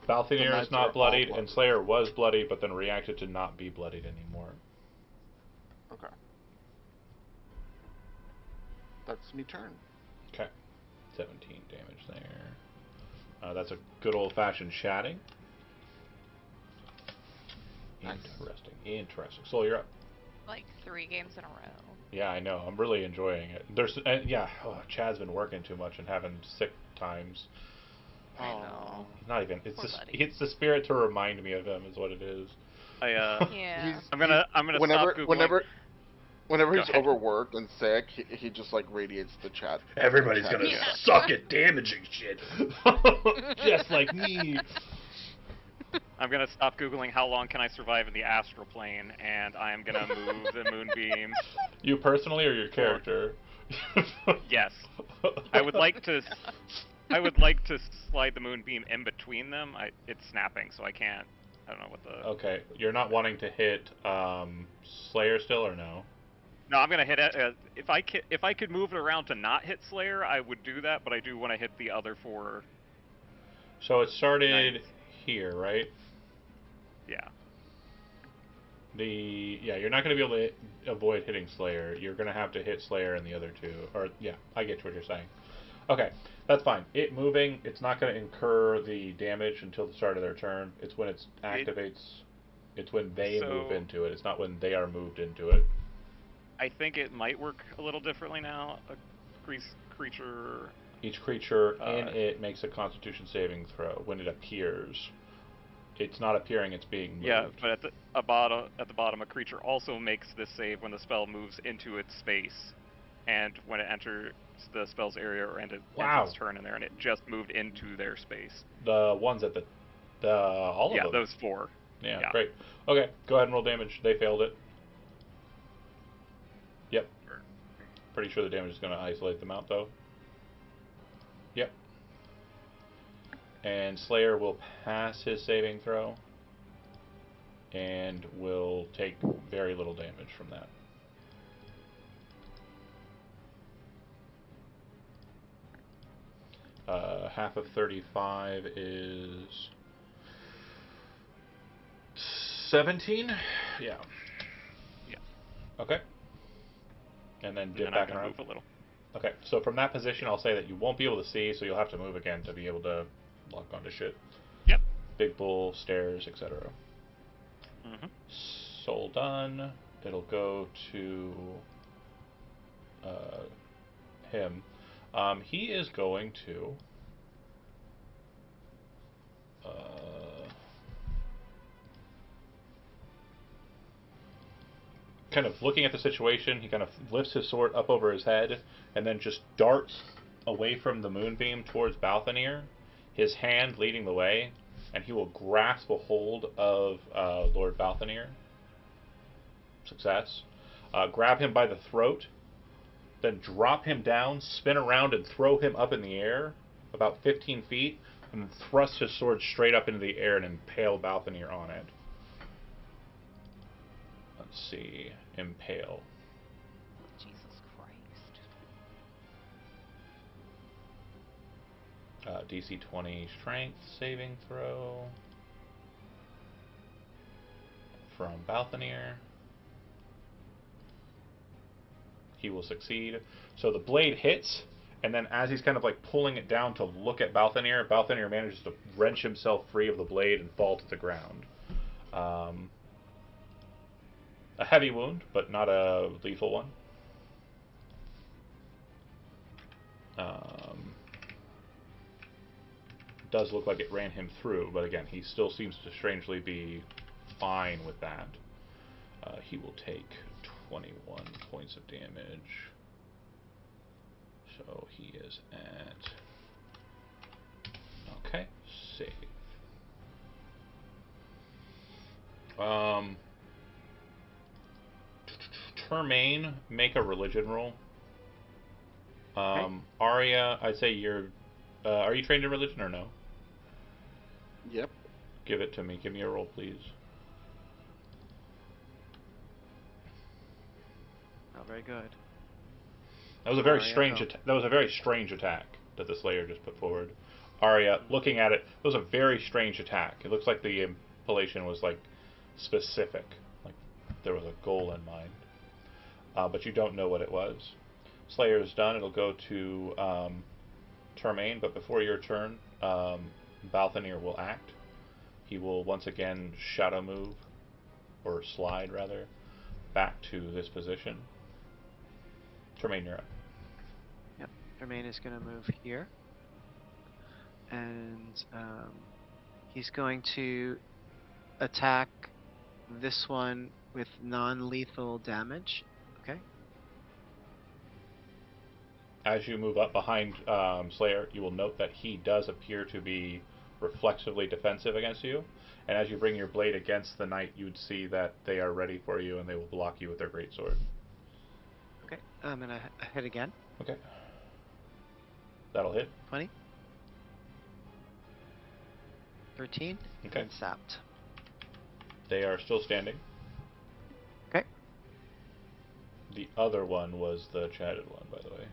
Balthineer knights is are not all bloodied, bloodied. and Slayer was bloody, but then reacted to not be bloodied anymore. Okay. That's me turn. Okay. 17 damage there. That's a good old-fashioned shatting. Nice. Interesting. Soul, you're up. Like 3 games in a row. Yeah, I know. I'm really enjoying it. Chad's been working too much and having sick times. I know. Not even. It's Poor just. buddy. It's the spirit to remind me of him, is what it is. Yeah. I'm gonna Whenever, stop googling. whenever Go he's ahead. overworked and sick, he just like radiates the chat. Everybody's Chat. gonna Yeah. suck at damaging shit, just like me. I'm gonna stop googling how long can I survive in the astral plane, and I am gonna move the moonbeam. You personally or your character? Yes, I would like to slide the moonbeam in between them. It's snapping, so I can't. I don't know what the. Okay, you're not wanting to hit Slayer still, or no? No, I'm gonna hit it. If I could move it around to not hit Slayer, I would do that. But I do want to hit the other 4. So it started Nice. here, right? Yeah. You're not going to be able to avoid hitting Slayer. You're going to have to hit Slayer and the other 2. Or yeah, I get what you're saying. Okay, that's fine. It moving, it's not going to incur the damage until the start of their turn. It's when it activates. It's when they move into it. It's not when they are moved into it. I think it might work a little differently now. creature. Each creature in it makes a Constitution saving throw when it appears. It's not appearing; it's being moved. Yeah, but at the bottom, a creature also makes this save when the spell moves into its space, and when it enters the spell's area or ends its turn in there, and it just moved into their space. The ones at all of them. Yeah, those 4. Yeah, great. Okay, go ahead and roll damage. They failed it. Yep. Pretty sure the damage is going to isolate them out, though. Yep. And Slayer will pass his saving throw and will take very little damage from that. Half of 35 is 17? Yeah. Yeah. Okay. And then dip and back I'm around. Move a little. Okay, so from that position, I'll say that you won't be able to see, so you'll have to move again to be able to lock onto shit. Yep. Big bull, stairs, etc. Mm-hmm. Soul done. It'll go to him. He is going to kind of looking at the situation, he kind of lifts his sword up over his head and then just darts away from the moonbeam towards Balthanir, his hand leading the way, and he will grasp a hold of Lord Balthanir. Success. Grab him by the throat, then drop him down, spin around, and throw him up in the air about 15 feet, and then thrust his sword straight up into the air and impale Balthanir on it. Let's see. Impale. Jesus Christ. DC 20 strength saving throw from Balthanir. He will succeed. So the blade hits, and then as he's kind of like pulling it down to look at Balthanir, Balthanir manages to wrench himself free of the blade and fall to the ground. A heavy wound, but not a lethal one. Does look like it ran him through, but again, he still seems to strangely be fine with that. He will take 21 points of damage. So he is at... Okay, save. Termaine, make a religion roll. Arya, I'd say you're... are you trained in religion or no? Yep. Give it to me. Give me a roll, please. Not very good. That was a very strange attack. That was a very strange attack that the Slayer just put forward. Arya, looking at it, it was a very strange attack. It looks like the impalation was like specific, like there was a goal in mind, but you don't know what it was. Slayer is done. It'll go to Termaine, but before your turn, Balthanir will act. He will once again shadow move, or slide rather, back to this position. Termaine, you're up. Yep, Termaine is going to move here. And he's going to attack this one with non-lethal damage. Okay. As you move up behind Slayer, you will note that he does appear to be reflexively defensive against you. And as you bring your blade against the knight, you'd see that they are ready for you and they will block you with their greatsword. Okay, I'm going to hit again. Okay. That'll hit. 20. 13. Okay. And sapped. They are still standing. Okay. The other one was the chatted one, by the way.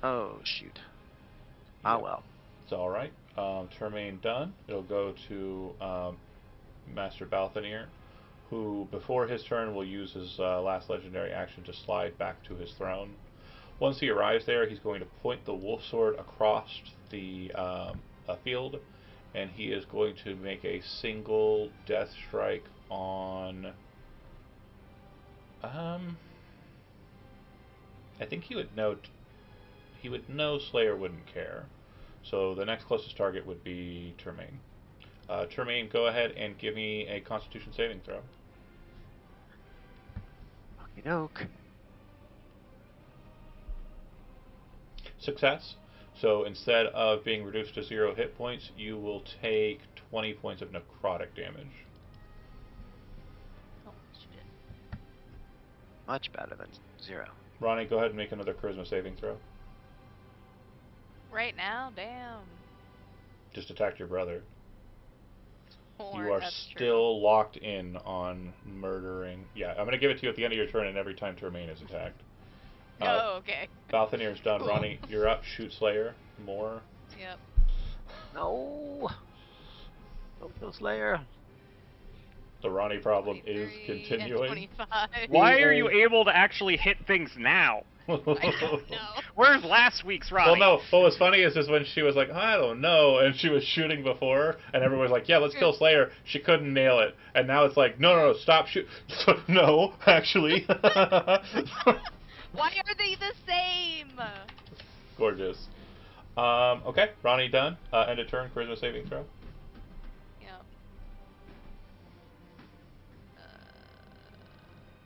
Oh, shoot. Yep. Ah, well. It's alright. Termaine done. It'll go to Master Balthanir, who, before his turn, will use his last legendary action to slide back to his throne. Once he arrives there, he's going to point the wolf sword across the field, and he is going to make a single death strike on... I think he would note he would know Slayer wouldn't care. So the next closest target would be Termaine. Termaine, go ahead and give me a Constitution saving throw. Okie doke. Success. So instead of being reduced to 0 hit points, you will take 20 points of necrotic damage. Oh, shit. Much better than 0. Ronnie, go ahead and make another charisma saving throw. Right now, damn. Just attacked your brother. Or You are that's still locked in on murdering. Yeah, I'm going to give it to you at the end of your turn and every time Termaine is attacked. True. Oh, okay. Balthanir's done. Cool. Ronnie, you're up. Shoot Slayer. More. Yep. No. Don't kill Slayer. The Ronnie problem is 23 and continuing. 25. Why are you able to actually hit things now? I don't know. Where's last week's Ronnie? Well, no. What was funny is when she was like, I don't know, and she was shooting before, and everyone was like, yeah, let's kill Slayer. She couldn't nail it, and now it's like, no, stop shoot. No, actually. Why are they the same? Gorgeous. Okay, Ronnie done. End of turn. Charisma saving throw. Yep.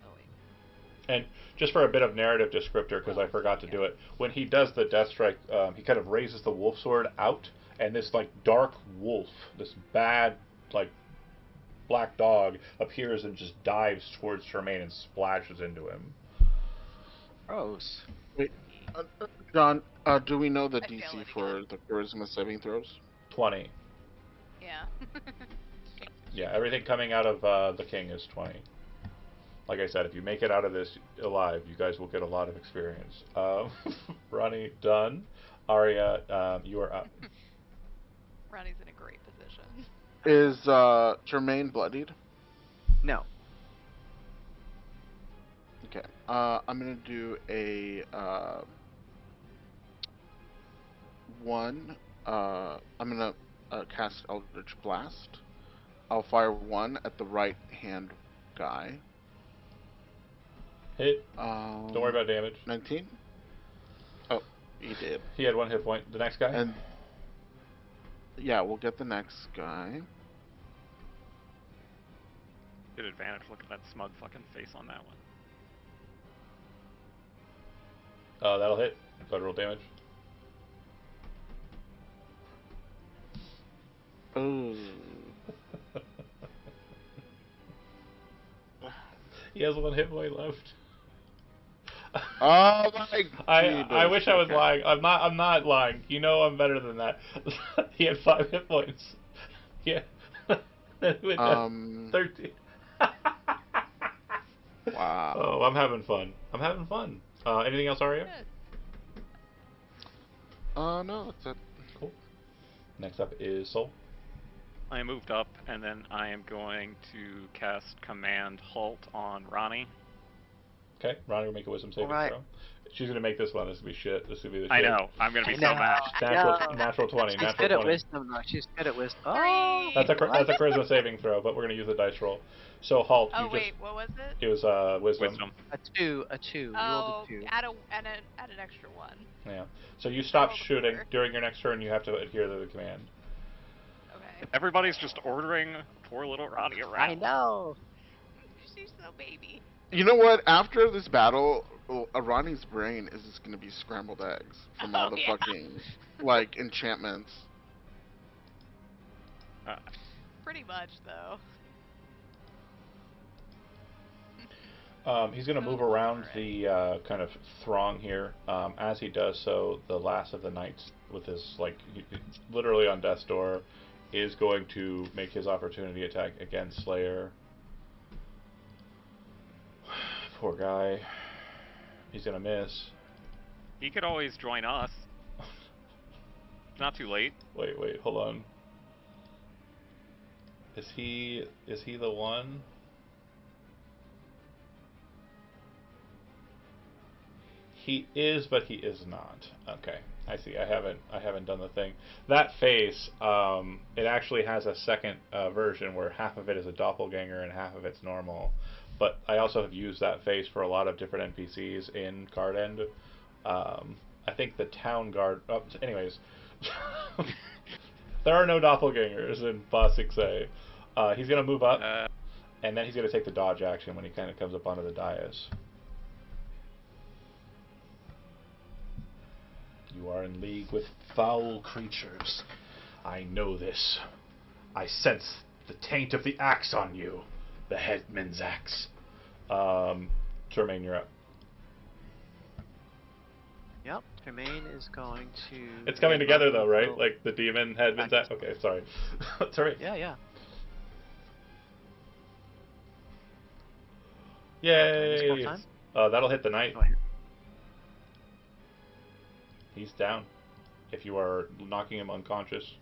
Oh wait. And just for a bit of narrative descriptor, because I forgot to do it, when he does the death strike, he kind of raises the wolf sword out, and this like dark wolf, this bad like black dog, appears and just dives towards Termaine and splashes into him. Gross. Wait, John, do we know the I fail DC it for again. the charisma saving throws? 20. Yeah. Yeah, everything coming out of the king is 20. Like I said, if you make it out of this alive, you guys will get a lot of experience. Ronnie, done. Arya, you are up. Ronnie's in a great position. Is Jermaine bloodied? No. Okay. I'm gonna do a one. I'm gonna cast Eldritch Blast. I'll fire one at the right hand guy. Hit. Don't worry about damage. 19. Oh, he did. He had 1 hit point. The next guy? And yeah, we'll get the next guy. Good advantage. Look at that smug fucking face on that one. That'll hit. Federal damage. Oh. He has 1 hit point left. Oh my! I wish I was Okay. lying. I'm not lying. You know I'm better than that. He had 5 hit points. Yeah. Then he went down 13. Wow. Oh, I'm having fun. Anything else, Arya? Good. No, that's it. Cool. Next up is Soul. I moved up, and then I am going to cast Command Halt on Ronnie. Okay, Ronnie will make a wisdom saving Alright. throw. She's gonna make this one. This will be shit. This will be the shit. I know. I'm gonna be I so know. mad. Natural 20. She's Natural good 20. at wisdom, though. She's good at wisdom. Oh, Three. That's a charisma saving throw, but we're gonna use the dice roll. So Halt, Oh you wait, what was it? it was wisdom. Wisdom. a 2. You Oh, rolled a 2. add an extra one. Yeah. So you stop rolled a shooting 4. during your next turn. You have to adhere to the command. Okay. Everybody's just ordering poor little Ronnie around. I know. She's so baby. You know what? After this battle, Ronnie's brain is just gonna be scrambled eggs from all Oh, the yeah. fucking like enchantments. Pretty much though. He's going to move around the kind of throng here. As he does so, the last of the knights, with his literally on death's door, is going to make his opportunity attack against Slayer. Poor guy. He's going to miss. He could always join us. It's not too late. Wait, hold on. Is he the one? He is, but he is not. Okay, I see. I haven't done the thing. That face, it actually has a second version where half of it is a doppelganger and half of it's normal. But I also have used that face for a lot of different NPCs in Cardend. I think the town guard. Oh, anyways, there are no doppelgangers in Boss 6A. He's gonna move up, and then he's gonna take the dodge action when he kind of comes up onto the dais. You are in league with foul creatures. I know this. I sense the taint of the axe on you. The headman's axe. Tremaine, you're up. Yep, Tremaine is going to... It's coming together though, right? Like the demon headman's axe? Okay, sorry. Sorry. Yeah. Yay! That'll hit the knight. Go ahead. He's down. If you are knocking him unconscious.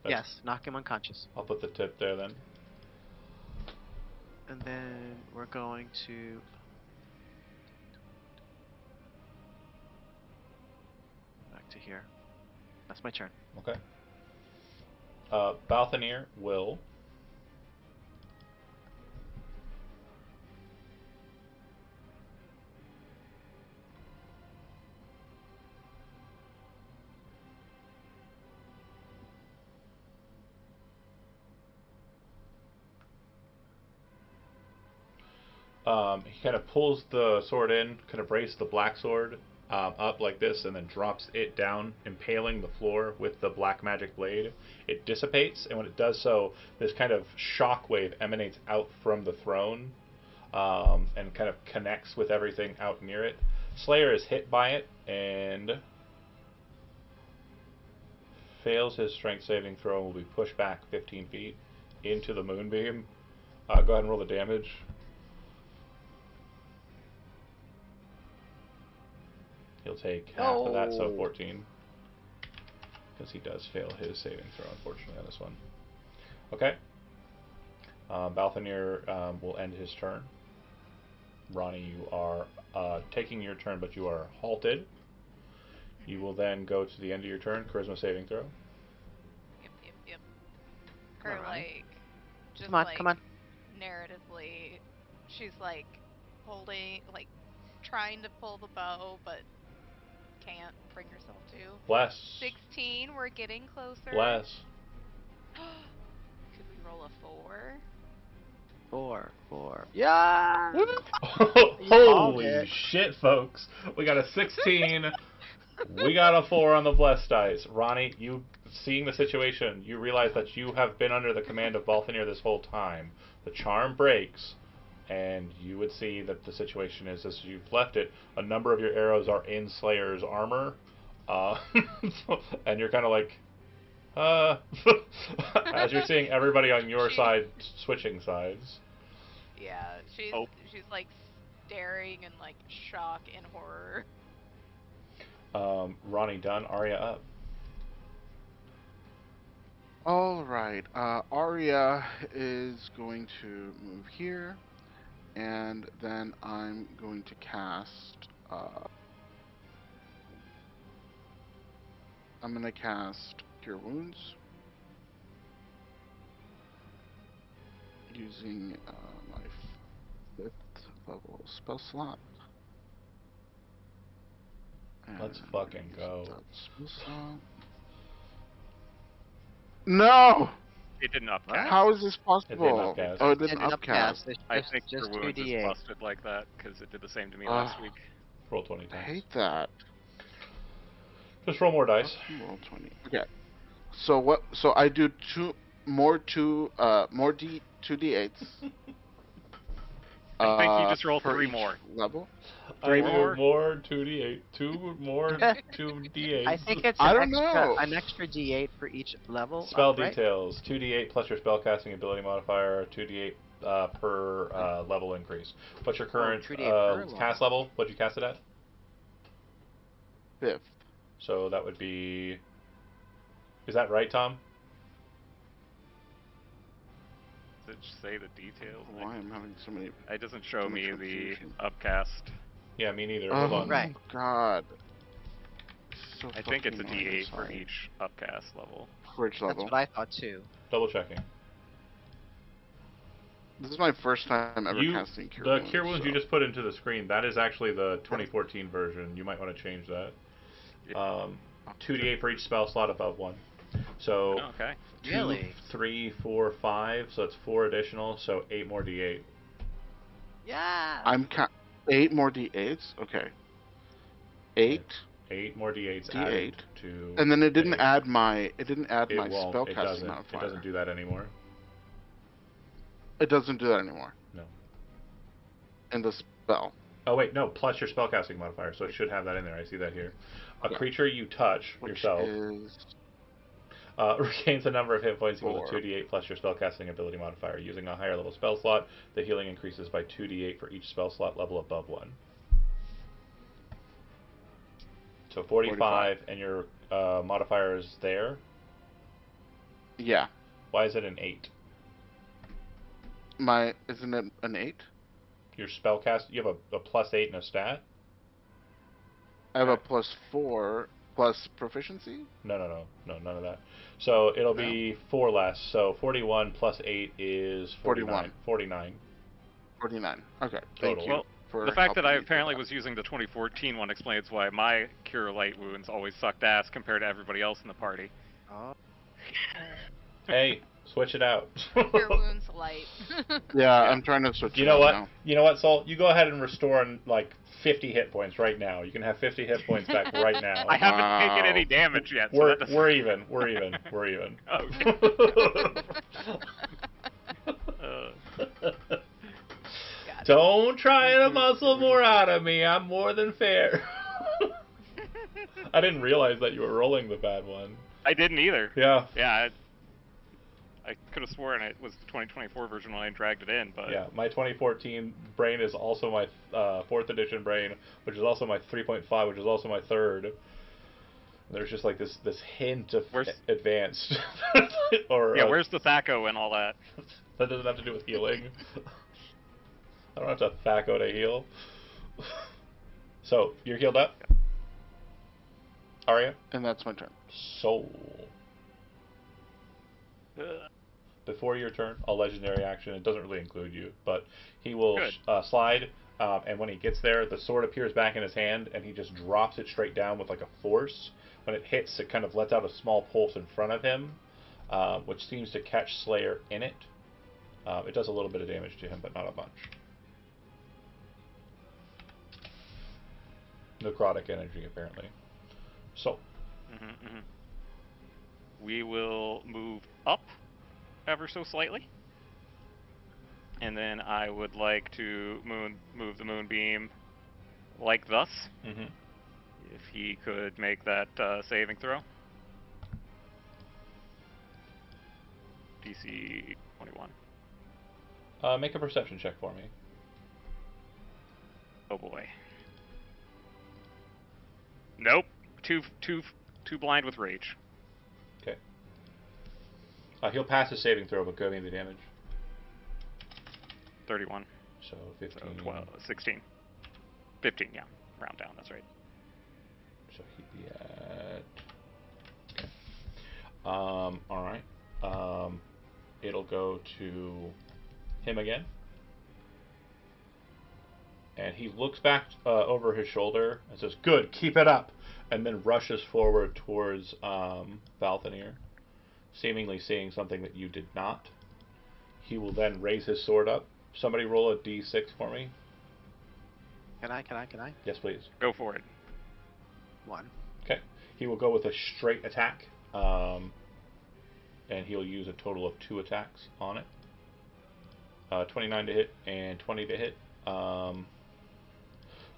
Yes, knock him unconscious. I'll put the tip there then. And then we're going to... back to here. That's my turn. Okay. Balthanier will... he kind of pulls the sword in, kind of braces the black sword up like this, and then drops it down, impaling the floor with the black magic blade. It dissipates, and when it does so, this kind of shockwave emanates out from the throne and kind of connects with everything out near it. Slayer is hit by it and fails his strength saving throw and will be pushed back 15 feet into the moonbeam. Go ahead and roll the damage. He'll take half of that, so 14. Because he does fail his saving throw, unfortunately, on this one. Okay. Balthanier will end his turn. Ronnie, you are taking your turn, but you are halted. You will then go to the end of your turn. Charisma saving throw. Yep. Her, Alright. just Come on. narratively, she's holding, trying to pull the bow, but can't bring herself to. Bless. 16, we're getting closer. Bless. Could we roll a 4? 4. Yeah! Holy shit, folks. We got a 16. We got a 4 on the blessed dice. Ronnie, you seeing the situation, you realize that you have been under the command of Balthanier this whole time. The charm breaks, and you would see that the situation is as you've left it, a number of your arrows are in Slayer's armor, and you're kind of like, as you're seeing everybody on your side switching sides. Yeah, she's staring in shock and horror. Ronnie done. Arya up. All right. Arya is going to move here, and then I'm going to cast. I'm going to cast Cure Wounds using my 5th level spell slot. Let's And fucking use go. that spell slot. No! It didn't upcast. How is this possible? It didn't upcast. Oh, it didn't upcast. I think just your wounds is 2d8. busted like that because it did the same to me last week. Roll 20 I times. hate that. Just roll more dice. Roll 20. Okay. So what? So I do more 2d8s. I think you just roll for 3 each more. level. I do more? more 2d8. 2 more 2d8. I think it's I an don't know. an extra d8 for each level. Spell right? details. 2d8 plus your spellcasting ability modifier. 2d8 per level increase. What's your current 2d8 per cast level? What'd you cast it at? 5th. So that would be... Is that right, Tom? Does it say the details? Why am I having so many? It doesn't show so much me the confusion. upcast. Yeah, me neither. Oh Hold on. Right. God. So I think it's a fucking D8 for annoying. each upcast level. For each That's level. what I thought too. Double checking. This is my first time ever casting Cure The Wounds. Cure Wounds so. you just put into the screen, that is actually the 2014 version. You might want to change that. 2d8 for each spell slot above 1. So Oh, okay. 2, Really? 3, 4, 5. So it's 4 additional. So 8 more d8. Yeah. I'm 8 more d8s. Okay. 8 8 more d8s d8, added to. and then it didn't the add my won't. spellcasting It doesn't. modifier. It doesn't do that anymore. It doesn't do that anymore No. in the spell. Oh wait, no. Plus your spellcasting modifier, so it should have that in there. I see that here. A Okay. creature you touch Which yourself is regains a number of hit points equal to 4. 2d8 plus your spellcasting ability modifier. Using a higher level spell slot, the healing increases by 2d8 for each spell slot level above 1. So 45, and your modifier is there. Yeah. Why is it an 8? Isn't it an 8? Your spellcast, you have a +8 in a stat? I have a +4 plus proficiency. No, none of that. So it'll be 4 less. So 41 plus 8 is 49. 49. 49. Okay. Total. Thank you. Well, for the fact that I helping me through apparently that. was using the 2014 one explains why my Cure Light wounds always sucked ass compared to everybody else in the party. Oh. Hey, switch it out. Your wounds light. Yeah, I'm trying to switch. You it know out what? now. You know what, Sol? You go ahead and restore like 50 hit points right now. You can have 50 hit points back right now. I haven't Wow. taken any damage yet. So We're that doesn't... we're even. We're even. We're even. Okay. Don't try to muscle more out of me. I'm more than fair. I didn't realize that you were rolling the bad one. I didn't either. Yeah. Yeah, I could have sworn it was the 2024 version when I dragged it in, but Yeah, my 2014 brain is also my 4th edition brain, which is also my 3.5, which is also my 3rd. There's just like this hint of advanced. Or yeah, where's the Thaco and all that? That doesn't have to do with healing. I don't have to Thaco to heal. So, you're healed up? Arya? And that's my turn. Soul. Before your turn, a legendary action. It doesn't really include you, but he will slide, and when he gets there, the sword appears back in his hand, and he just drops it straight down with like a force. When it hits, it kind of lets out a small pulse in front of him, which seems to catch Slayer in it. It does a little bit of damage to him, but not a bunch. Necrotic energy, apparently. So. We will move up ever so slightly. And then I would like to move the moonbeam like thus. If he could make that saving throw. DC 21. Make a perception check for me. Oh boy. Nope. Too blind with rage. Okay. He'll pass his saving throw, but give me the damage. 31. So 15. So 12, 16. 15, yeah. Round down, that's right. So he'd be at... Okay. Alright. It'll go to him again. And he looks back over his shoulder and says, "Good, keep it up!" And then rushes forward towards Valthanir, seemingly seeing something that you did not. He will then raise his sword up. Somebody roll a d6 for me. Can I? Yes, please. Go for it. 1. Okay. He will go with a straight attack, and he'll use a total of 2 attacks on it. 29 to hit and 20 to hit.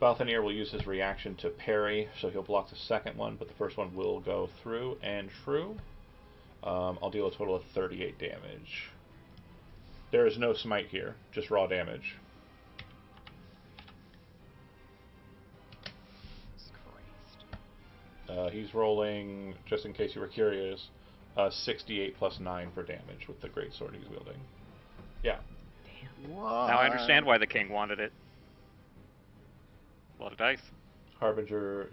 Valthanir will use his reaction to parry, so he'll block the second one, but the first one will go through and true. I'll deal a total of 38 damage. There is no smite here, just raw damage. He's rolling, just in case you were curious, 68 plus 9 for damage with the greatsword he's wielding. Yeah. What? Now I understand why the king wanted it. A lot of dice. Harbinger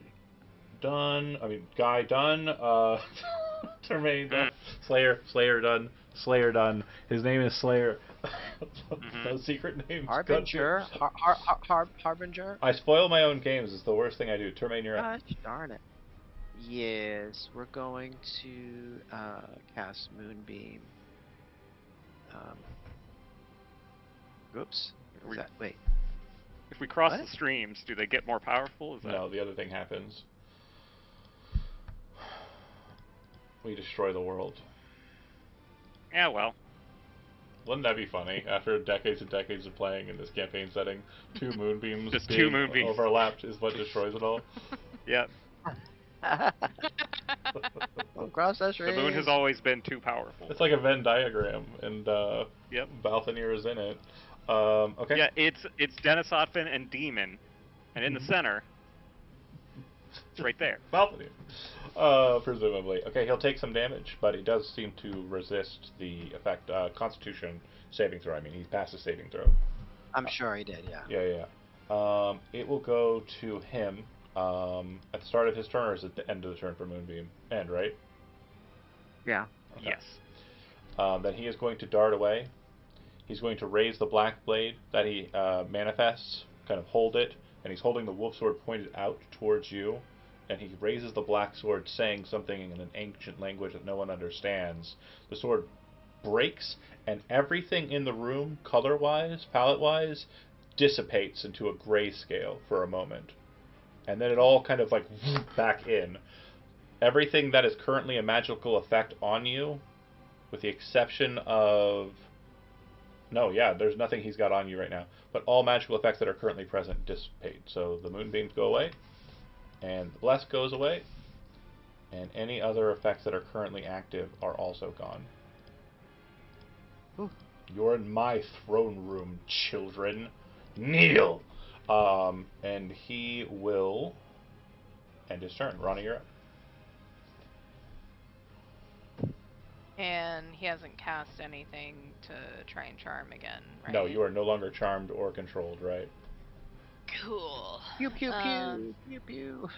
done. I mean, Guy done. Termaine done. Slayer done. Slayer done. His name is Slayer. No secret names. Harbinger? Harbinger? I spoil my own games. It's the worst thing I do. Termaine, you're up. Gosh darn it. Yes, we're going to cast Moonbeam. Oops. We- Wait. If we cross What? the streams, do they get more powerful? Is that No, the other thing happens. We destroy the world. Yeah, well. Wouldn't that be funny? After decades and decades of playing in this campaign setting, two moonbeams Just being two moonbeams. overlapped is what destroys it all. Yeah. Don't cross that The stream. moon has always been too powerful. It's like a Venn diagram, and Yep. Balthanir is in it. Okay. Yeah, it's Denisotfin and Demon, and in the center, it's right there. Balthanir. Presumably. Okay, he'll take some damage, but he does seem to resist the effect. Constitution saving throw. I mean, he passed his saving throw. I'm sure he did, yeah. Yeah. It will go to him at the start of his turn, or is it the end of the turn for Moonbeam? End, right? Yeah. Okay. Yes. Then he is going to dart away. He's going to raise the black blade that he manifests, kind of hold it, and he's holding the wolf sword pointed out towards you. And he raises the black sword, saying something in an ancient language that no one understands. The sword breaks, and everything in the room, color-wise, palette-wise, dissipates into a grayscale for a moment. And then it all kind of like back in. Everything that is currently a magical effect on you, with the exception of... No, yeah, there's nothing he's got on you right now. But all magical effects that are currently present dissipate. So the moonbeams go away, and the bless goes away, and any other effects that are currently active are also gone. Ooh. You're in my throne room, children. Kneel! And he will end his turn. Ronnie, you're up. And he hasn't cast anything to try and charm again, right? No, you are no longer charmed or controlled, right? Cool. Pew pew pew. Pew pew.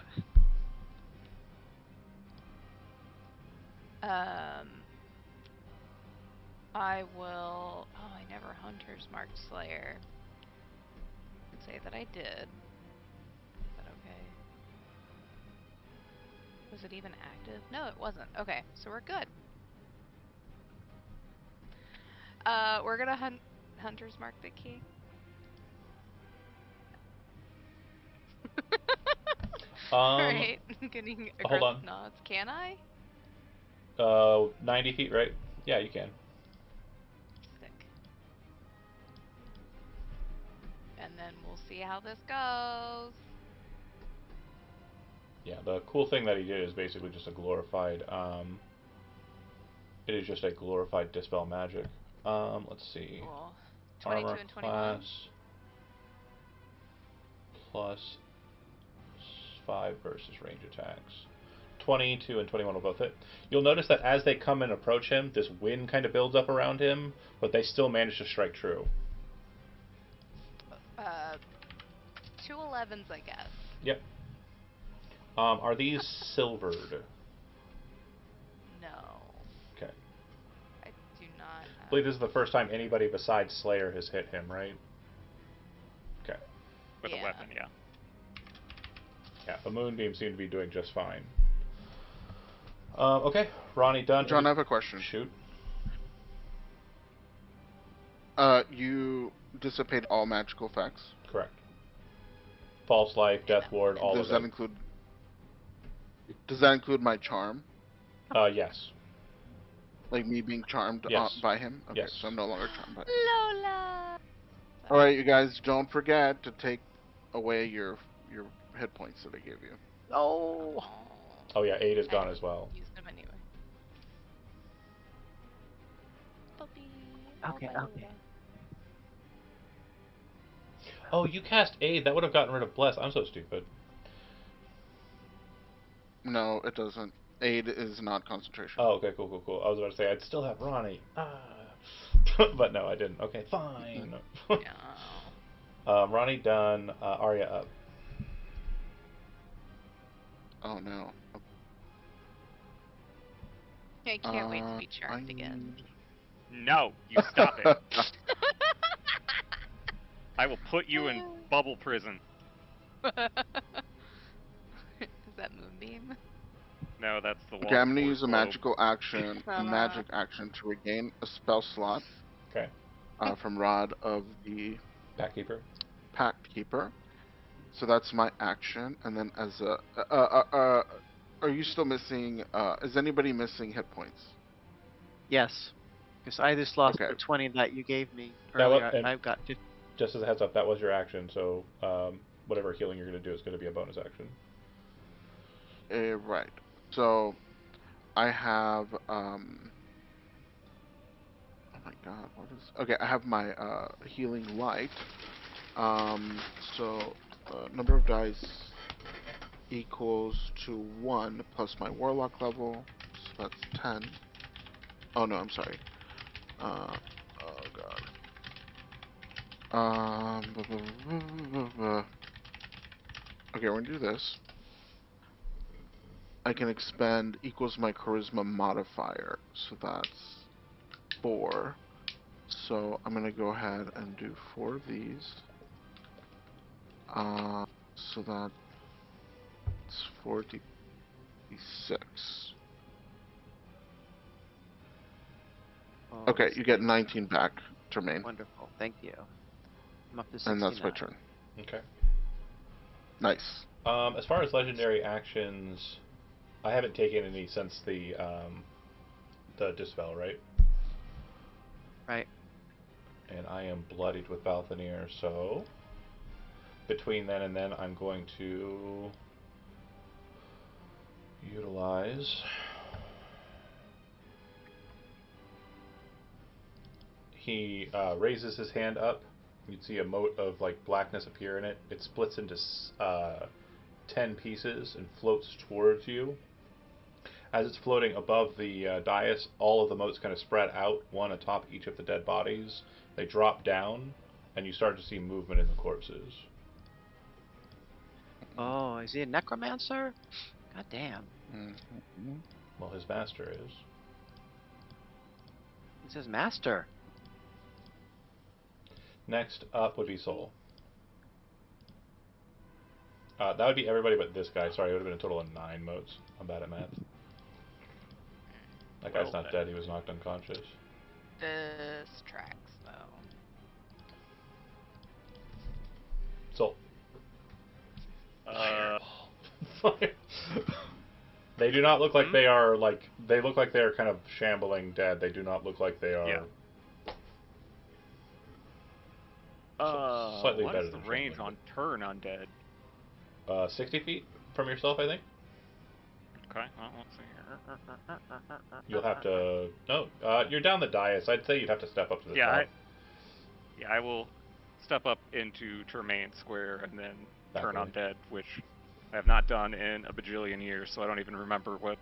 I will. Oh, I never Hunter's Marked Slayer. I can say that I did. Is that okay? Was it even active? No, it wasn't. Okay, so we're good. We're gonna Hunter's Mark the King. Alright, getting hold on. aggressive nods. Can I? 90 feet, right? Yeah, you can. Sick. And then we'll see how this goes. Yeah, the cool thing that he did is basically just a glorified, it is just a glorified Dispel Magic. Let's see. Cool. 22 Armor and 21. class plus 5 versus range attacks. 22 and 21 will both hit. You'll notice that as they come and approach him, this wind kind of builds up around him, but they still manage to strike true. 2 11s, I guess. Yep. Are these silvered? No. Okay. I do not. I believe this is the first time anybody besides Slayer has hit him, right? Okay. With a weapon, yeah. Yeah, the Moonbeam seemed to be doing just fine. Okay, Ronnie done. John, I have a question. Shoot. You dissipate all magical effects. Correct. False Life, Death Ward, all Does of that them. include? Does that include my charm? Yes. Like me being charmed Yes. by him? Okay, Yes. so I'm no longer charmed by him. Lola! Alright, you guys, don't forget to take away your hit points that I gave you. Oh. Oh yeah, 8 is gone as well. Used them anyway. Puppy. Okay, Lola. okay. Oh, you cast Aid. That would have gotten rid of Bless. I'm so stupid. No, it doesn't. Aid is not concentration. Oh, okay, cool. I was about to say, I'd still have Ronnie. But no, I didn't. Okay, fine. No. Ronnie done. Arya up. Oh no. I can't wait to be charmed again. No, you stop it. I will put you in bubble prison. Is that Moonbeam? No, that's the Okay, I'm gonna Walk use a globe. magical action, a magic action to regain a spell slot Okay. from Rod of the Backkeeper. Pact Keeper. So that's my action, and then as a are you still missing? Is anybody missing hit points? Yes. Because I just lost Okay. the 20 that you gave me That earlier. and I've got 50. just as a heads up, that was your action. So whatever healing you're going to do is going to be a bonus action. Right. So I have oh my god, what is? Okay, I have my healing light. So number of dice equals to 1 plus my warlock level, so that's 10. Oh no, I'm sorry. Oh god. Okay, we're gonna do this. I can expend equals my charisma modifier, so that's 4. So I'm gonna go ahead and do 4 of these. So that's 46. Oh, Okay, this you get thing. 19 back, Jermaine. Wonderful. Thank you. I'm up to And 69. that's my turn. Okay. Nice. As far as legendary actions, I haven't taken any since the dispel, right? Right. And I am bloodied with Balthanier, so between then and then, I'm going to utilize. He raises his hand up. You'd see a mote of like blackness appear in it. It splits into 10 pieces and floats towards you. As it's floating above the dais, all of the motes kind of spread out, one atop each of the dead bodies. They drop down, and you start to see movement in the corpses. Oh, is he a necromancer? God damn. Mm-hmm. Well, his master is. He's his master. Next up would be Soul. That would be everybody but this guy. Sorry, it would have been a total of 9 motes. I'm bad at math. That guy's Well, not dead. He was knocked unconscious. This tracks though. Soul. Uh, They do not look like they are like. They look like they are kind of shambling dead. They do not look like they are. Yeah. Slightly What better is the than range shambling, on turn undead? 60 feet from yourself, I think. Okay, well, let's see here. You'll have to. No, you're down the dais. I'd say you'd have to step up to the top. I will step up into Tremaine Square and then Back turn away. undead, which I have not done in a bajillion years, so I don't even remember what.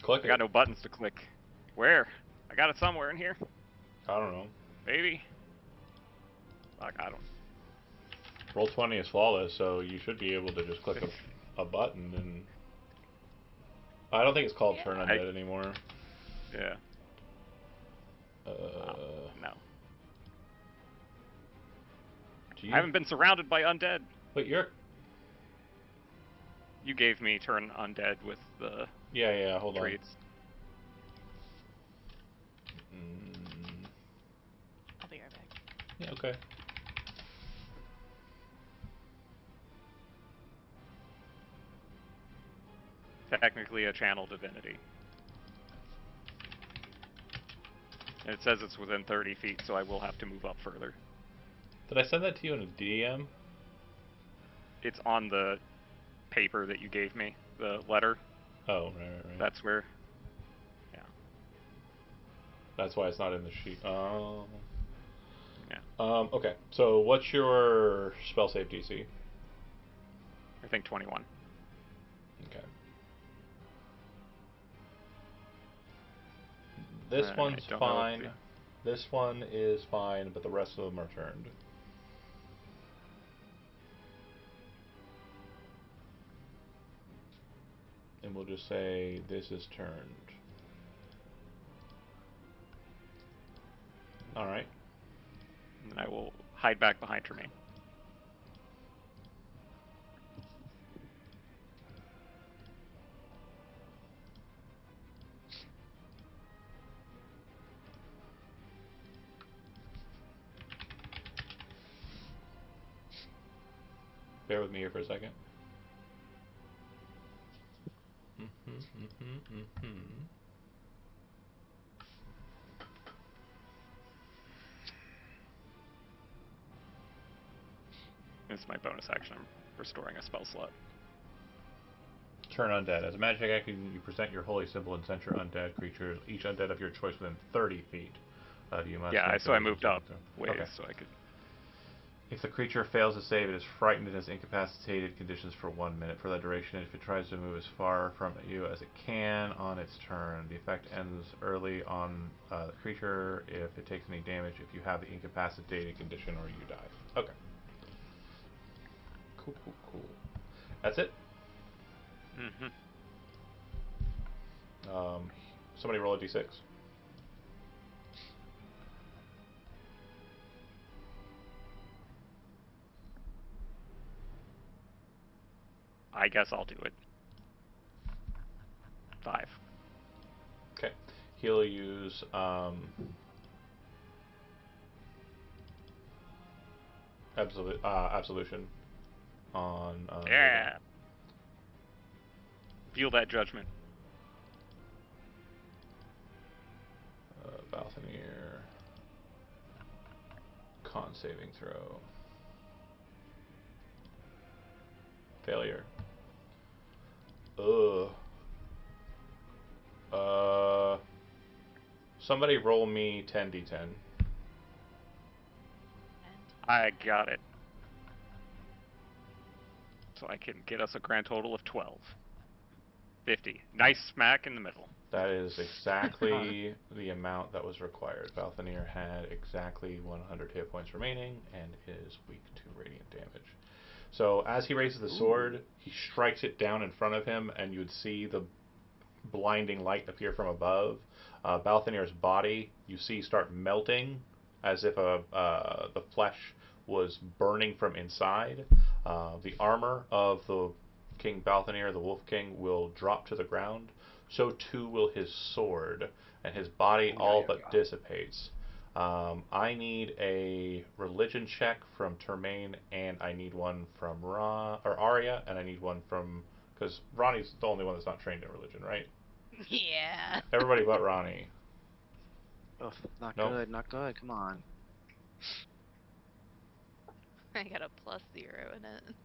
Click I got it. no buttons to click. Where? I got it somewhere in here. I don't know. Maybe. Fuck, I don't. Roll 20 is flawless, so you should be able to just click a button and. I don't think it's called turn undead anymore. Yeah. No. I haven't been surrounded by undead. Wait, you're. You gave me turn undead with the Yeah, hold treats. on. I'll be right back. Yeah, okay. Technically a channel divinity. And it says it's within 30 feet, so I will have to move up further. Did I send that to you in a DM? It's on the paper that you gave me, the letter. Oh, right. That's where. Yeah. That's why it's not in the sheet. Oh. Yeah. Okay, so what's your spell save DC? I think 21. Okay. This one's fine. This one is fine, but the rest of them are turned. And we'll just say this is turned. Alright. And then I will hide back behind Tremaine. bear with me here for a second. This is my bonus action. I'm restoring a spell slot. Turn undead. As a magic action, you present your holy symbol and center undead creatures, each undead of your choice within 30 feet. You must Yeah, so I make moved a up saving ways throw. so I could. If the creature fails to save, it is frightened and has incapacitated conditions for 1 minute. For that duration, if it tries to move as far from you as it can on its turn, the effect ends early on the creature if it takes any damage, if you have the incapacitated condition, or you die. Okay. Cool, cool, cool. That's it? Mm-hmm. Somebody roll a d6. I guess I'll do it. 5. Okay. He'll use absolution on Yeah. Feel that judgment. Balthanier. Con saving throw. Failure. Ugh. Somebody roll me 10d10. I got it. So I can get us a grand total of 12. 50. Nice smack in the middle. That is exactly the amount that was required. Balthanier had exactly 100 hit points remaining and is weak to radiant damage. So as he raises the sword, he strikes it down in front of him, and you would see the blinding light appear from above. Balthanier's body, you see, start melting as if the flesh was burning from inside. The armor of the King Balthanier, the Wolf King, will drop to the ground. So too will his sword, and his body all but dissipates. I need a religion check from Termaine, and I need one from Arya, and I need one from... Because Ronnie's the only one that's not trained in religion, right? Yeah. Everybody but Ronnie. Oh, not Nope. good, not good. Come on. I got a +0 in it.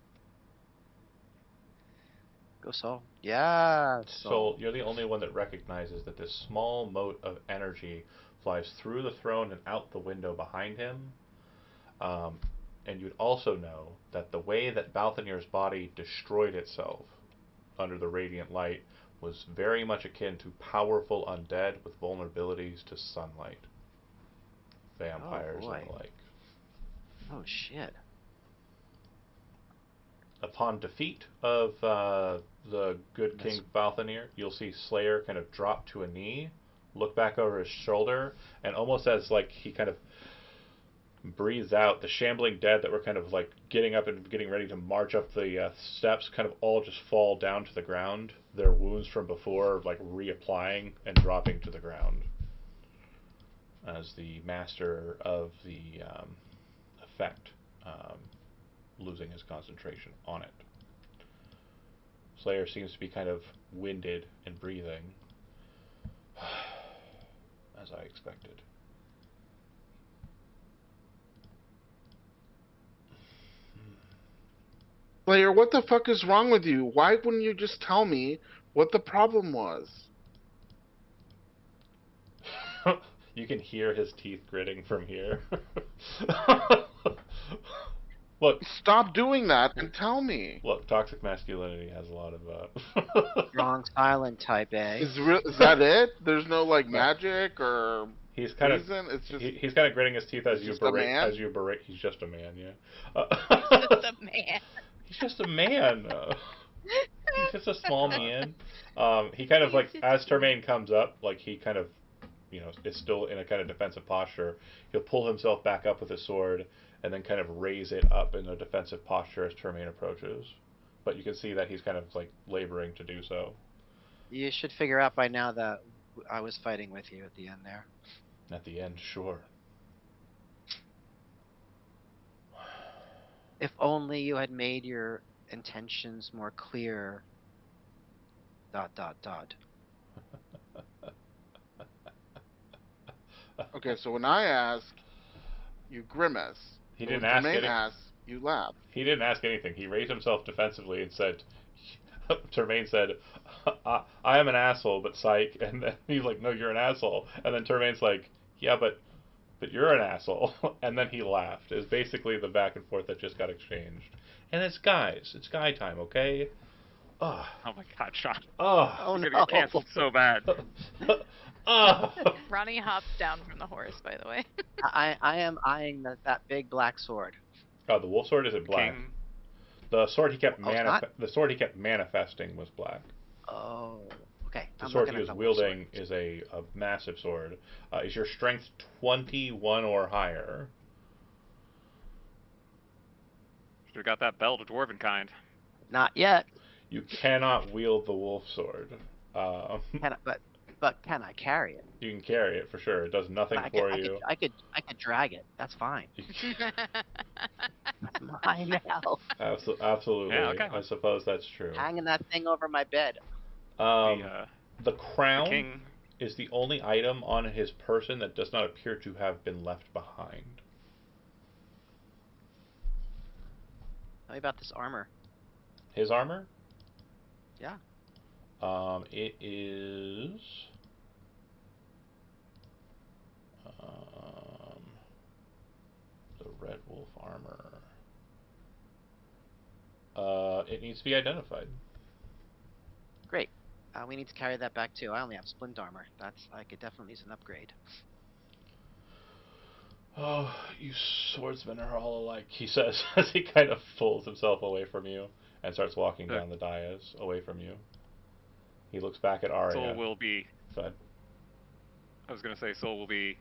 Go Soul. Yeah, So you're the only one that recognizes that this small mote of energy flies through the throne and out the window behind him. And you'd also know that the way that Balthanier's body destroyed itself under the radiant light was very much akin to powerful undead with vulnerabilities to sunlight, vampires, and the like. Oh shit. Upon defeat of the good King Balthanier, you'll see Slayer kind of drop to a knee, look back over his shoulder, and almost as like he kind of breathes out, the shambling dead that were kind of like getting up and getting ready to march up the steps kind of all just fall down to the ground, their wounds from before like reapplying and dropping to the ground as the master of the effect losing his concentration on it. Slayer seems to be kind of winded and breathing as I expected. Slayer, what the fuck is wrong with you? Why wouldn't you just tell me what the problem was? You can hear his teeth gritting from here. Look. Stop doing that and tell me. Look, toxic masculinity has a lot of Strong silent type A. Is that it? There's no like magic or he's kind reason? of It's just he's kind of gritting his teeth as you berate. Man? As you berate, he's just a man, yeah. Just a man. He's just a man. He's just a small man. He kind of like as Termaine comes up, like he kind of, you know, is still in a kind of defensive posture. He'll pull himself back up with his sword and then kind of raise it up in a defensive posture as Termaine approaches. But you can see that he's kind of like laboring to do so. You should figure out by now that I was fighting with you at the end there. At the end, sure. If only you had made your intentions more clear. ... Okay, so when I ask, you grimace. He But when didn't ask Tremaine any. asks, you laugh. He didn't ask anything. He raised himself defensively and said, Termaine said, I am an asshole, but psych. And then he's like, no, you're an asshole. And then Termaine's like, yeah, but you're an asshole. And then he laughed. It's basically the back and forth that just got exchanged. And it's guys. It's guy time, okay? Ugh. Oh my God, Sean. Ugh. Oh You're no! gonna get canceled so bad. Ugh. Ronnie hopped down from the horse, by the way. I am eyeing that big black sword. Oh, the wolf sword isn't The black. king. The sword he kept Oh, it's not? the sword he kept manifesting was black. Oh, okay. The I'm sword looking he at was the wolf sword. wielding is a massive sword. Is your strength 21 or higher? Should have got that bell to dwarven kind. Not yet. You cannot wield the wolf sword. But can I carry it? You can carry it for sure. It does nothing I for could, you. I could drag it. That's fine. It's mine now. Absolutely. Yeah, okay. I suppose that's true. Hanging that thing over my bed. The The crown king. is the only item on his person that does not appear to have been left behind. Tell me about this armor. His armor? Yeah. It is. The Red Wolf armor. It needs to be identified. Great. We need to carry that back too. I only have splint armor. I could definitely use an upgrade. Oh, you swordsmen are all alike, he says as he kind of pulls himself away from you and starts walking down the dais away from you. He looks back at Arya. Soul will be. Go ahead. I was gonna say Soul will be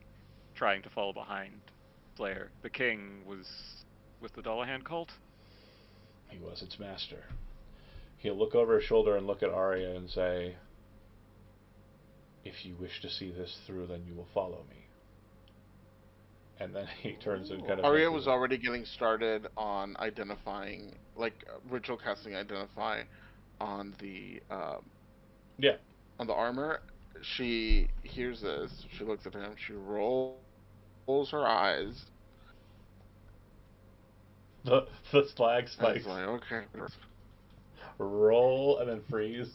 trying to fall behind Slayer. The king was with the Dullahan cult. He was its master. He'll look over his shoulder and look at Arya and say, if you wish to see this through, then you will follow me. And then he turns and kind of... Arya was already getting started on identifying, like, ritual casting identify on the, yeah. on the armor. She hears this, she looks at him, she rolls her eyes. The slag spikes. Like, okay. Roll and then freeze.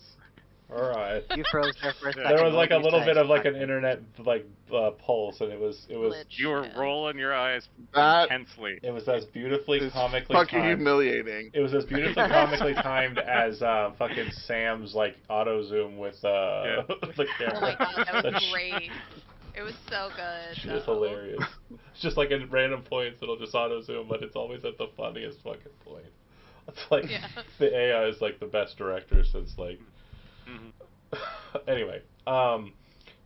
Alright. You froze there for a second. There was like a What did you little say? bit of like an internet like pulse, and it was Glitch, You were yeah. rolling your eyes That intensely. it was as beautifully It's comically fucking timed. humiliating. It was as beautifully comically timed as fucking Sam's like auto zoom with the Oh my camera. god, that was great. It was so good. She was hilarious. It's just like in random points it'll just auto zoom, but it's always at the funniest fucking point. It's like the AI is like the best director since like. Anyway,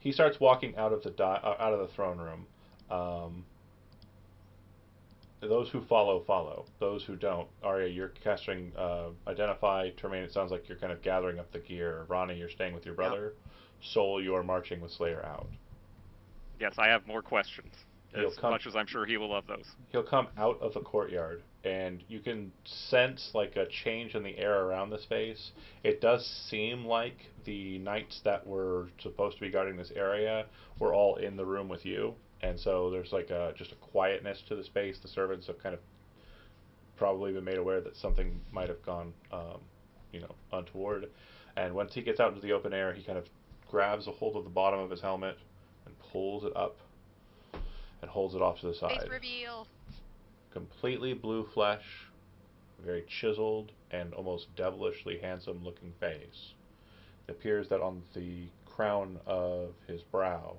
he starts walking out of the throne room. Those who follow, follow. Those who don't, Arya, you're casting Identify. Termaine, it sounds like you're kind of gathering up the gear. Ronnie, you're staying with your brother. Soul, you are marching with Slayer out. Yes, I have more questions. Much as I'm sure he will love those. He'll come out of the courtyard, and you can sense like a change in the air around the space. It does seem like the knights that were supposed to be guarding this area were all in the room with you, and so there's like just a quietness to the space. The servants have kind of probably been made aware that something might have gone, untoward. And once he gets out into the open air, he kind of grabs a hold of the bottom of his helmet and pulls it up and holds it off to the side. Face reveal. Completely blue flesh, very chiseled and almost devilishly handsome looking face. It appears that on the crown of his brow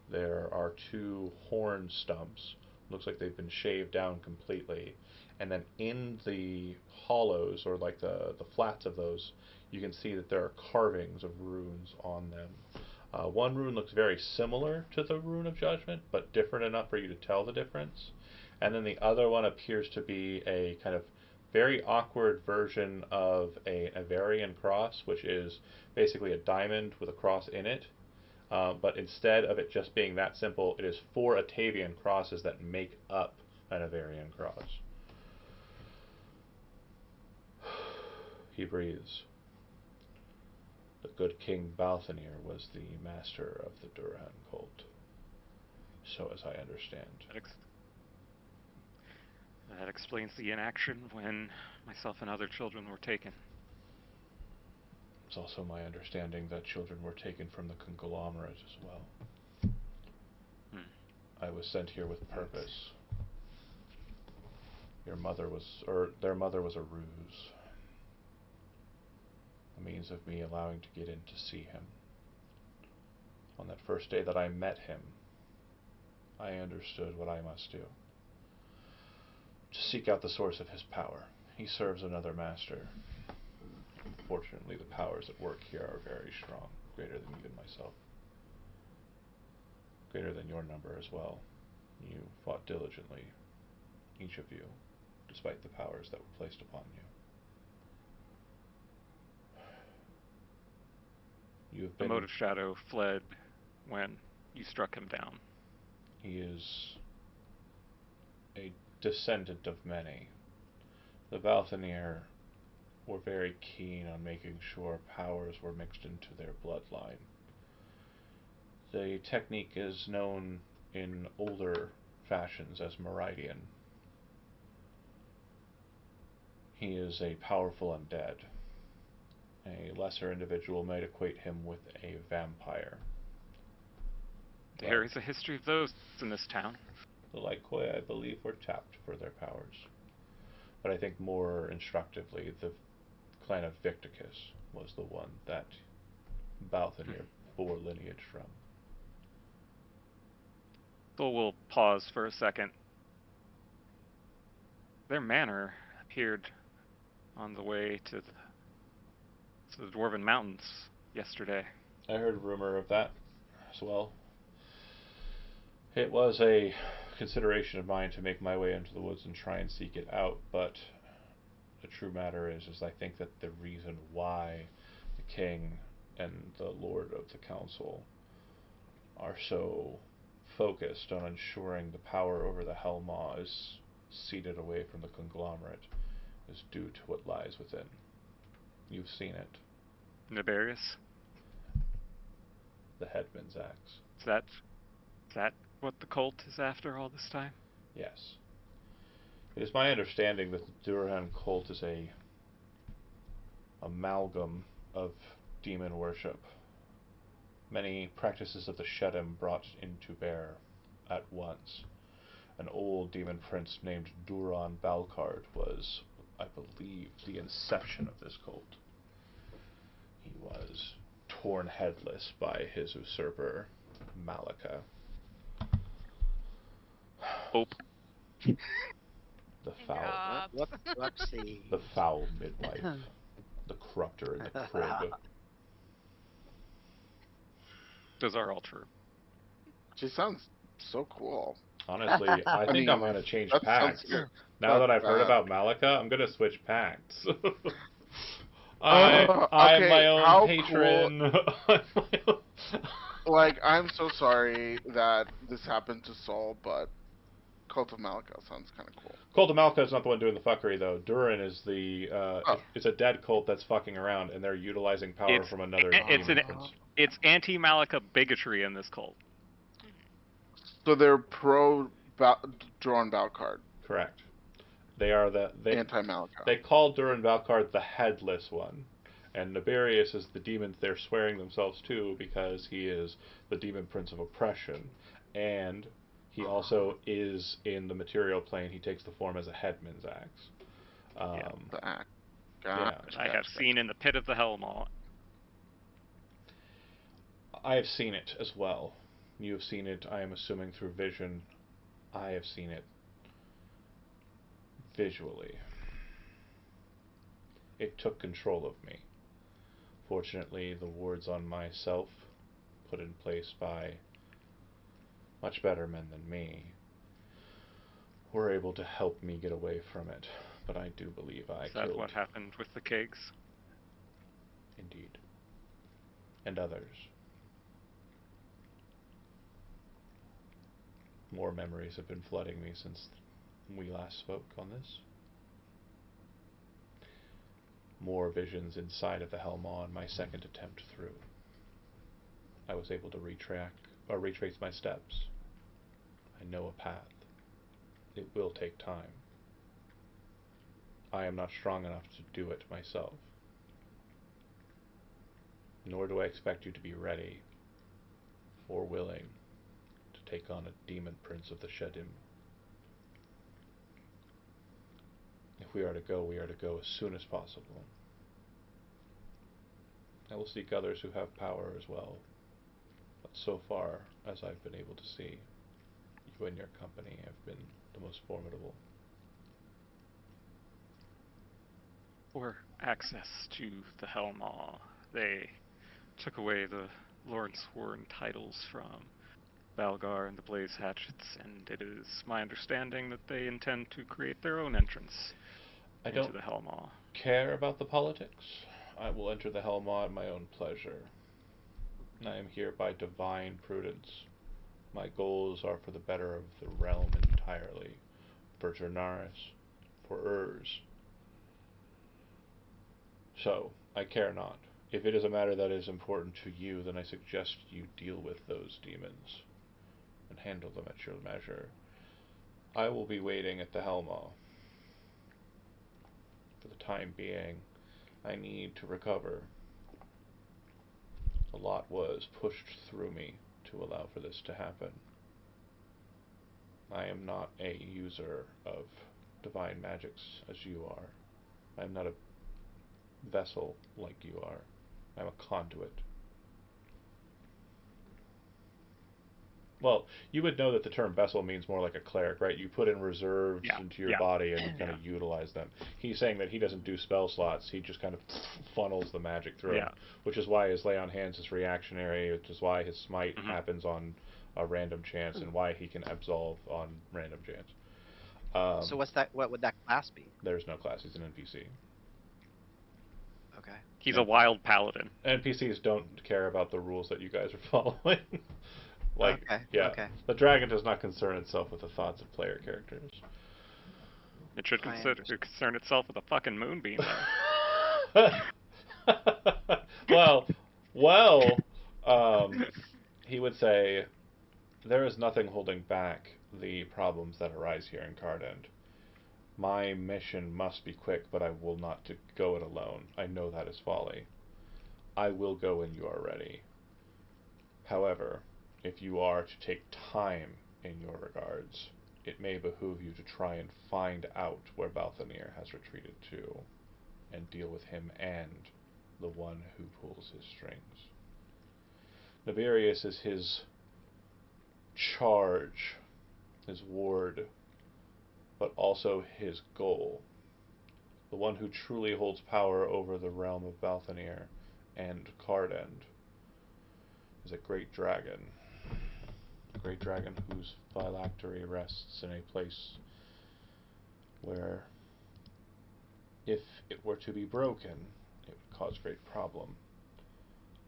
there are two horn stumps. Looks like they've been shaved down completely. And then in the hollows, or like the flats of those, you can see that there are carvings of runes on them. One rune looks very similar to the Rune of Judgment, but different enough for you to tell the difference. And then the other one appears to be a kind of very awkward version of a Avarian cross, which is basically a diamond with a cross in it. But instead of it just being that simple, it is 4 Atavian crosses that make up an Avarian cross. He breathes. The good King Balthanir was the master of the Durhan cult. So as I understand. That explains the inaction when myself and other children were taken. It's also my understanding that children were taken from the conglomerate as well. I was sent here with purpose. Their mother was a ruse. A means of me allowing to get in to see him. On that first day that I met him, I understood what I must do. To seek out the source of his power. He serves another master. Fortunately, the powers at work here are very strong, greater than even myself. Greater than your number as well. You fought diligently, each of you, despite the powers that were placed upon you. The Motive Shadow fled when you struck him down. He is a descendant of many. The Balthanir were very keen on making sure powers were mixed into their bloodline. The technique is known in older fashions as Meridian. He is a powerful undead. A lesser individual might equate him with a vampire. There is a history of those in this town. The Lycoi, I believe, were tapped for their powers. But I think more instructively, the clan of Victicus was the one that Balthanir bore lineage from. So we'll pause for a second. Their manor appeared on the way to the Dwarven Mountains yesterday. I heard rumor of that as well. It was a consideration of mine to make my way into the woods and try and seek it out, but the true matter is I think that the reason why the king and the lord of the council are so focused on ensuring the power over the Hellmaw is ceded away from the conglomerate is due to what lies within. You've seen it. Nibarius? The headman's axe. Is that what the cult is after all this time? Yes. It is my understanding that the Durhan cult is a amalgam of demon worship. Many practices of the Shedim brought into bear at once. An old demon prince named Duran Balkard was, I believe, the inception of this cult. He was torn headless by his usurper, Malika. The foul, Whoopsie. the foul midwife, the corrupter in the crib. Those are all true. She sounds so cool. Honestly, I think I'm going to change pacts. Now that I've heard about Malika, I'm going to switch pacts. I'm my own patron. Cool. Like, I'm so sorry that this happened to Saul, but Cult of Malika sounds kind of cool. Cult of Malika is not the one doing the fuckery, though. Durin is the it's a dead cult that's fucking around, and they're utilizing power from another demon prince. It's anti-Malika bigotry in this cult. So they're pro Duran Balkard. Correct. They are anti-Malika. They call Duran Balkard the headless one, and Nibarius is the demon they're swearing themselves to because he is the demon prince of oppression, and he also is in the material plane. He takes the form as a headman's axe. The axe. Which I have seen in the pit of the Hellmaw. I have seen it as well. You have seen it, I am assuming, through vision. I have seen it visually. It took control of me. Fortunately, the wards on myself, put in place by much better men than me, were able to help me get away from it. But I do believe I killed. Is that what happened with the kegs? Indeed. And others. More memories have been flooding me since we last spoke on this. more visions inside of the Helmaw on my second attempt through. I was able to retrace my steps. I know a path. It will take time. I am not strong enough to do it myself. Nor do I expect you to be ready or willing to take on a demon prince of the Shedim. If we are to go, we are to go as soon as possible. I will seek others who have power as well. But so far, as I've been able to see, you and your company have been the most formidable. For access to the Helmaw, they took away the Lawrence-Warren titles from Valgar and the Blaze Hatchets, and it is my understanding that they intend to create their own entrance into the Helmaw. Care about the politics. I will enter the Helmaw at my own pleasure. I am here by divine prudence. My goals are for the better of the realm entirely, for Jernaris, for Urs. So, I care not. If it is a matter that is important to you, then I suggest you deal with those demons and handle them at your leisure. I will be waiting at the Helmaw. For the time being, I need to recover. A lot was pushed through me to allow for this to happen. I am not a user of divine magics as you are. I am not a vessel like you are. I am a conduit. Well, you would know that the term vessel means more like a cleric, right? You put in reserves into your body and you kind of utilize them. He's saying that he doesn't do spell slots. He just kind of funnels the magic through him, which is why his lay on hands is reactionary, which is why his smite happens on a random chance, and why he can absolve on random chance. So what would that class be? There's no class. He's an NPC. Okay. He's a wild paladin. NPCs don't care about the rules that you guys are following. Okay. The dragon does not concern itself with the thoughts of player characters. It should concern itself with a fucking moonbeam, though. He would say, there is nothing holding back the problems that arise here in Cardend. My mission must be quick, but I will not go it alone. I know that is folly. I will go when you are ready. However, if you are to take time in your regards, it may behoove you to try and find out where Balthanir has retreated to, and deal with him and the one who pulls his strings. Naberius is his charge, his ward, but also his goal. The one who truly holds power over the realm of Balthanir and Cardend is a great dragon. A great dragon whose phylactery rests in a place where, if it were to be broken, it would cause great problem.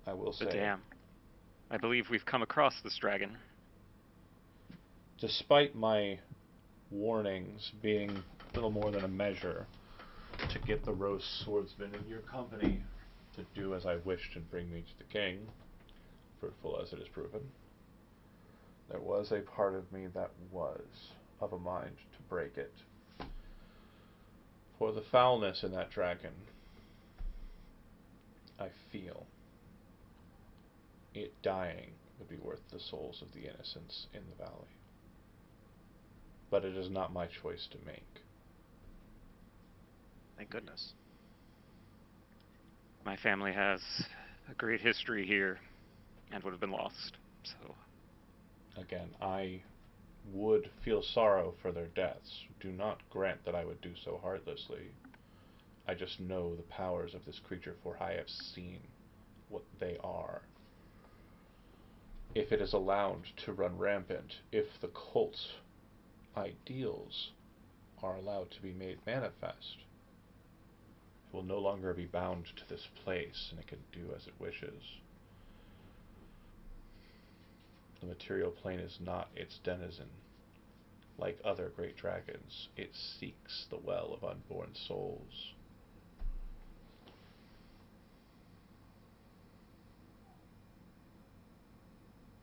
I will say... Damn. I believe we've come across this dragon. Despite my warnings being little more than a measure to get the Rose Swordsman in your company to do as I wished and bring me to the king, fruitful as it is proven, there was a part of me that was of a mind to break it. For the foulness in that dragon, I feel it dying would be worth the souls of the innocents in the valley. But it is not my choice to make. Thank goodness. My family has a great history here and would have been lost, so... Again, I would feel sorrow for their deaths. Do not grant that I would do so heartlessly. I just know the powers of this creature, for I have seen what they are. If it is allowed to run rampant, if the cult's ideals are allowed to be made manifest, it will no longer be bound to this place, and it can do as it wishes. The material plane is not its denizen. Like other great dragons, it seeks the well of unborn souls.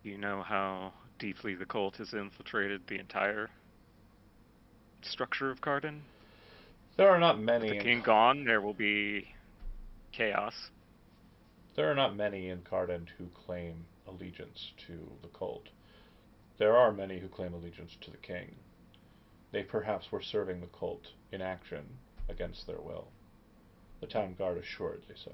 You know how deeply the cult has infiltrated the entire structure of Cardend? There are not With many. the king gone, there will be chaos. There are not many in Cardend who claim allegiance to the cult. There are many who claim allegiance to the king. They perhaps were serving the cult in action against their will. The town guard assuredly so.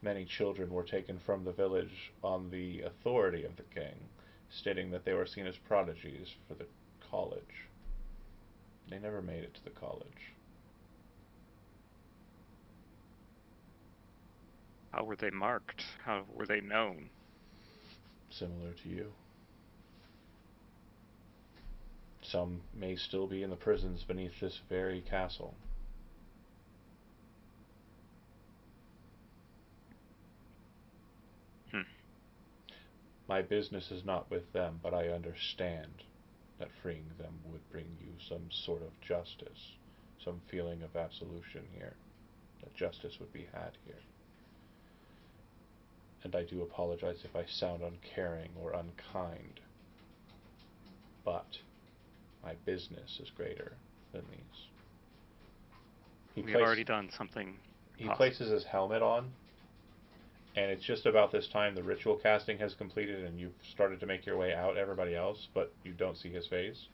Many children were taken from the village on the authority of the king, stating that they were seen as prodigies for the college. They never made it to the college. How were they marked? How were they known? Similar to you. Some may still be in the prisons beneath this very castle. My business is not with them, but I understand that freeing them would bring you some sort of justice, some feeling of absolution here, that justice would be had here. And I do apologize if I sound uncaring or unkind, but my business is greater than these. We've already done something. He places his helmet on, and it's just about this time the ritual casting has completed and you've started to make your way out, everybody else, but you don't see his face.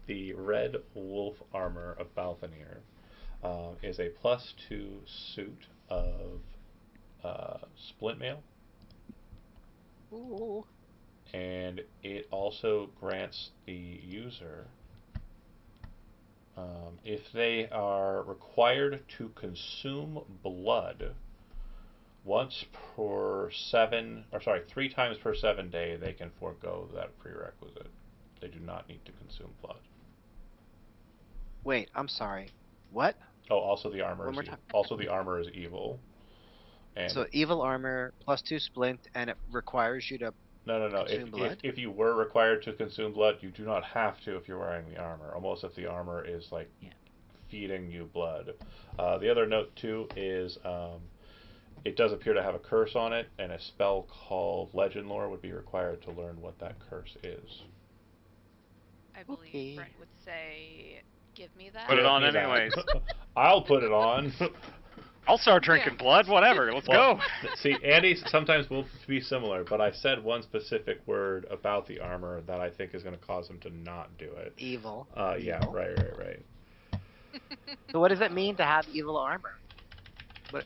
The red wolf armor of Balthanir is a +2 suit of splint mail. Ooh. And it also grants the user, if they are required to consume blood once per 3 times per 7 day, they can forego that prerequisite. They do not need to consume blood. Wait, I'm sorry. What? Oh, also the armor. One more time. Also, the armor is evil. And so evil armor +2 splint, and it requires you to no. consume blood? If you were required to consume blood, you do not have to if you're wearing the armor. Almost if the armor is like feeding you blood. The other note too is it does appear to have a curse on it, and a spell called Legend Lore would be required to learn what that curse is. I believe Brent would say, "Give me that." Put it on anyways. I'll put it on. I'll start drinking blood, whatever, let's go. See, Andy sometimes will be similar, but I said one specific word about the armor that I think is going to cause him to not do it. Evil. Yeah, right. So what does it mean to have evil armor? What?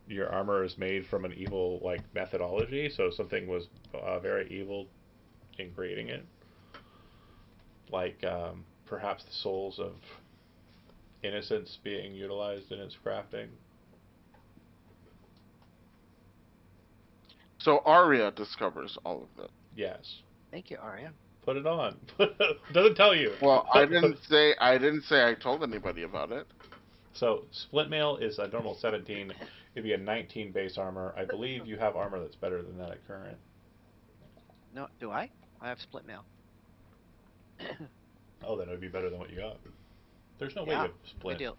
Your armor is made from an evil, like, methodology, so something was very evil in creating it. Like, perhaps the souls of innocence being utilized in its crafting. So Arya discovers all of it. Yes. Thank you, Arya. Put it on. Doesn't tell you. Well, I didn't say I told anybody about it. So splint mail is a normal 17. It'd be a 19 base armor. I believe you have armor that's better than that at current. No, do I? I have split mail. Oh, then it would be better than what you got. There's no way you have splint. Good deal.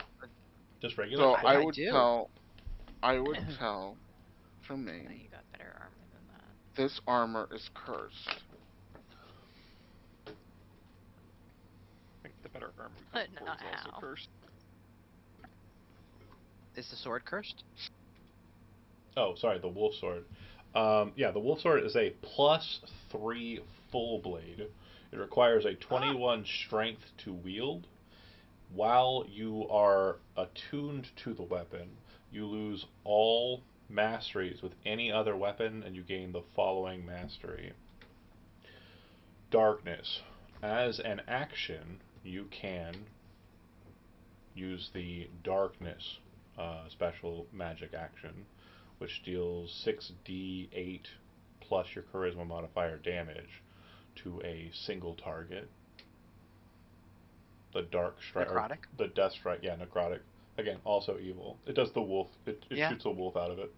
Just regular. So splint? I would tell, for me, You got better armor than that. this armor is cursed. I think the better armor But is not also how. cursed. Is the sword cursed? Oh, sorry, the wolf sword. Yeah, the wolf sword is a +3 full blade. It requires a 21 strength to wield. While you are attuned to the weapon, you lose all masteries with any other weapon, and you gain the following mastery. Darkness. As an action, you can use the Darkness special magic action, which deals 6d8 plus your charisma modifier damage to a single target. The dark strike, Necrotic? the death strike, yeah, necrotic. Again, also evil. It does the wolf. It shoots a wolf out of it.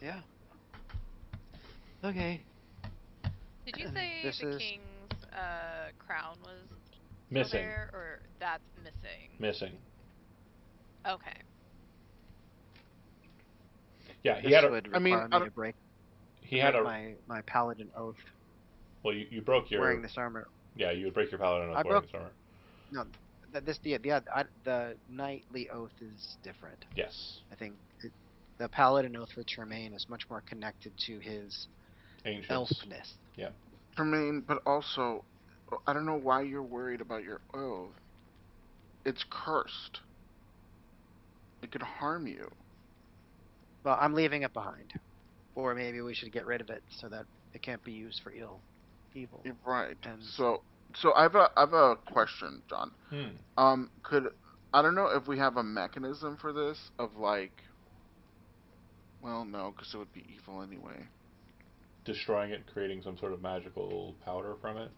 Yeah. Okay. Did you say the king's crown was missing? There, or that's missing? Missing. Okay. Yeah, he This had a. would I mean, require I me don't, to break He had a. my paladin oath Well, you broke your. wearing this armor. Yeah, you would break your paladin oath I wearing broke this armor. no. The knightly oath is different. Yes. I think the paladin oath for Tremaine is much more connected to his Ancients. elfness. Yeah. Tremaine, but also, I don't know why you're worried about your oath. It's cursed. It could harm you. Well, I'm leaving it behind, or maybe we should get rid of it so that it can't be used for evil. You're right. And So I have a question, John. Hmm. Could I don't know if we have a mechanism for this of like, well, no, because it would be evil anyway. Destroying it, creating some sort of magical powder from it.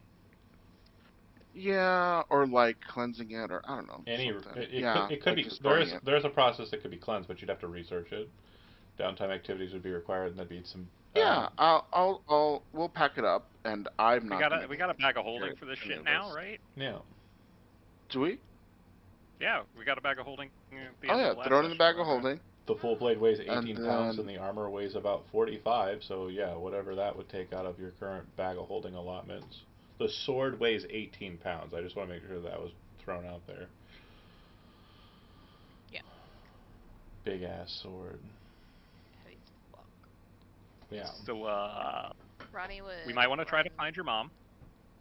Yeah, or like cleansing it, or I don't know, Any something. it could Yeah, it could like be destroying it. there's a process that could be cleansed, but you'd have to research it. Downtime activities would be required, and there'd be some. Yeah, we'll pack it up, and I'm We not got gonna a we got a bag of carry holding for this any shit of now, this. right? Yeah. Do we? Yeah, we got a bag of holding at the Oh end yeah, of the last throw it in the session. bag of We're holding, The full blade weighs and 18 pounds, and then the armor weighs about 45. So yeah, whatever that would take out of your current bag of holding allotments. The sword weighs 18 pounds. I just want to make sure that was thrown out there. Yeah. Big ass sword. Heavy as fuck. Yeah. So Ronnie would. we might want to try to run- find your mom.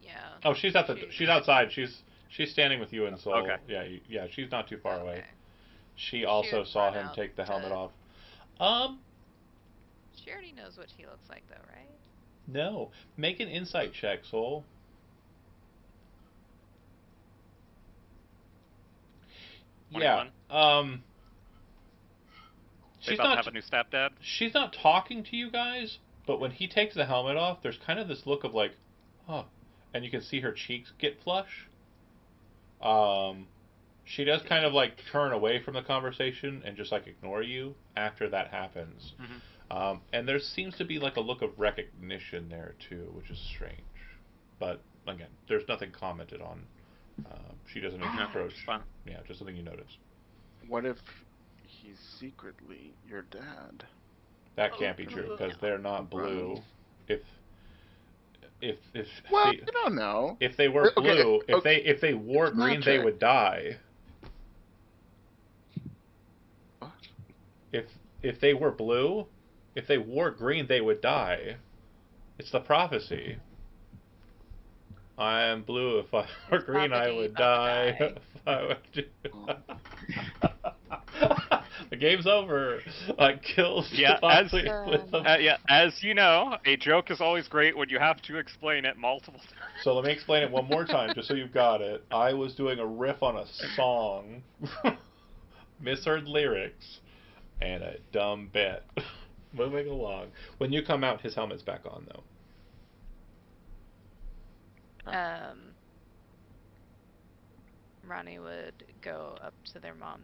Yeah. Oh, she's at the. She's outside. She's standing with you in Seoul. Okay. Yeah. Yeah. She's not too far away. Okay. She also would saw run him out take the helmet to- off. She already knows what he looks like, though, right? No. Make an insight check, Soul. Yeah. 21. They She's about to not. have a new stepdad. She's not talking to you guys, but when he takes the helmet off, there's kind of this look of like, huh, and you can see her cheeks get flush. She does kind of like turn away from the conversation and just like ignore you after that happens. And there seems to be like a look of recognition there too, which is strange. But again, there's nothing commented on. She doesn't even approach. Fine. Yeah, just something you notice. what if he's secretly your dad? That can't be true because they're not blue. If Well, they, you don't know. if they were Okay, blue, okay, if they wore it's green, they magic. would die. What? If they were blue, if they wore green, they would die. It's the prophecy. I am blue. If I were green, I would die. If I would do... The game's over. Like kills. Yeah, with them. yeah, as you know, a joke is always great when you have to explain it multiple times. So let me explain it one more time, just so you've got it. I was doing a riff on a song, misheard lyrics, and a dumb bit. Moving along. When you come out, his helmet's back on, though. Ronnie would go up to their mom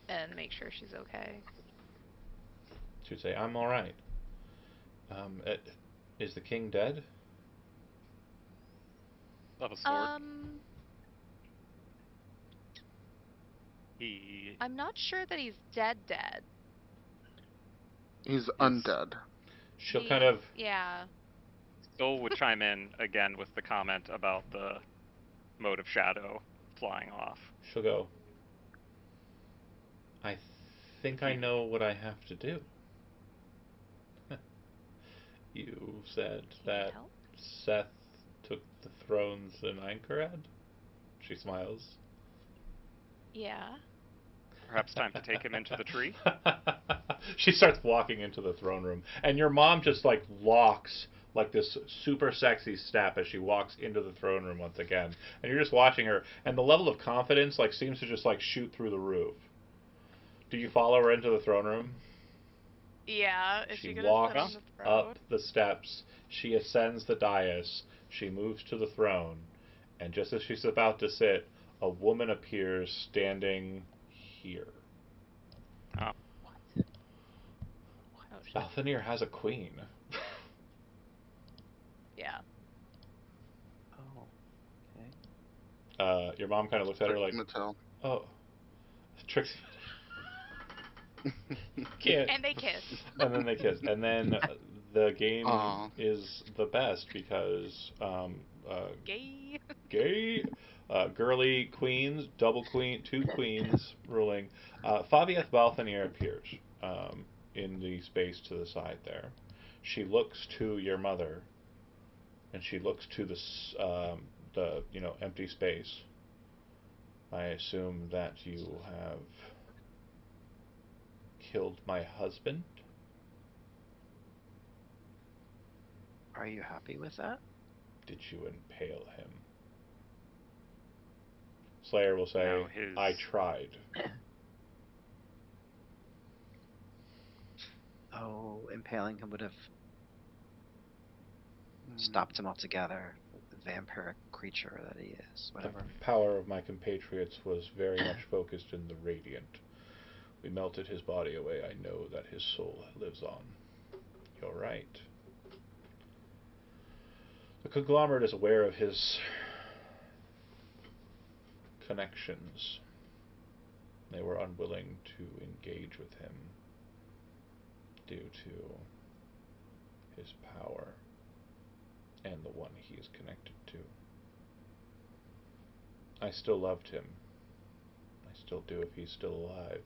and make sure she's okay. She'd say, "I'm all right. Is the king dead?" Of a sword. I'm not sure that he's dead. He's undead. She'll kind of... Yeah. Soul would chime in again with the comment about the mode of shadow flying off. She'll go, "I think I know what I have to do." You said that Seth took the thrones in Anchorad? She smiles. Yeah. Perhaps time to take him into the tree? She starts walking into the throne room, and your mom just like locks like this super sexy step as she walks into the throne room once again, and you're just watching her, and the level of confidence like seems to just like shoot through the roof. Do you follow her into the throne room? Yeah. Is She gonna walks sit on the throne? up the steps. She ascends the dais. She moves to the throne, and just as she's about to sit, a woman appears standing here. Oh. Balthanir has a queen. Yeah. Oh, okay. Your mom kind of looks at her like, Mattel. "Oh, Trixie." Can't. And they kiss. And then they kiss. And then the game Aw. is the best because Gay. gay, girly queens, double queen, two queens ruling. Favieth Balthanir appears in the space to the side there. She looks to your mother, and she looks to the empty space. I assume that you have killed my husband. Are you happy with that? Did you impale him? Slayer will say, No, his I tried. Oh, impaling him would have stopped him altogether. The vampiric creature that he is, whatever. The power of my compatriots was very much focused in the radiant. We melted his body away. I know that his soul lives on. You're right. The conglomerate is aware of his connections. They were unwilling to engage with him due to his power and the one he is connected to. I still loved him. I still do if he's still alive.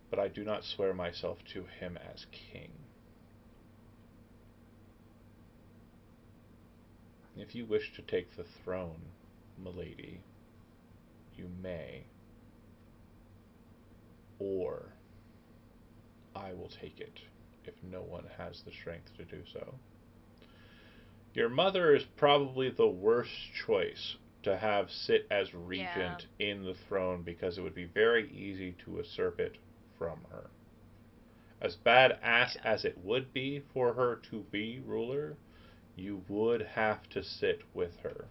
But I do not swear myself to him as king. If you wish to take the throne, milady, you may. Or I will take it if no one has the strength to do so. Your mother is probably the worst choice to have sit as regent in the throne because it would be very easy to usurp it from her. As badass as it would be for her to be ruler, you would have to sit with her.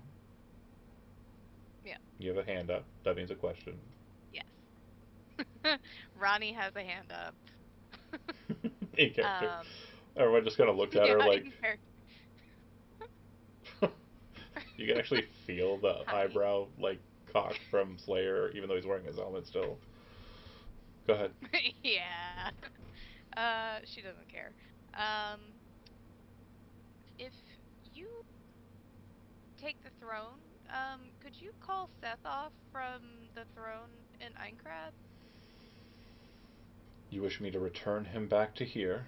Yeah. You have a hand up. That means a question. Yes. Ronnie has a hand up. In character. Everyone just kind of looks at her like. You can actually feel the Hi. eyebrow like cock from Slayer, even though he's wearing his helmet still. Go ahead. Yeah. She doesn't care. If you take the throne, could you call Seth off from the throne in Einkrad? You wish me to return him back to here?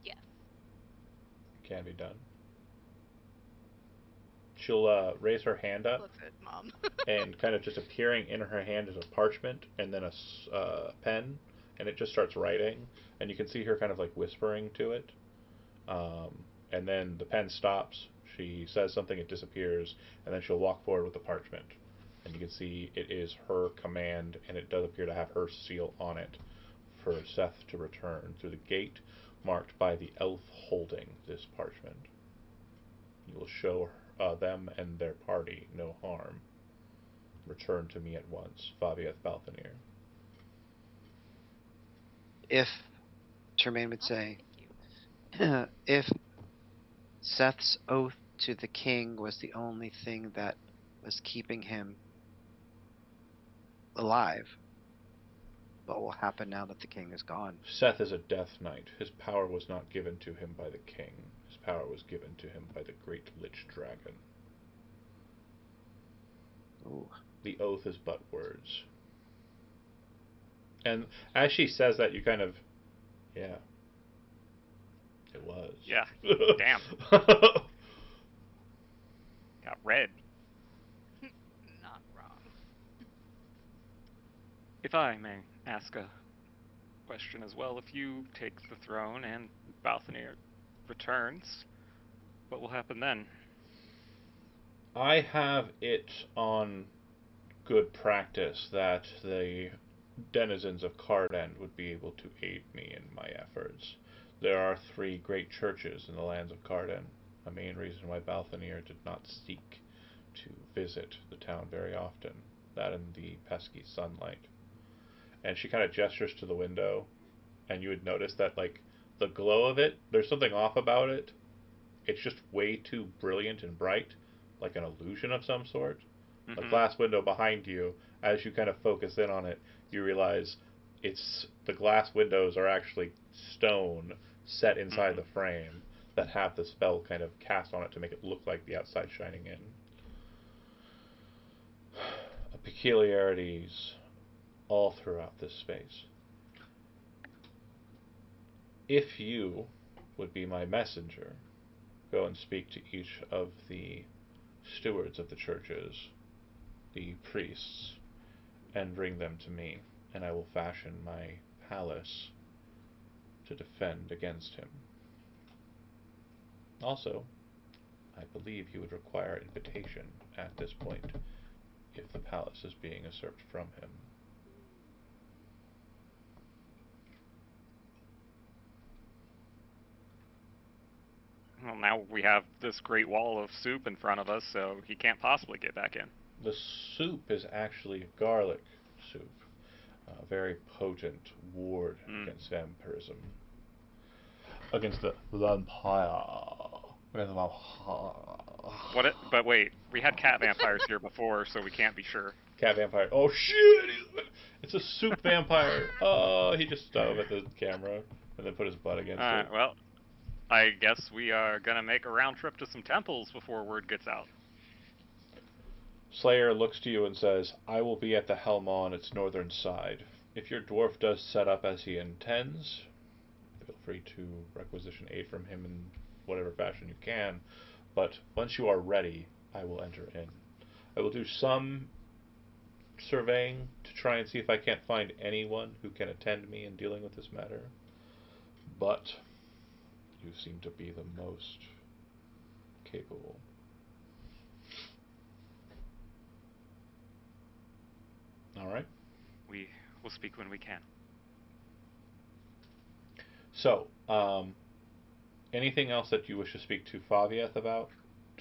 Yes. Can be done. She'll raise her hand up, Looks at Mom. and kind of just appearing in her hand is a parchment and then a pen, and it just starts writing, and you can see her kind of like whispering to it. And then the pen stops. She says something, it disappears, and then she'll walk forward with the parchment. And you can see it is her command, and it does appear to have her seal on it for Seth to return through the gate marked by the elf holding this parchment. You will show them and their party no harm. Return to me at once, Favieth Balthanir. If Tremaine would Oh, say, thank you. if Seth's oath to the king was the only thing that was keeping him alive, what will happen now that the king is gone? Seth is a death knight. His power was not given to him by the king. His power was given to him by the great lich dragon. Ooh. The oath is but words. And as she says that, you kind of, yeah, it was. Yeah. Damn. Got red. Not wrong. If I may ask a question as well, if you take the throne and Balthanir returns, what will happen then? I have it on good practice that the denizens of Cardend would be able to aid me in my efforts. There are 3 great churches in the lands of Cardend, a main reason why Balthanir did not seek to visit the town very often, that and the pesky sunlight. And she kind of gestures to the window, and you would notice that, like, the glow of it, there's something off about it. It's just way too brilliant and bright, like an illusion of some sort. a glass window behind you. As you kind of focus in on it, you realize the glass windows are actually stone set inside the frame that have the spell kind of cast on it to make it look like the outside shining in. Peculiarities all throughout this space. If you would be my messenger, go and speak to each of the stewards of the churches, the priests, and bring them to me, and I will fashion my palace to defend against him. Also, I believe he would require invitation at this point if the palace is being usurped from him. Well, now we have this great wall of soup in front of us, so he can't possibly get back in. The soup is actually garlic soup. A very potent ward against vampirism. Against the vampire. But wait, we had cat vampires here before, so we can't be sure. Cat vampire. Oh shit! It's a soup vampire. Oh, he just dove at the camera and then put his butt against it. Well, I guess we are gonna make a round trip to some temples before word gets out. Slayer looks to you and says, I will be at the helm on its northern side. If your dwarf does set up as he intends, feel free to requisition aid from him in whatever fashion you can. But once you are ready, I will enter in. I will do some surveying to try and see if I can't find anyone who can attend me in dealing with this matter. But you seem to be the most capable. All right. We will speak when we can. So, anything else that you wish to speak to Favieth about,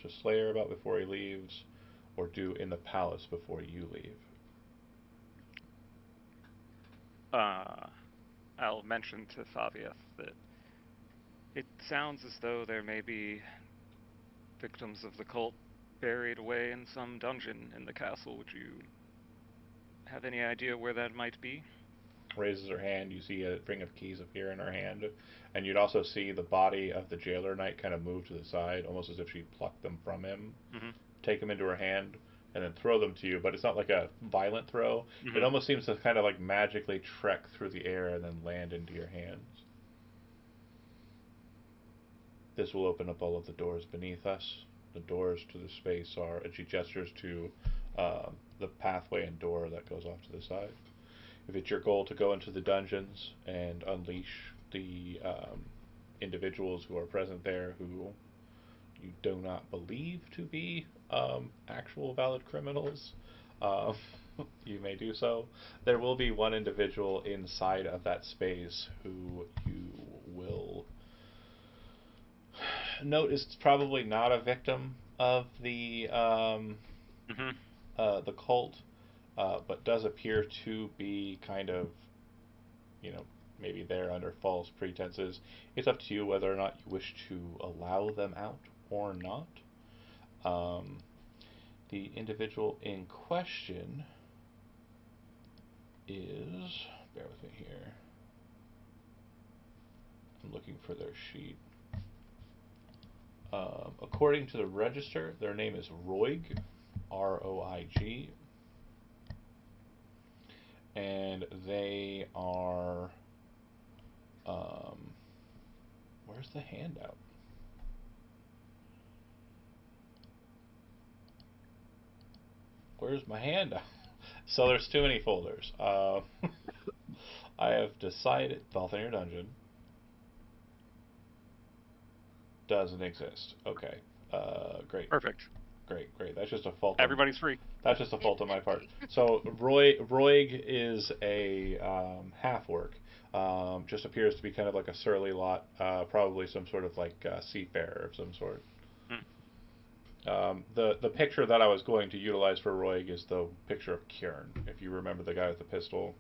to Slayer about before he leaves, or do in the palace before you leave? I'll mention to Favieth that it sounds as though there may be victims of the cult buried away in some dungeon in the castle. Would you have any idea where that might be? Raises her hand. You see a ring of keys appear in her hand, and you'd also see the body of the jailer knight kind of move to the side, almost as if she plucked them from him, take them into her hand, and then throw them to you. But it's not like a violent throw. It almost seems to kind of like magically trek through the air and then land into your hands. This will open up all of the doors beneath us. The doors to the space are, and she gestures to the pathway and door that goes off to the side. If it's your goal to go into the dungeons and unleash the individuals who are present there who you do not believe to be actual valid criminals, you may do so. There will be one individual inside of that space who you will note is probably not a victim of the cult, but does appear to be kind of, maybe there under false pretenses. It's up to you whether or not you wish to allow them out or not. The individual in question is, bear with me here, I'm looking for their sheet. According to the register, their name is Roig, R-O-I-G, and they are, where's the handout? Where's my handout? So there's too many folders. I have decided Valthanir Dungeon doesn't exist. Okay. Great. Perfect. Great. That's just a fault. Everybody's free. That's just a fault on my part. So Roig is a half-orc. Just appears to be kind of like a surly lot. Probably some sort of like seafarer of some sort. The picture that I was going to utilize for Roig is the picture of Kieran, if you remember the guy with the pistol.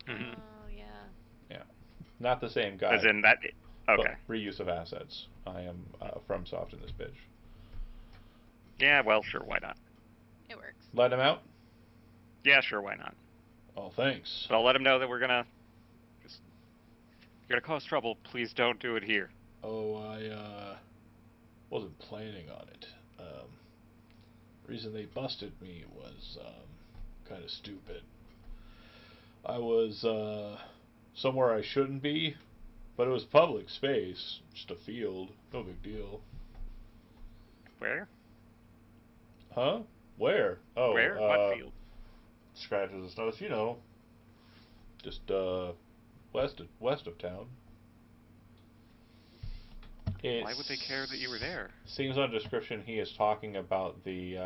Oh, yeah. Yeah. Not the same guy. As in that... Okay. But reuse of assets. I am FromSoft in this bitch. Yeah, well, sure, why not? It works. Let him out? Yeah, sure, why not? Oh, thanks. But I'll let him know that we're gonna just you're gonna cause trouble. Please don't do it here. Oh, I wasn't planning on it. Reason they busted me was kind of stupid. I was somewhere I shouldn't be, but it was public space, just a field, no big deal. Where? Huh? Where? Oh, Where? What field? scratches and stuff. You know, just west of town. It Why would they care that you were there? seems on description he is talking about the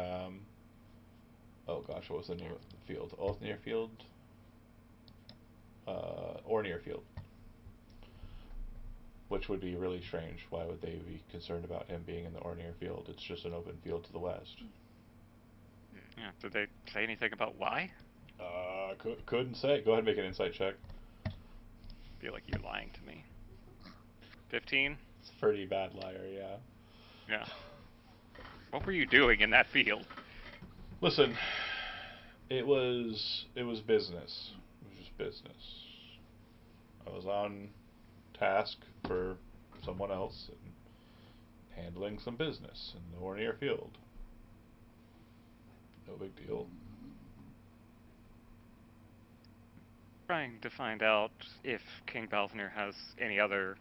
oh gosh, what was the name of the field? Othnier Field? Ornier Field. Which would be really strange. Why would they be concerned about him being in the Ornier Field? It's just an open field to the west. Yeah. Did they say anything about why? Couldn't say. Go ahead and make an insight check. Feel like you're lying to me. 15? It's a pretty bad liar, yeah. Yeah. What were you doing in that field? Listen, it was business. It was just business. I was on task for someone else and handling some business in the Ornier Field. No big deal. Trying to find out if King Balthanir has any other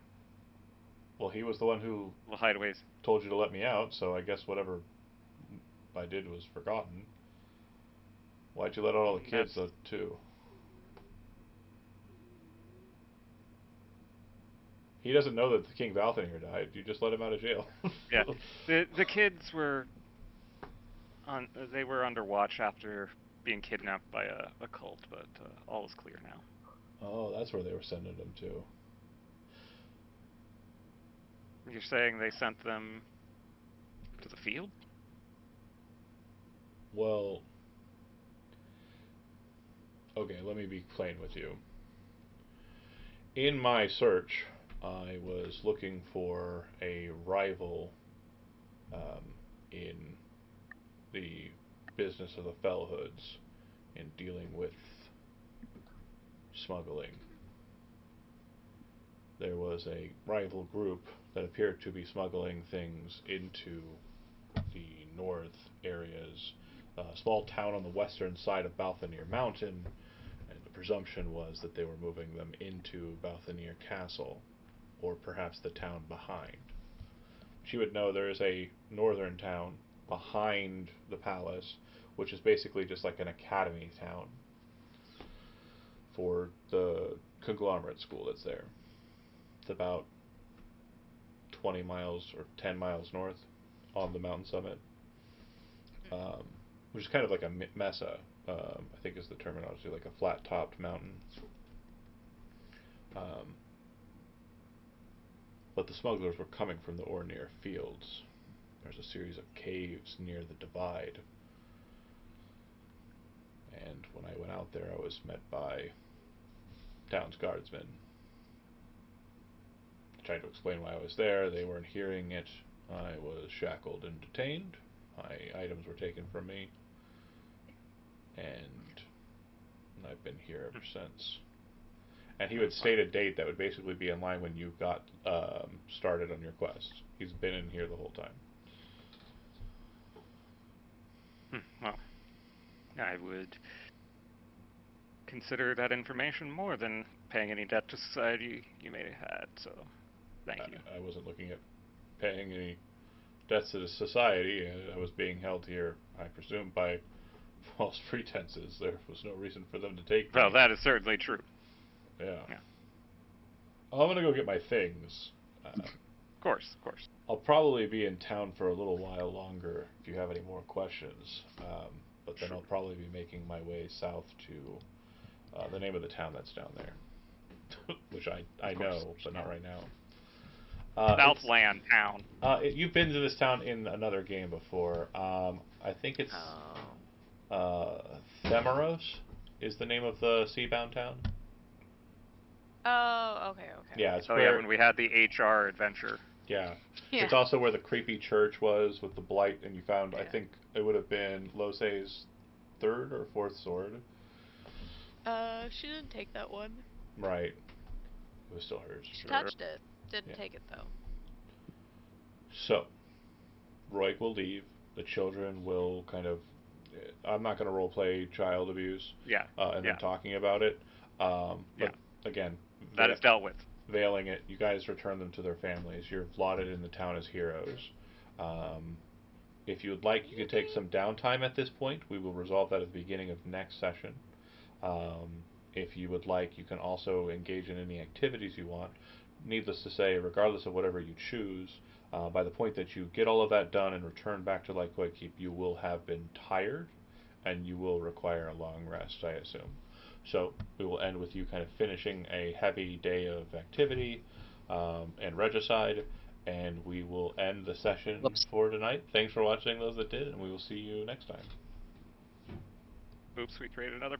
Well, he was the one who little hideaways. told you to let me out, so I guess whatever I did was forgotten. Why'd you let out all the kids, though, too? He doesn't know that the King Balthanir died. You just let him out of jail. Yeah. The kids were they were under watch after being kidnapped by a cult, but all is clear now. Oh, that's where they were sending him to. You're saying they sent them to the field? Well, okay, let me be plain with you. In my search, I was looking for a rival in the business of the Fellhoods in dealing with smuggling. There was a rival group that appeared to be smuggling things into the north areas, a small town on the western side of Balthanir Mountain, and the presumption was that they were moving them into Balthanir Castle, or perhaps the town behind. She would know there is a northern town behind the palace, which is basically just like an academy town for the conglomerate school that's there. It's about 20 miles or 10 miles north on the mountain summit, which is kind of like a mesa, I think is the terminology, like a flat-topped mountain. But the smugglers were coming from the Ornier fields. There's a series of caves near the divide. And when I went out there, I was met by town's guardsmen. I tried to explain why I was there. They weren't hearing it. I was shackled and detained. My items were taken from me. And I've been here ever since. And he would state a date that would basically be in line when you got started on your quest. He's been in here the whole time. Well, I would consider that information more than paying any debt to society you may have had, so thank you. I wasn't looking at paying any debts to the society. I was being held here, I presume, by false pretenses. There was no reason for them to take me. Well, that is certainly true. Yeah. Yeah. I'm going to go get my things. Of course. I'll probably be in town for a little while longer if you have any more questions. But then Sure. I'll probably be making my way south to the name of the town that's down there, which I know, but not right now. Southland town. You've been to this town in another game before. I think it's Themaros is the name of the seabound town. Oh, okay. Yeah, it's yeah, when we had the HR adventure. Yeah. Yeah. It's also where the creepy church was with the blight, and you found, Yeah. I think it would have been Losei's third or fourth sword. She didn't take that one. Right. It was still hers. She Sure. touched it. Didn't Yeah. take it though. So, Roy will leave. The children will kind of. I'm not going to role play child abuse. Yeah. And then talking about it. Yeah. But again, That is dealt with. veiling it, you guys return them to their families. You're lauded in the town as heroes. If you would like, you can take some downtime at this point. We will resolve that at the beginning of next session. If you would like, you can also engage in any activities you want. Needless to say, regardless of whatever you choose, by the point that you get all of that done and return back to Lycoid Keep, you will have been tired, and you will require a long rest, I assume. So we will end with you kind of finishing a heavy day of activity and regicide, and we will end the session Whoops. for tonight. Thanks for watching, those that did, and we will see you next time. Oops, we created another